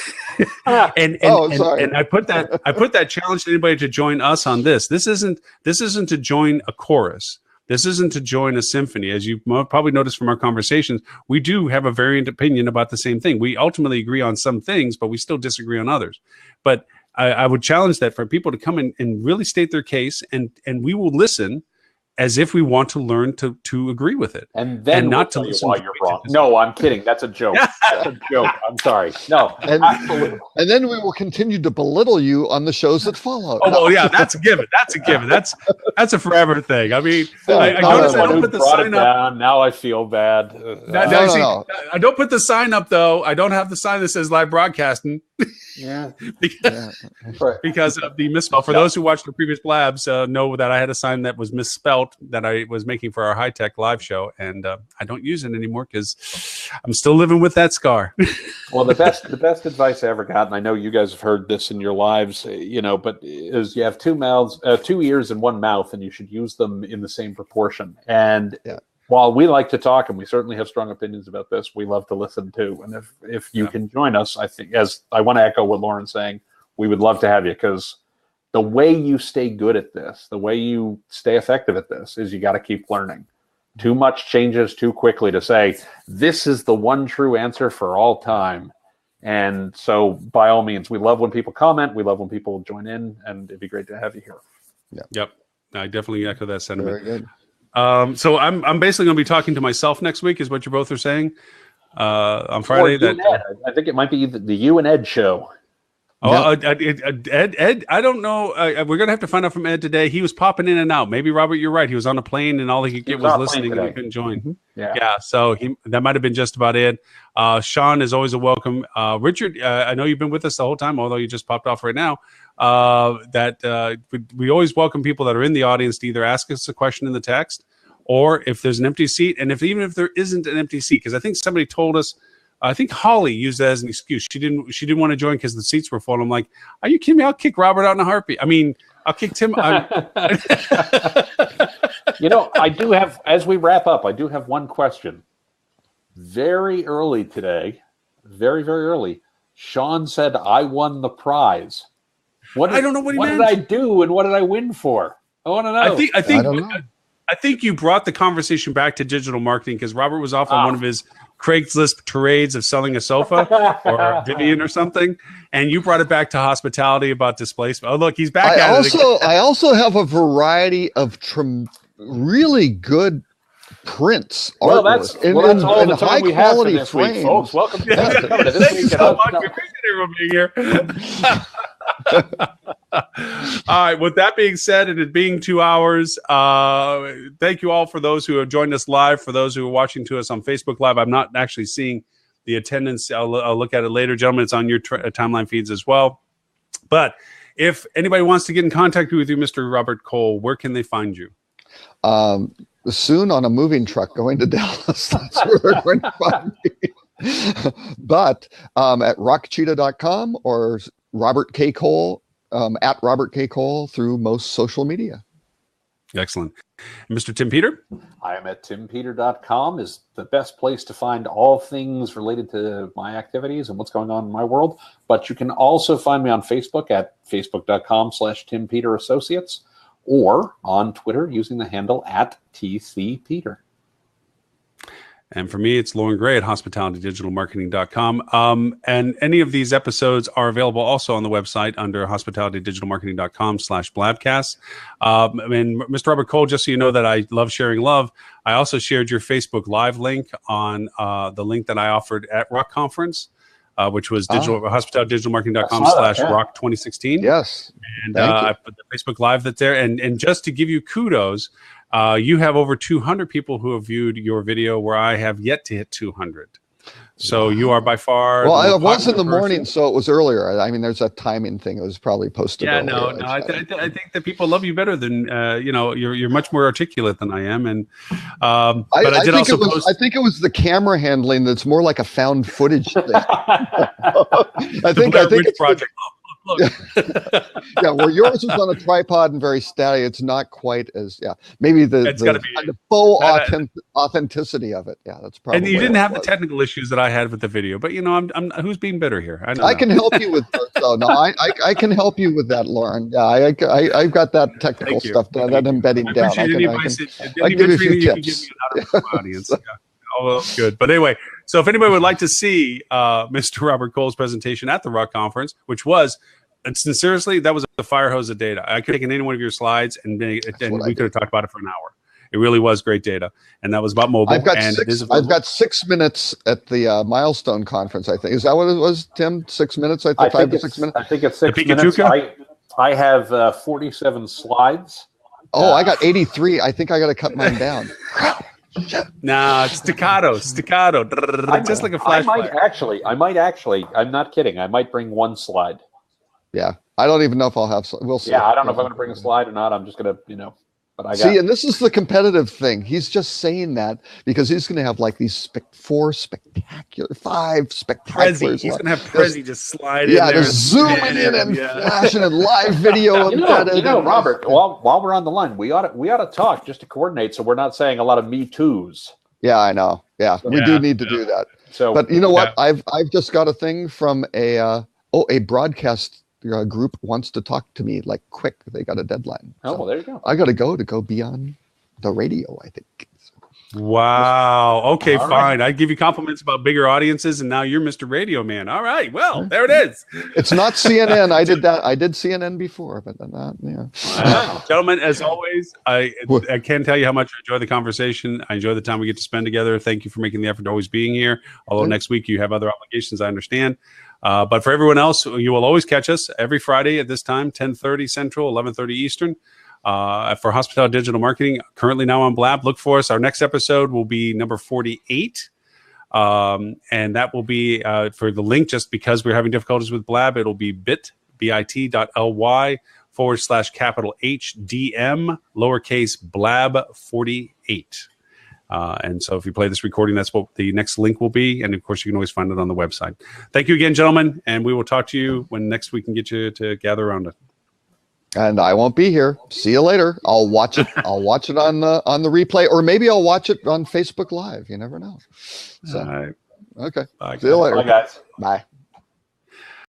and I put that challenge to anybody to join us on this. This isn't to join a chorus. This isn't to join a symphony. As you probably noticed from our conversations, we do have a variant opinion about the same thing. We ultimately agree on some things, but we still disagree on others. But I would challenge that for people to come in and really state their case, and we will listen as if we want to learn to agree with it. And then not we'll to tell you listen why to you're each wrong. other's- No, I'm kidding. That's a joke. That's a joke. I'm sorry. No, absolutely. And then we will continue to belittle you on the shows that follow. Oh, well, yeah, that's a given. That's a given. That's a forever thing. I mean, I No, notice no, I no. don't put the Brought it sign up. down. Now I feel bad. No. I don't put the sign up, though. I don't have the sign that says live broadcasting Yeah. because of the misspell. For those who watched the previous blabs, know that I had a sign that was misspelt that I was making for our high-tech live show, and I don't use it anymore because I'm still living with that scar. Well, the best advice I ever got, and I know you guys have heard this in your lives, but is you have two ears and one mouth, and you should use them in the same proportion. And while we like to talk, and we certainly have strong opinions about this, we love to listen too. And if you can join us, I think, as I want to echo what Lauren's saying, we would love to have you, because the way you stay good at this, the way you stay effective at this, is you got to keep learning. Too much changes too quickly to say, this is the one true answer for all time. And so by all means, we love when people comment. We love when people join in, and it'd be great to have you here. Yep. I definitely echo that sentiment. Very good. So I'm basically going to be talking to myself next week, is what you both are saying, on Friday. Or you and Ed. I think it might be the You and Ed show. Ed, I don't know. We're going to have to find out from Ed today. He was popping in and out. Maybe, Robert, you're right. He was on a plane and all he could get was listening and he couldn't join. Mm-hmm. Yeah. So that might have been just about it. Sean is always a welcome. Richard, I know you've been with us the whole time, although you just popped off right now. We always welcome people that are in the audience to either ask us a question in the text, or if there's an empty seat, and even if there isn't an empty seat, because I think somebody told us, I think Holly used that as an excuse. She didn't want to join because the seats were full. I'm like, are you kidding me? I'll kick Robert out in a heartbeat. I mean, I'll kick Tim. I do have, as we wrap up, I do have one question. Very early today, very, very early, Sean said, I won the prize. I don't know what he meant. What did I do and what did I win for? I want to know. I think you brought the conversation back to digital marketing because Robert was off on one of his Craigslist tirades of selling a sofa or Vivian or something, and you brought it back to hospitality about displacement. Oh, look, he's back at it again. I also have a variety of really good prints. Well, that's all the time we have for this week, folks. Welcome to this week. So much. We appreciate everyone being here. All right. With that being said, and it being 2 hours, thank you all for those who have joined us live. For those who are watching to us on Facebook Live, I'm not actually seeing the attendance. I'll look at it later, gentlemen. It's on your timeline feeds as well. But if anybody wants to get in contact with you, Mr. Robert Cole, where can they find you? Soon on a moving truck going to Dallas. That's where they're going to find me. But at rockcheetah.com or Robert K. Cole, at Robert K. Cole through most social media. Excellent. Mr. Tim Peter? I am at timpeter.com is the best place to find all things related to my activities and what's going on in my world. But you can also find me on Facebook at facebook.com/TimPeterAssociates or on Twitter using the handle at TCPeter. And for me, it's Lauren Gray at hospitalitydigitalmarketing.com. And any of these episodes are available also on the website under hospitalitydigitalmarketing.com/blabcast. And Mr. Robert Cole, just so you know that I love sharing love, I also shared your Facebook Live link on the link that I offered at Rock Conference, which was hospitalitydigitalmarketing.com/rock 2016. Yes. And I put the Facebook Live that's there. And just to give you kudos, you have over 200 people who have viewed your video where I have yet to hit 200. So you are by far. Well, it was in the morning, so it was earlier. I mean, there's a timing thing. It was probably posted. Yeah, earlier. no. I think that people love you better than You're much more articulate than I am, and but I did also post. I think it was the camera handling that's more like a found footage thing. I think it's project. Look. Yeah, where yours was on a tripod and very steady, it's not quite as maybe the full authenticity of it. Yeah, that's probably. And you didn't have the technical issues that I had with the video, but I'm who's being bitter here? I can help you with those. So no, I can help you with that, Lauren. Yeah, I've got that technical stuff done, that embedding down. I can give you a few tips. Audience. All that's good. But anyway, so if anybody would like to see Mr. Robert Cole's presentation at the Rock Conference, which was, seriously, that was a fire hose of data. I could have taken any one of your slides and we could have talked about it for an hour. It really was great data, and that was about mobile. I've got and it is I've got 6 minutes at the Milestone conference. I think is that what it was, Tim? 6 minutes. I think 5 to 6 minutes. I think it's 6 minutes. I have 47 slides. Oh, I got 83. I think I got to cut mine down. Nah, staccato, just like a flash. I might actually. I'm not kidding. I might bring one slide. Yeah, I don't even know if I'll have. We'll see. Yeah, I don't know if I'm going to bring a slide or not. I'm just going to, But I see, and this is the competitive thing. He's just saying that because he's going to have like these 5 spectaculars. He's going to have Prezi just slide in there. Yeah, just zooming in and flashing and live video. Robert, while we're on the line, we ought to talk just to coordinate so we're not saying a lot of Me Too's. Yeah, I know. Yeah, we do need to do that. So, but you know what? I've just got a thing from a broadcast group wants to talk to me like quick. They got a deadline. Oh, well, there you go. I got to go be on the radio, I think. Wow. Okay, all fine. right. I give you compliments about bigger audiences, and now you're Mr. Radio Man. All right. Well, there it is. It's not CNN. I did that. I did CNN before, but not. Yeah. Gentlemen, as always, I can't tell you how much I enjoy the conversation. I enjoy the time we get to spend together. Thank you for making the effort to always being here. Although next week you have other obligations, I understand. But for everyone else, you will always catch us every Friday at this time, 10:30 Central, 11:30 Eastern, for Hospitality Digital Marketing. Currently now on Blab. Look for us. Our next episode will be number 48. And that will be for the link, just because we're having difficulties with Blab, it'll be bit.ly/capital HDM lowercase Blab 48. And so if you play this recording, that's what the next link will be. And of course, you can always find it on the website. Thank you again, gentlemen. And we will talk to you when next we can get you to gather around it. And I won't be here. See you later. I'll watch it. I'll watch it on the replay, or maybe I'll watch it on Facebook Live. You never know. So, All right. okay. Bye, See you later. Bye, guys. Bye.